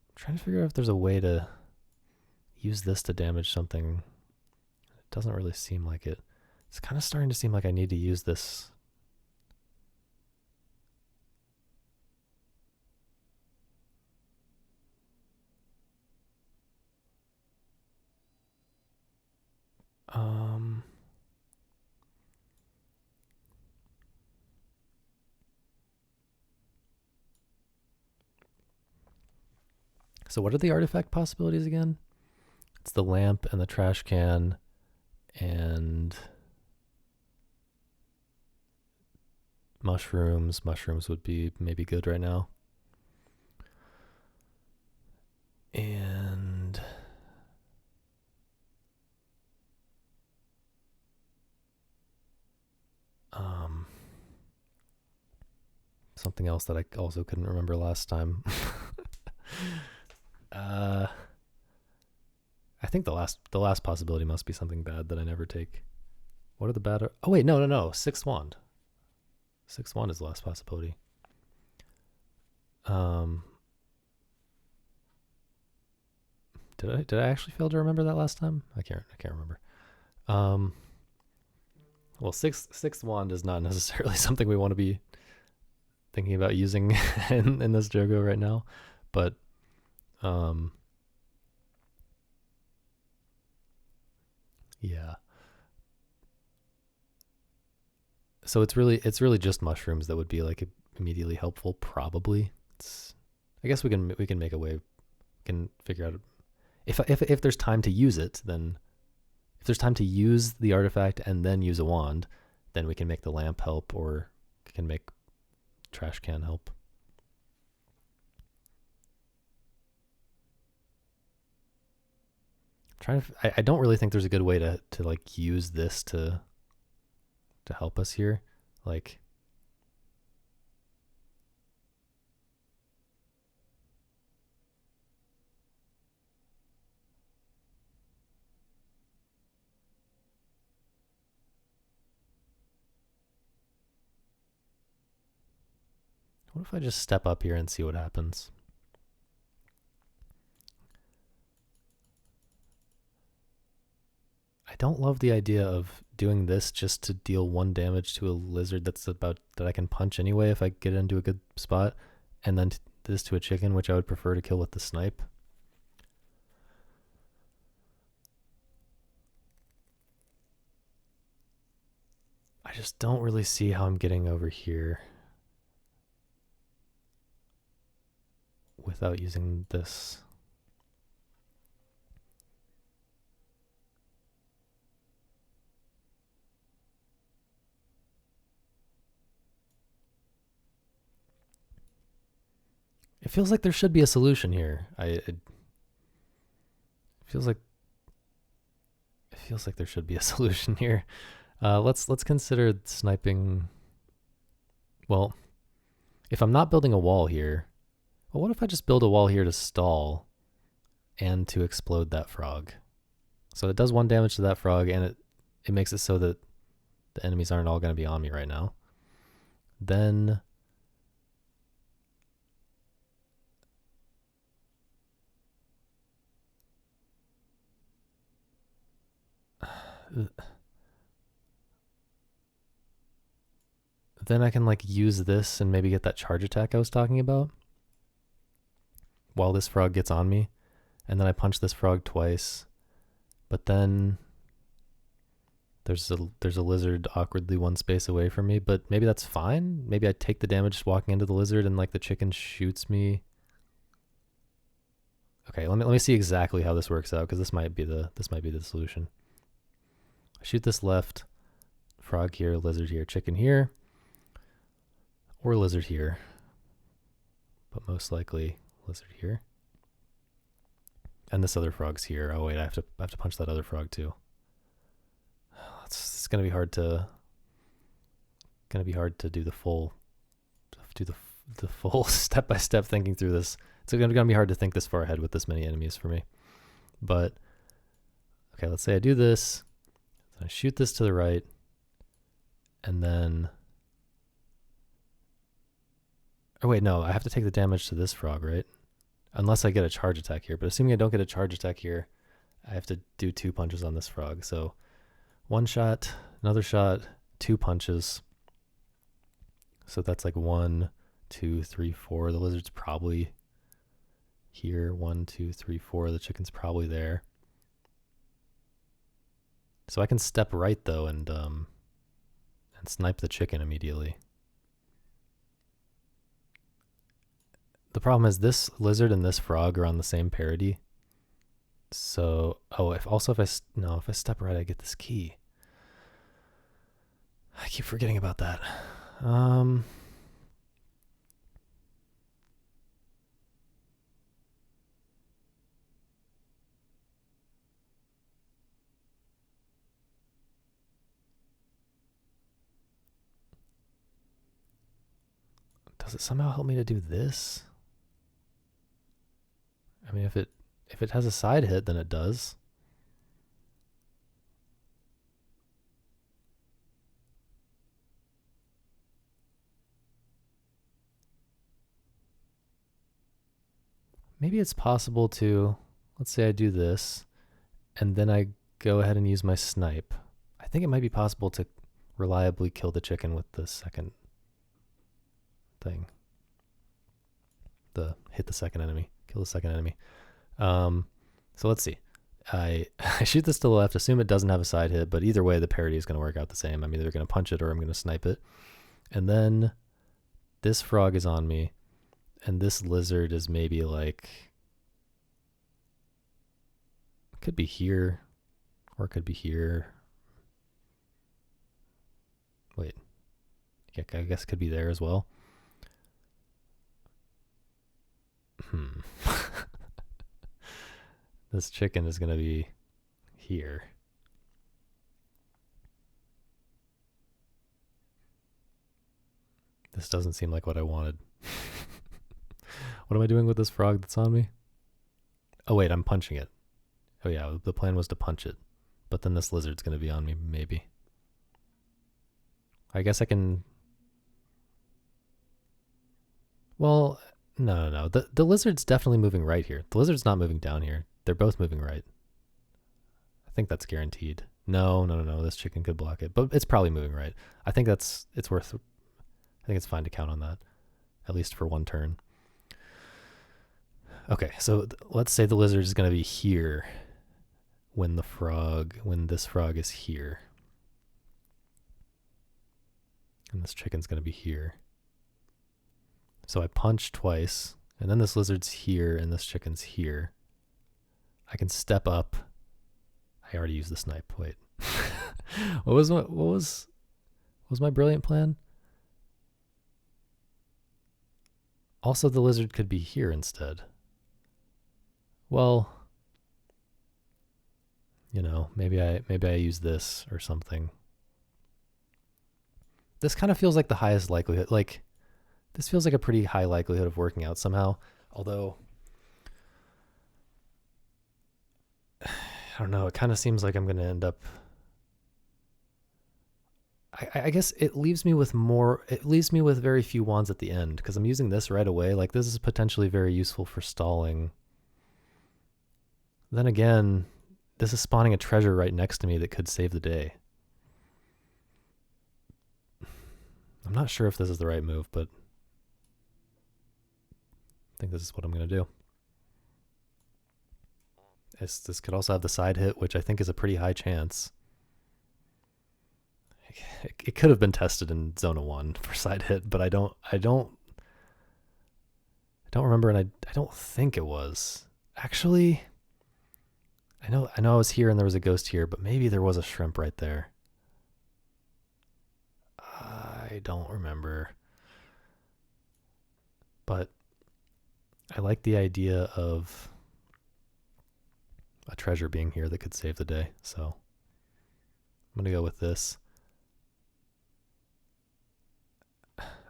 I'm trying to figure out if there's a way to use this to damage something. It doesn't really seem like it. It's kind of starting to seem like I need to use this. So what are the artifact possibilities again? It's the lamp and the trash can and mushrooms. Mushrooms would be maybe good right now. And something else that I also couldn't remember last time. I think the last possibility must be something bad that I never take. What are the bad? Oh wait, no. Sixth wand. Sixth wand is the last possibility. Did I actually fail to remember that last time? I can't remember. Well, sixth wand is not necessarily something we want to be thinking about using in this Jogo right now, but yeah. So it's really just mushrooms that would be like immediately helpful. Probably. I guess we can make a way. We can figure out if there's time to use it. Then if there's time to use the artifact and then use a wand, then we can make the lamp help, or we can make trash can help. I don't really think there's a good way to like use this to help us here. Like, what if I just step up here and see what happens? I don't love the idea of doing this just to deal 1 damage to a lizard that I can punch anyway if I get into a good spot, and then this to a chicken, which I would prefer to kill with the snipe. I just don't really see how I'm getting over here without using this. It feels like there should be a solution here. It feels like there should be a solution here. Let's consider sniping. Well, if I'm not building a wall here, well, what if I just build a wall here to stall and to explode that frog? So it does 1 damage to that frog, and it makes it so that the enemies aren't all going to be on me right now. Then I can like use this and maybe get that charge attack I was talking about while this frog gets on me, and then I punch this frog twice, but then There's a lizard awkwardly one space away from me, but maybe that's fine. Maybe I take the damage just walking into the lizard and like the chicken shoots me. Okay, let me see exactly how this works out, because this might be the solution. I shoot this left, frog here, lizard here, chicken here, or lizard here, but most likely lizard here. And this other frog's here. Oh wait, I have to punch that other frog too. It's gonna be hard to do the full step-by-step thinking through this. It's gonna be hard to think this far ahead with this many enemies for me. But okay, let's say I do this. I shoot this to the right, and then oh wait, no, I have to take the damage to this frog, right? Unless I get a charge attack here. But assuming I don't get a charge attack here, I have to do 2 punches on this frog. So 1 shot, another shot, 2 punches. So that's like 1, 2, 3, 4. The lizard's probably here. 1, 2, 3, 4. The chicken's probably there. So I can step right though and snipe the chicken immediately. The problem is this lizard and this frog are on the same parity. So, oh, if I step right, I get this key. I keep forgetting about that. Does it somehow help me to do this? I mean, if it has a side hit, then it does. Maybe it's possible to, let's say I do this, and then I go ahead and use my snipe. I think it might be possible to reliably kill the chicken with the second thing. Hit the second enemy, kill the second enemy. So let's see. I shoot this to the left, assume it doesn't have a side hit, but either way, the parity is going to work out the same. I'm either going to punch it or I'm going to snipe it. And then this frog is on me, and this lizard is maybe like, could be here, or it could be here. Wait, yeah, I guess it could be there as well. This chicken is going to be here. This doesn't seem like what I wanted. What am I doing with this frog that's on me? Oh wait, I'm punching it. Oh yeah, the plan was to punch it. But then this lizard's going to be on me, maybe. I guess I can... Well, no. The lizard's definitely moving right here. The lizard's not moving down here. They're both moving right. I think that's guaranteed. No. This chicken could block it, but it's probably moving right. I think it's fine to count on that, at least for 1 turn. Okay, so let's say the lizard is going to be here when this frog is here. And this chicken's going to be here. So I punch twice, and then this lizard's here and this chicken's here. I can step up. I already used the snipe. Wait. What was my brilliant plan? Also, the lizard could be here instead. Well, maybe I use this or something. This kind of feels like the highest likelihood. Like, this feels like a pretty high likelihood of working out somehow. Although, I don't know. It kind of seems like I'm going to end up... I guess it leaves me with very few wands at the end, because I'm using this right away. Like, this is potentially very useful for stalling. Then again, this is spawning a treasure right next to me that could save the day. I'm not sure if this is the right move, but I think this is what I'm going to do. This could also have the side hit, which I think is a pretty high chance. it could have been tested in Zona 1 for side hit, but I don't remember, and I don't think it was. Actually, I know I was here and there was a ghost here, but maybe there was a shrimp right there. I don't remember. But I like the idea of a treasure being here that could save the day. So I'm going to go with this.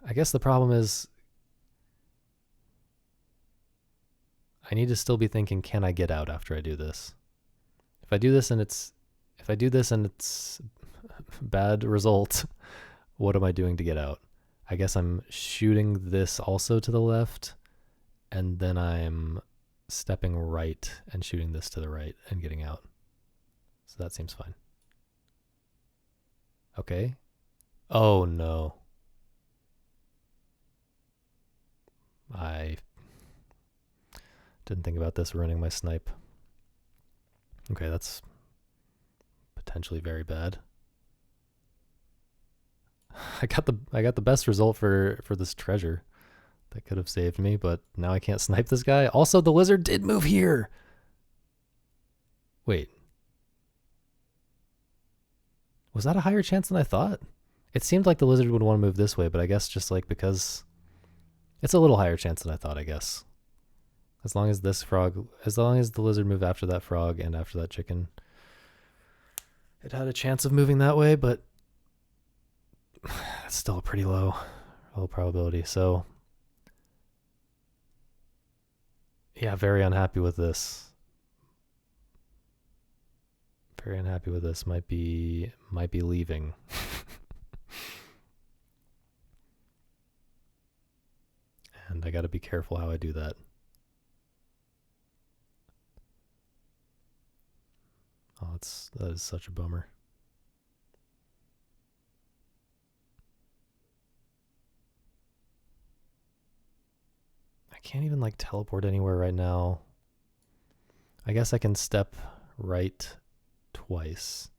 I guess the problem is I need to still be thinking, can I get out after I do this? If I do this and it's bad result, what am I doing to get out? I guess I'm shooting this also to the left, and then I'm stepping right and shooting this to the right and getting out. So that seems fine. Okay. Oh no. I didn't think about this running my snipe. Okay, that's potentially very bad. I got the best result for this treasure. That could have saved me, but now I can't snipe this guy. Also, the lizard did move here. Wait. Was that a higher chance than I thought? It seemed like the lizard would want to move this way, but I guess just like because it's a little higher chance than I thought, I guess. As long as the lizard moved after that frog and after that chicken, it had a chance of moving that way, but it's still a pretty low probability. So yeah, very unhappy with this. Very unhappy with this. Might be leaving. And I got to be careful how I do that. Oh, that is such a bummer. I can't even like teleport anywhere right now. I guess I can step right twice.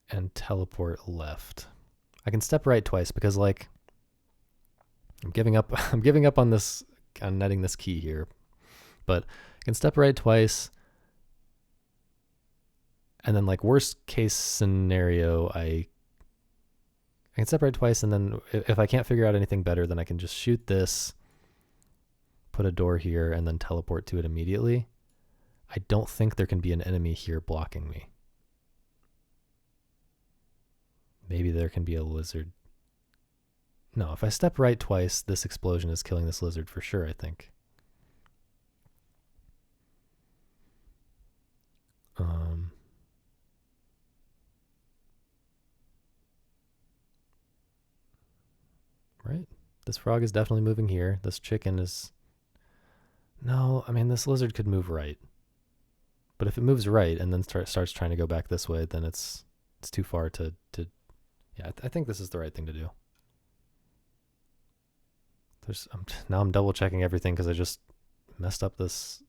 And teleport left. I can step right twice because like I'm giving up on this, on netting this key here. But I can step right twice. And then like worst case scenario, I can step right twice, and then if I can't figure out anything better, then I can just shoot this, put a door here, and then teleport to it immediately. I don't think there can be an enemy here blocking me. Maybe there can be a lizard. No, if I step right twice, this explosion is killing this lizard for sure, I think. Right? This frog is definitely moving here. This chicken is... No, I mean, this lizard could move right. But if it moves right and then starts trying to go back this way, then it's too far to... Yeah, I think this is the right thing to do. Now I'm double checking everything because I just messed up this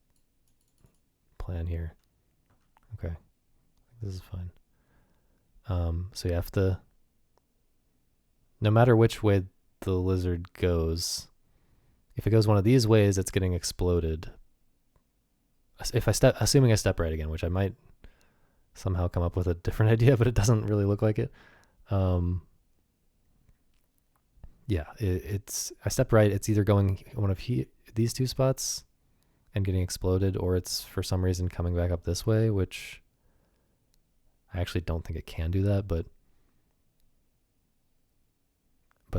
plan here. Okay, this is fine. So you have to... No matter which way the lizard goes, if it goes one of these ways, it's getting exploded. Assuming I step right again, which I might somehow come up with a different idea, but it doesn't really look like it. Yeah, I step right. It's either going one of these two spots and getting exploded, or it's for some reason coming back up this way, which I actually don't think it can do that, but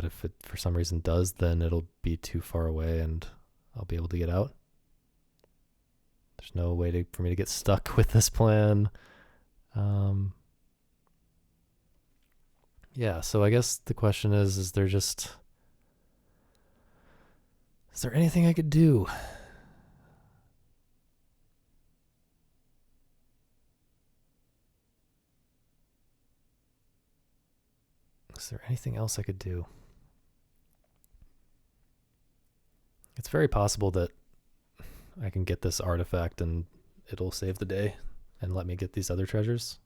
if it for some reason does, then it'll be too far away and I'll be able to get out. There's no way for me to get stuck with this plan. Yeah, so I guess the question is there anything I could do? Is there anything else I could do? It's very possible that I can get this artifact and it'll save the day. and let me get these other treasures.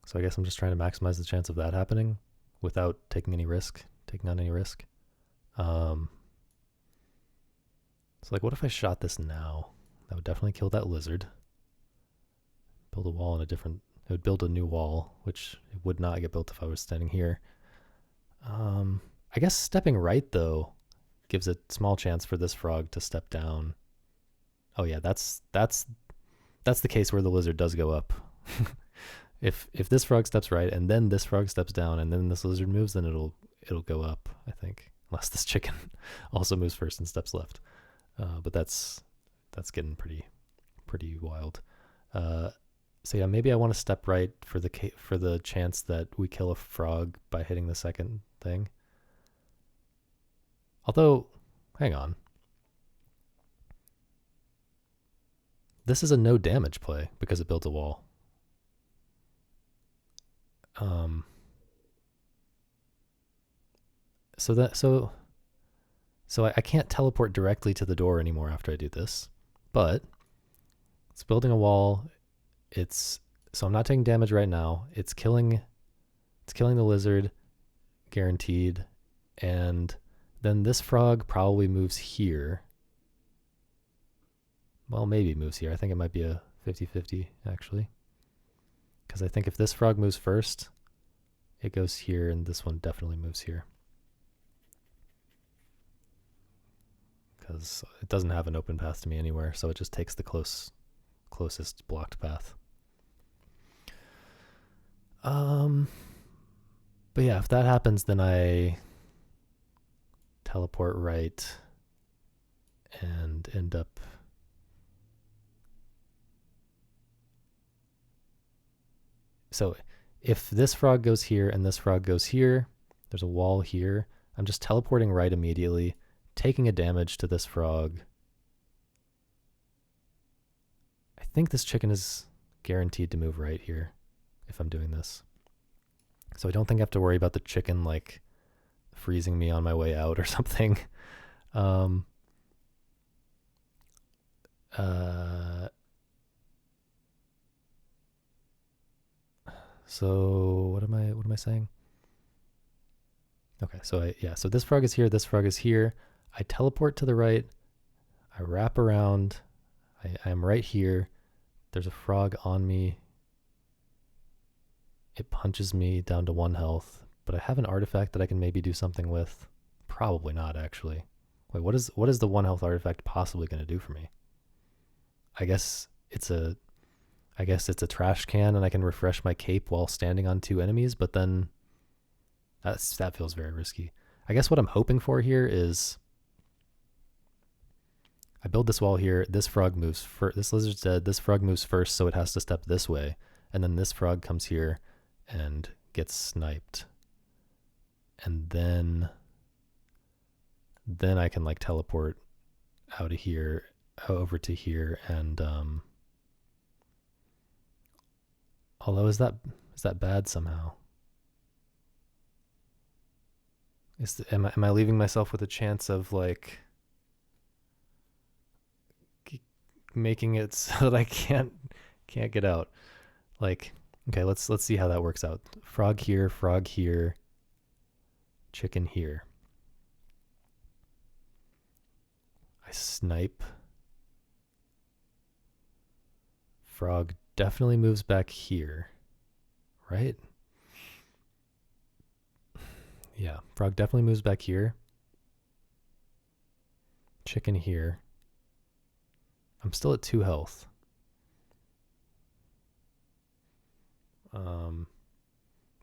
So I guess I'm just trying to maximize the chance of that happening without taking on any risk. So like, what if I shot this now? That would definitely kill that lizard. Build a wall in a different, it would build a new wall, which it would not get built if I was standing here. I guess stepping right though gives a small chance for this frog to step down. Oh yeah, that's the case where the lizard does go up. If this frog steps right and then this frog steps down and then this lizard moves, then it'll go up, I think. Unless this chicken also moves first and steps left. But that's getting pretty wild. So yeah, maybe I want to step right for the chance that we kill a frog by hitting the second thing. Although, hang on. This is a no damage play because it builds a wall. So I can't teleport directly to the door anymore after I do this, but it's building a wall. So I'm not taking damage right now. It's killing the lizard, guaranteed, and then this frog probably moves here. Well, maybe moves here. I think it might be a 50-50 actually. Because I think if this frog moves first, it goes here, and this one definitely moves here. Because it doesn't have an open path to me anywhere, so it just takes the closest blocked path. But yeah, if that happens, then I teleport right and end up... So if this frog goes here and this frog goes here, there's a wall here. I'm just teleporting right immediately, taking a damage to this frog. I think this chicken is guaranteed to move right here if I'm doing this. So I don't think I have to worry about the chicken like freezing me on my way out or something. So what am I saying? Okay, so so this frog is here, this frog is here. I teleport to the right. I wrap around. I am right here. There's a frog on me. It punches me down to 1 health, but I have an artifact that I can maybe do something with. Probably not, actually. Wait, what is the 1 health artifact possibly going to do for me? I guess it's a trash can and I can refresh my cape while standing on 2 enemies, but then that feels very risky. I guess what I'm hoping for here is I build this wall here, this frog moves first, this lizard's dead, this frog moves first, so it has to step this way, and then this frog comes here and gets sniped. And then I can like teleport out of here over to here, and although is that bad somehow? Am I leaving myself with a chance of like making it so that I can't get out? Like, okay, let's see how that works out. Frog here, chicken here. I snipe. Frog definitely moves back here, right? Yeah, frog definitely moves back here. Chicken here. I'm still at 2 health.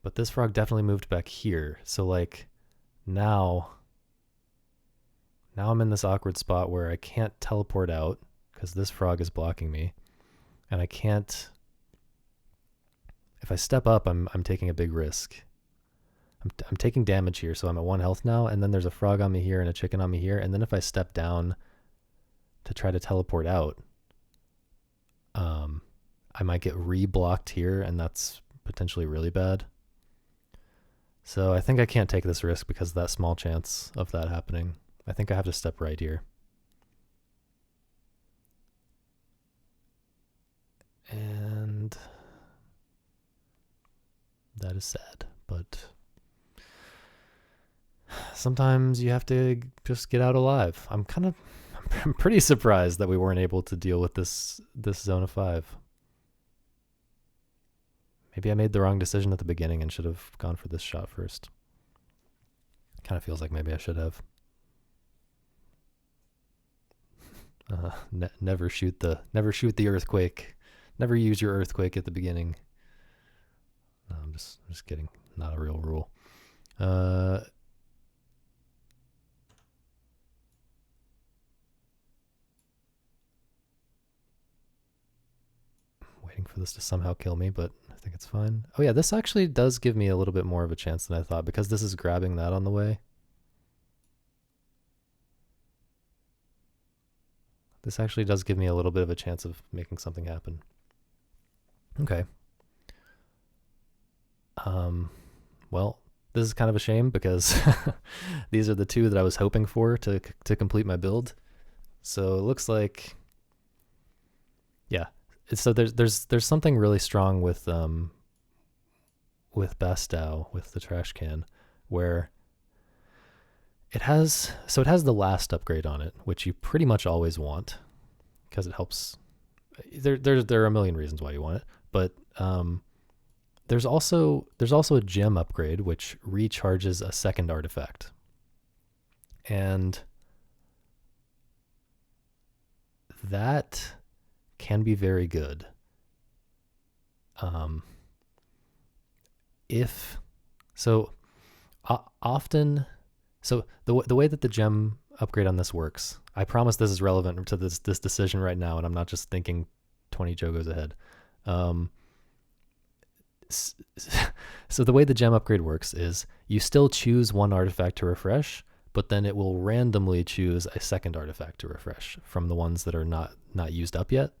But this frog definitely moved back here. So like now I'm in this awkward spot where I can't teleport out because this frog is blocking me. And I can't, if I step up, I'm taking a big risk. I'm taking damage here, so I'm at 1 health now, and then there's a frog on me here and a chicken on me here, and then if I step down to try to teleport out, I might get re-blocked here, and that's potentially really bad. So I think I can't take this risk because of that small chance of that happening. I think I have to step right here. that is sad, but sometimes you have to just get out alive. I'm pretty surprised that we weren't able to deal with this zone of 5. Maybe I made the wrong decision at the beginning and should have gone for this shot first. Kind of feels like maybe I should have. Never shoot the earthquake. Never use your earthquake at the beginning. No, I'm just kidding. Not a real rule. Waiting for this to somehow kill me, but I think it's fine. Oh yeah, this actually does give me a little bit more of a chance than I thought, because this is grabbing that on the way. This actually does give me a little bit of a chance of making something happen. Okay. Well, this is kind of a shame because these are the 2 that I was hoping for to complete my build. So it looks like, yeah. So there's something really strong with Bastow, with the trash can, where it has the last upgrade on it, which you pretty much always want because it helps. There are a million reasons why you want it, but there's also a gem upgrade which recharges a second artifact, and that can be very good. If so, often. So the way that the gem upgrade on this works, I promise this is relevant to this decision right now, and I'm not just thinking 20 Jogos ahead. So the way the gem upgrade works is you still choose one artifact to refresh, but then it will randomly choose a second artifact to refresh from the ones that are not used up yet.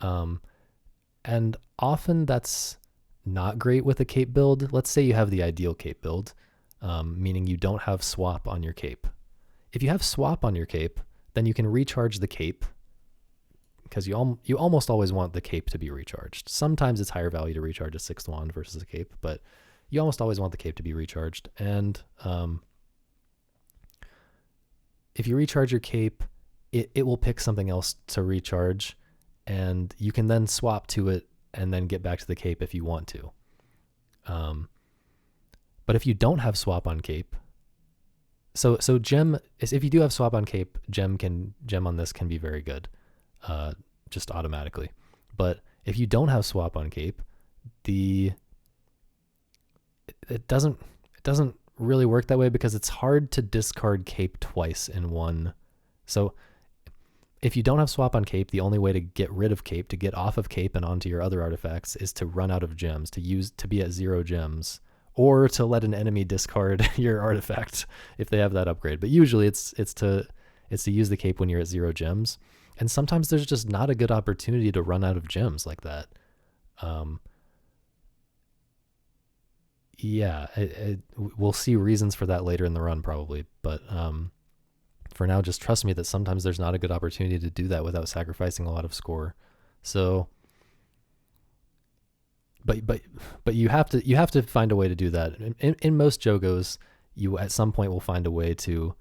And often that's not great with a cape build. Let's say you have the ideal cape build, meaning you don't have swap on your cape. If you have swap on your cape, then you can recharge the cape, because you almost always want the cape to be recharged. Sometimes it's higher value to recharge a 6th wand versus a cape, but you almost always want the cape to be recharged. And if you recharge your cape, it will pick something else to recharge, and you can then swap to it and then get back to the cape if you want to. But if you don't have swap on cape, so gem is, if you do have swap on cape, gem on this can be very good, just automatically. But if you don't have swap on cape, it doesn't really work that way, because it's hard to discard cape twice in one. So if you don't have swap on cape, the only way to get rid of cape, to get off of cape and onto your other artifacts, is to run out of gems, to be at 0 gems, or to let an enemy discard your artifact if they have that upgrade. But usually it's to use the cape when you're at 0 gems. And sometimes there's just not a good opportunity to run out of gems like that. Yeah, we'll see reasons for that later in the run probably, but for now, just trust me that sometimes there's not a good opportunity to do that without sacrificing a lot of score. So, but you have to find a way to do that. In most Jogos, you at some point will find a way to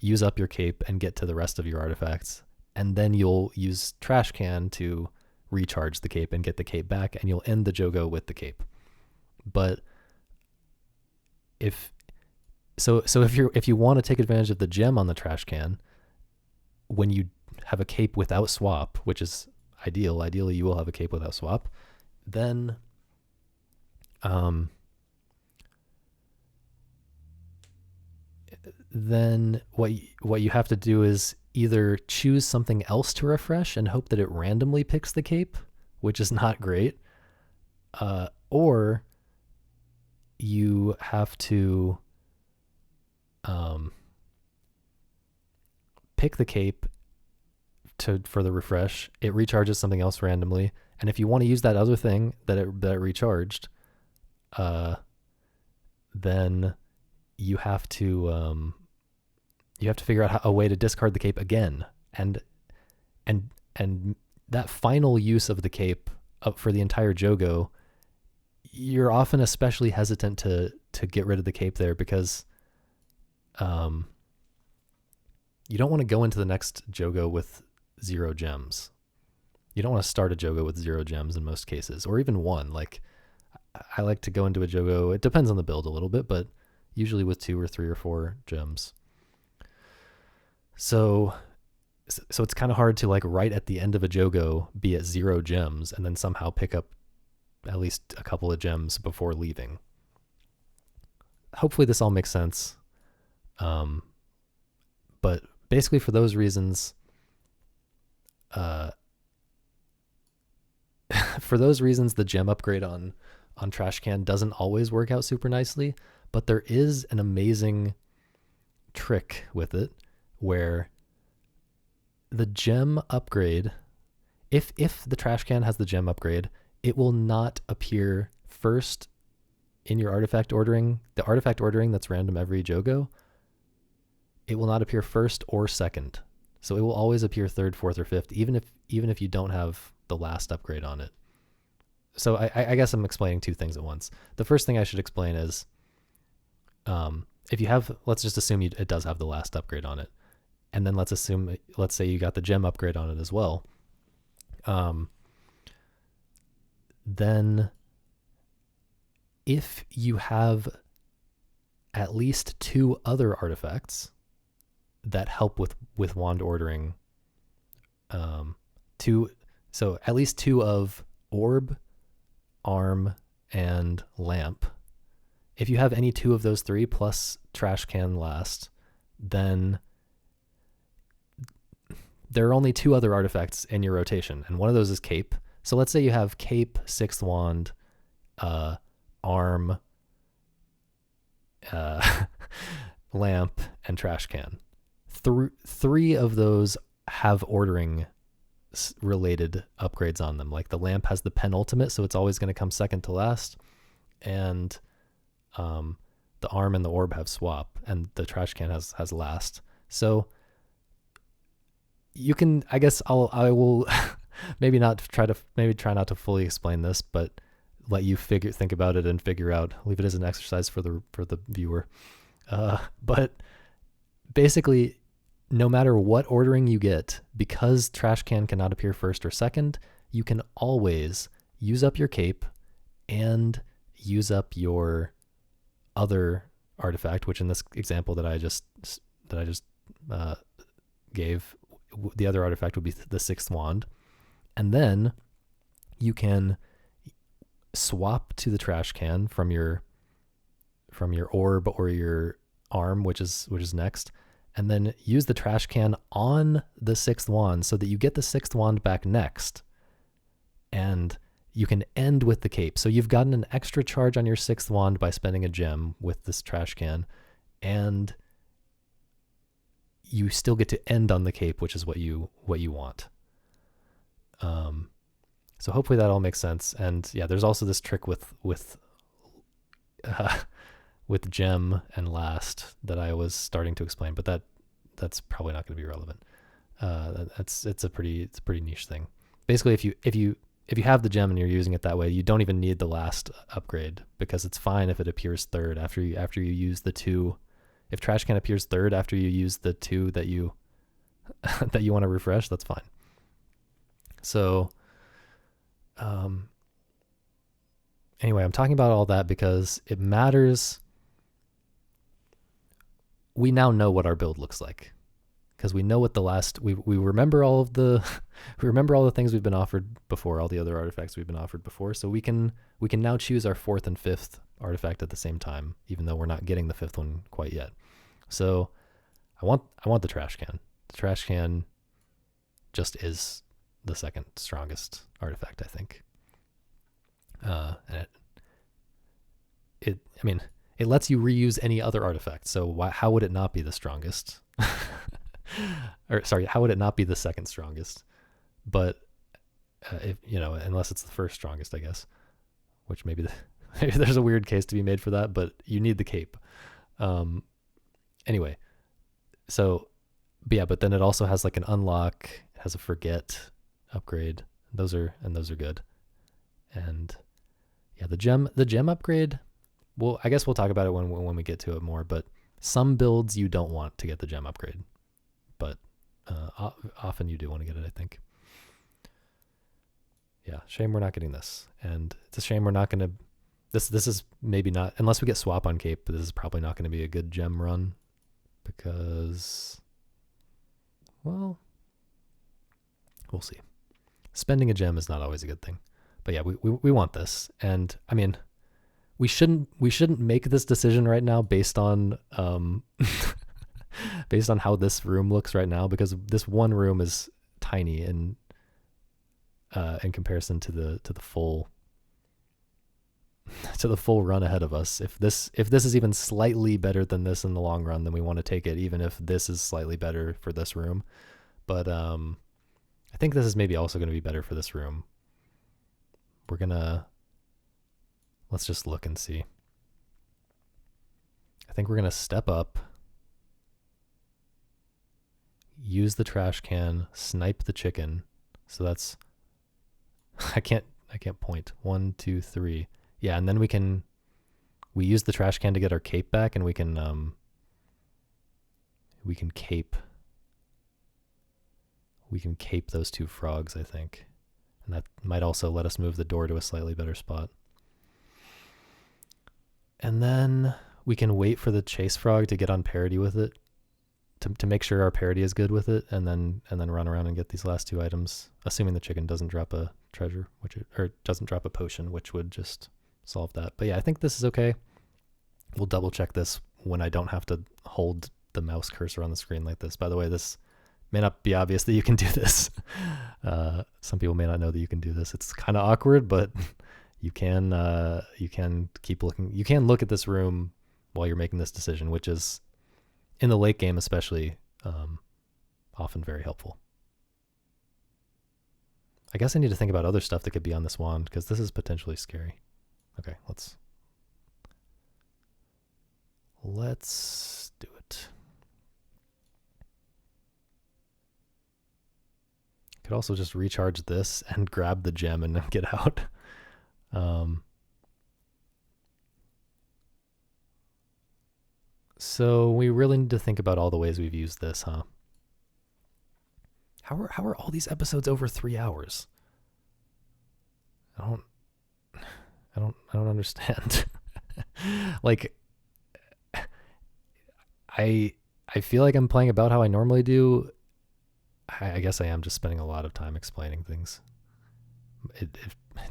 use up your cape and get to the rest of your artifacts, and then you'll use trash can to recharge the cape and get the cape back, and you'll end the Jogo with the cape. But if you want to take advantage of the gem on the trash can, when you have a cape without swap, which is ideally you will have a cape without swap, then what you have to do is either choose something else to refresh and hope that it randomly picks the cape, which is not great, or you have to pick the cape for the refresh. It recharges something else randomly, and if you want to use that other thing that it recharged, then you have to figure out a way to discard the cape again, and that final use of the cape for the entire Jogo you're often especially hesitant to get rid of the cape there because you don't want to go into the next Jogo with 0 gems. You don't want to start a Jogo with 0 gems in most cases, or even 1. Like, I like to go into a Jogo, it depends on the build a little bit, but usually with 2 or 3 or 4 gems. So it's kind of hard to, like, right at the end of a Jogo be at 0 gems and then somehow pick up at least a couple of gems before leaving. Hopefully this all makes sense. But basically for those reasons, the gem upgrade on Trash Can doesn't always work out super nicely, but there is an amazing trick with it where the gem upgrade, if the Trash Can has the gem upgrade, it will not appear first in your artifact ordering. The artifact ordering that's random every Jogo, it will not appear first or second. So it will always appear third, fourth, or fifth, even if you don't have the last upgrade on it. So I guess I'm explaining two things at once. The first thing I should explain is, if you have, let's just assume it does have the last upgrade on it, and then let's say you got the gem upgrade on it as well. Then if you have at least 2 other artifacts that help with wand ordering, so at least 2 of orb, arm, and lamp. If you have any 2 of those 3 plus Trash Can last, then there are only 2 other artifacts in your rotation, and one of those is Cape. So let's say you have Cape, 6th Wand, arm, lamp, and Trash Can. 3 of those have ordering related upgrades on them. Like the lamp has the penultimate, so it's always going to come second to last, and the arm and the orb have swap, and the Trash Can has last. So you can, I guess I will maybe try not to fully explain this, but let you think about it and figure out, leave it as an exercise for the viewer. But basically, no matter what ordering you get, because Trash Can cannot appear first or second, you can always use up your Cape and use up your other artifact, which in this example that I just gave, the other artifact would be the 6th Wand. And then you can swap to the Trash Can from your orb or your arm, which is next, and then use the Trash Can on the 6th Wand so that you get the 6th Wand back next, and you can end with the Cape. So you've gotten an extra charge on your 6th Wand by spending a gem with this Trash Can, and you still get to end on the Cape, which is what you want. So hopefully that all makes sense. And yeah, there's also this trick with gem and last that I was starting to explain, but that's probably not going to be relevant. It's a pretty niche thing. Basically, if you have the gem and you're using it that way, you don't even need the last upgrade, because it's fine if it appears third after you use the 2. If Trash Can appears third after you use the 2 that you that you want to refresh, that's fine. So anyway, I'm talking about all that because it matters. We now know what our build looks like, because we know what we remember all of the we remember all the things we've been offered before, all the other artifacts we've been offered before. So we can now choose our 4th and 5th artifact at the same time, even though we're not getting the 5th one quite yet. So I want the Trash Can. The Trash Can just is the second strongest artifact, I think. And it lets you reuse any other artifact. So how would it not be the strongest? Or sorry, how would it not be the second strongest? But if unless it's the first strongest, I guess. Which maybe there's a weird case to be made for that, but you need the Cape. Anyway, so but then it also has like an unlock, it has a forget upgrade. Those are good. And Yeah, the gem upgrade. Well, I guess we'll talk about it when we get to it more. But some builds you don't want to get the gem upgrade, but often you do want to get it, I think. Yeah, shame we're not getting this, and it's a shame we're not going to. This is maybe not, unless we get swap on cape. But this is probably not going to be a good gem run because, well, we'll see. Spending a gem is not always a good thing, but yeah, we want this, and I mean, we shouldn't make this decision right now based on based on how this room looks right now, because this one room is tiny in comparison to the full run ahead of us. If this is even slightly better than this in the long run, then we want to take it, even if this is slightly better for this room. But I think this is maybe also going to be better for this room. Let's just look and see. I think we're going to step up, use the trash can, snipe the chicken. So that's, I can't point. 1, 2, 3. Yeah, and then we use the trash can to get our cape back, and we can cape those 2 frogs, I think. And that might also let us move the door to a slightly better spot. And then we can wait for the chase frog to get on parity with it, to make sure our parity is good with it, and then run around and get these last 2 items, assuming the chicken doesn't drop a treasure, or doesn't drop a potion, which would just solve that. But yeah, I think this is okay. We'll double check this when I don't have to hold the mouse cursor on the screen like this. By the way, this may not be obvious that you can do this. Some people may not know that you can do this. It's kind of awkward, but you can keep looking. You can look at this room while you're making this decision, which is, in the late game especially, often very helpful. I guess I need to think about other stuff that could be on this wand, because this is potentially scary. Okay, let's do it. Could also just recharge this and grab the gem and then get out. So we really need to think about all the ways we've used this, huh? How are all these episodes over 3 hours? I don't understand. Like, I feel like I'm playing about how I normally do. I guess I am just spending a lot of time explaining things. It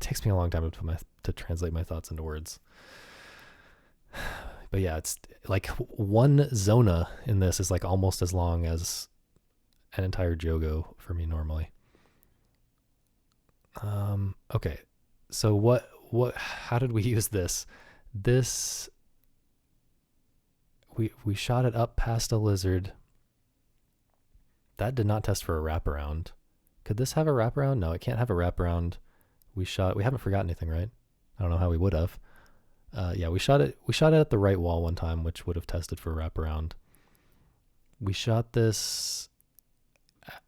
takes me a long time to translate my thoughts into words. But yeah, it's like one zona in this is like almost as long as an entire Jogo for me normally. Okay. So how did we use this? We shot it up past a lizard. That did not test for a wraparound. Could this have a wraparound? No, it can't have a wraparound. We haven't forgotten anything, right? I don't know how we would have. Yeah, we shot it at the right wall one time, which would have tested for wraparound. We shot this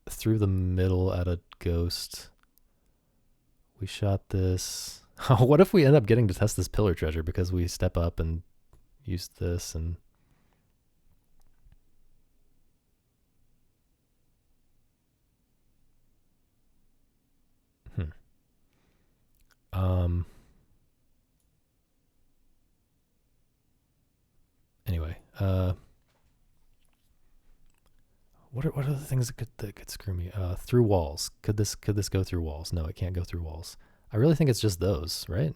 through the middle at a ghost. We shot this. What if we end up getting to test this pillar treasure because we step up and use this and... Anyway, what are the things that could screw me? Through walls. Could this go through walls? No, it can't go through walls. I really think it's just those, right?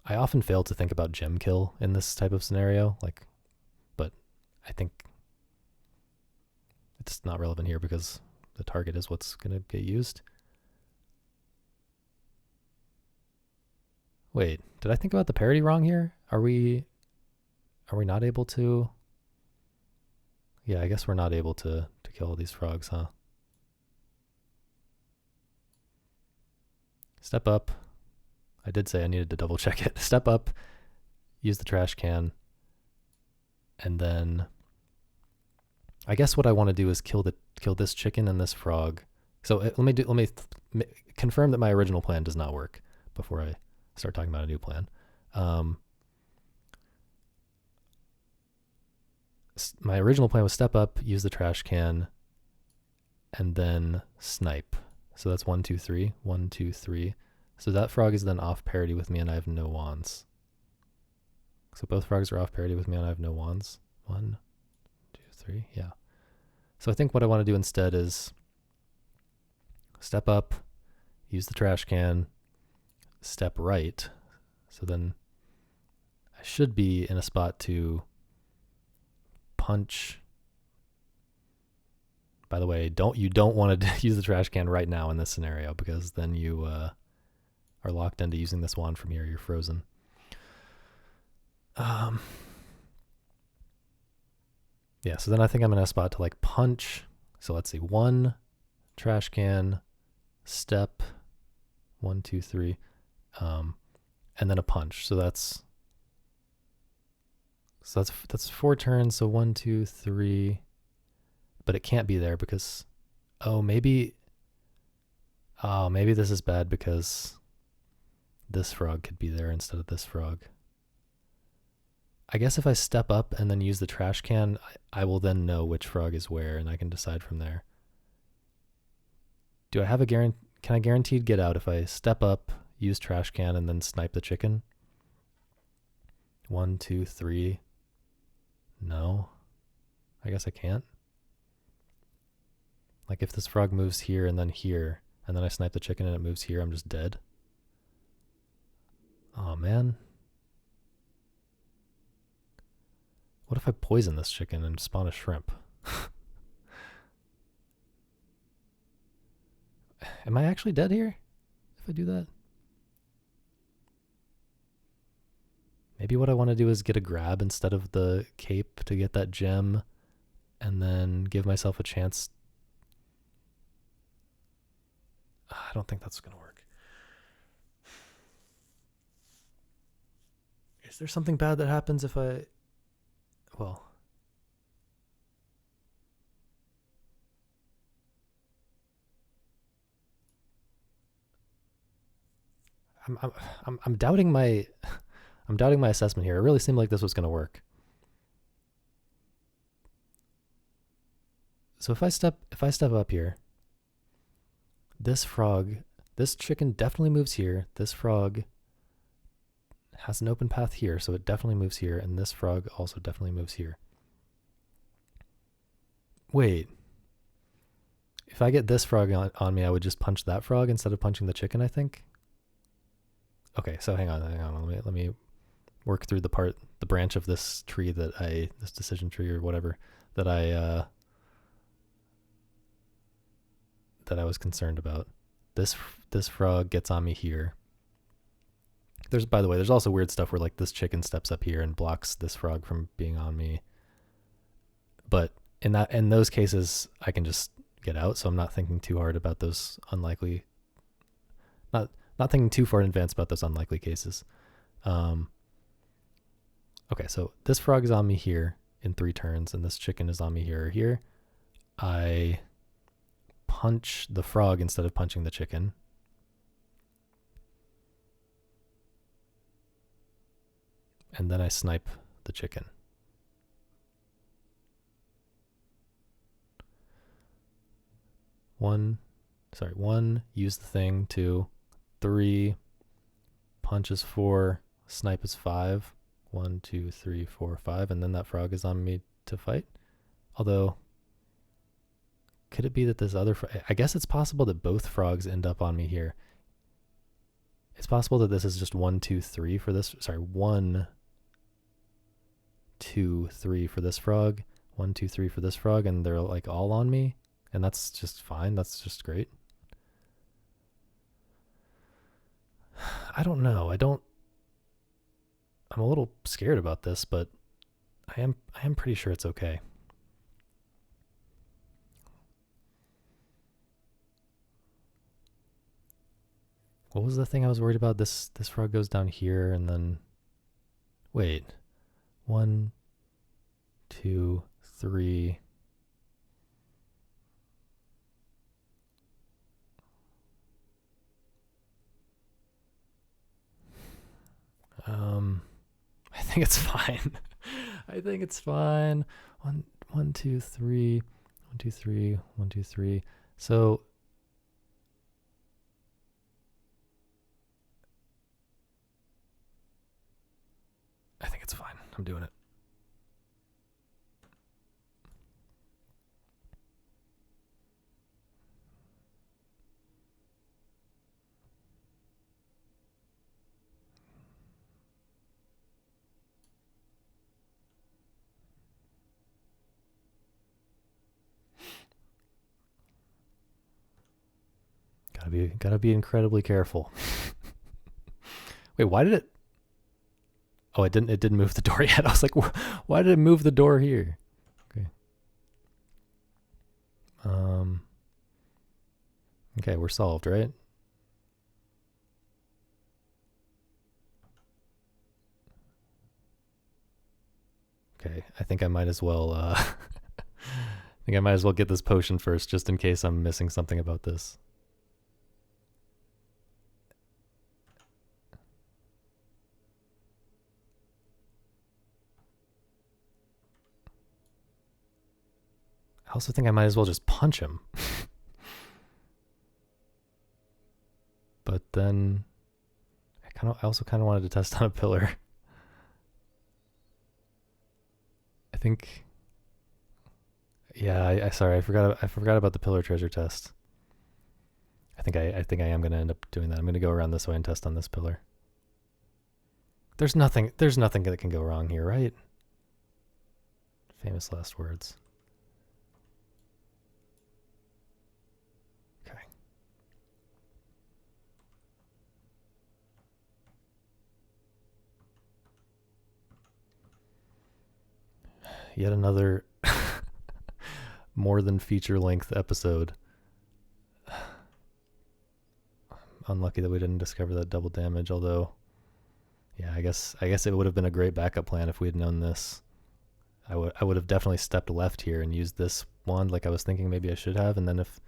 I often fail to think about gem kill in this type of scenario, but I think it's not relevant here because the target is what's going to get used. Wait, did I think about the parity wrong here? Are we not able to? Yeah, I guess we're not able to kill all these frogs, huh? Step up. I did say I needed to double check it. Step up, use the trash can, and then I guess what I want to do is kill this chicken and this frog So let me confirm that my original plan does not work before I start talking about a new plan. My original plan was step up, use the trash can, and then snipe. So that's 1, 2, 3. 1, 2, 3. So that frog is then off parity with me, and I have no wands. So both frogs are off parity with me, and I have no wands. 1, 2, 3. Yeah. So I think what I want to do instead is step up, use the trash can, step right. So then I should be in a spot to punch. By the way, you don't want to use the trash can right now in this scenario, because then you are locked into using this wand from here. You're frozen. Yeah, so then I think I'm in a spot to like punch. So let's see, 1 trash can, step, 1, 2, 3, and then a punch. So that's 4 turns. So 1, 2, 3, but it can't be there because maybe this is bad because this frog could be there instead of this frog. I guess if I step up and then use the trash can, I will then know which frog is where, and I can decide from there. Do I have a can I guaranteed get out if I step up, use trash can, and then snipe the chicken? 1, 2, 3. No. I guess I can't. Like if this frog moves here and then I snipe the chicken and it moves here, I'm just dead. Oh man. What if I poison this chicken and spawn a shrimp? Am I actually dead here if I do that? Maybe what I want to do is get a grab instead of the cape to get that gem, and then give myself a chance. I don't think that's going to work. Is there something bad that happens if I... Well... I'm doubting my assessment here. It really seemed like this was going to work. So if I step up here, this chicken definitely moves here. This frog has an open path here, so it definitely moves here, and this frog also definitely moves here. Wait. If I get this frog on me, I would just punch that frog instead of punching the chicken, I think. Okay, so hang on. Let me work through the branch of this tree this decision tree or whatever that I was concerned about. This frog gets on me here. By the way, there's also weird stuff where like this chicken steps up here and blocks this frog from being on me. But in those cases, I can just get out, so I'm not thinking too hard about those unlikely. Not thinking too far in advance about those unlikely cases. Okay, so this frog is on me here in 3 turns, and this chicken is on me here or here. I punch the frog instead of punching the chicken. And then I snipe the chicken. One, use the thing. 2, 3, punch is 4, snipe is 5. 1, 2, 3, 4, 5, and then that frog is on me to fight. Although, could it be that this other I guess it's possible that both frogs end up on me here. It's possible that this is just 1, 2, 3 for this. Sorry, 1, 2, 3 for this frog. 1, 2, 3 for this frog, and they're like all on me, and that's just fine. That's just great. I don't know. I'm a little scared about this, but I am pretty sure it's okay. What was the thing I was worried about? This frog goes down here, and then wait. 1, 2, 3. think it's fine. I think it's fine. One, two, three. 1, 2, 3. 1, 2, 3. So I think it's fine. I'm doing it. Gotta be incredibly careful. Wait, why did it? Oh, it didn't move the door yet. I was like, why did it move the door here? Okay. Okay, we're solved, right? Okay, I think I might as well. I think I might as well get this potion first, just in case I'm missing something about this. I also think I might as well just punch him. But then I also kind of wanted to test on a pillar. I think. Yeah, sorry, I forgot about the pillar treasure test. I think I am gonna end up doing that. I'm gonna go around this way and test on this pillar. There's nothing that can go wrong here, right? Famous last words. Okay. Yet another more than feature length episode. Unlucky that we didn't discover that double damage, although yeah, I guess it would have been a great backup plan if we had known this. I would have definitely stepped left here and used this wand like I was thinking maybe I should have, and then if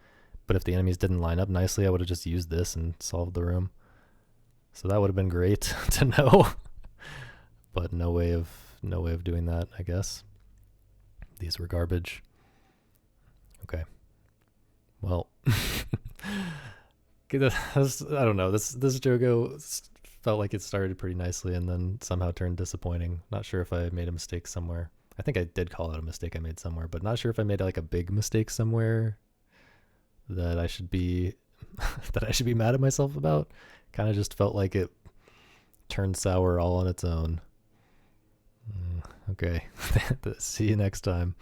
the enemies didn't line up nicely, I would have just used this and solved the room. So that would have been great to know. But no way of doing that, I guess. These were garbage. Okay. Well, I don't know. This Jogo felt like it started pretty nicely and then somehow turned disappointing. Not sure if I made a mistake somewhere. I think I did call out a mistake I made somewhere, but not sure if I made like a big mistake somewhere that I should be mad at myself about. Kind of just felt like it turned sour all on its own. Okay. See you next time.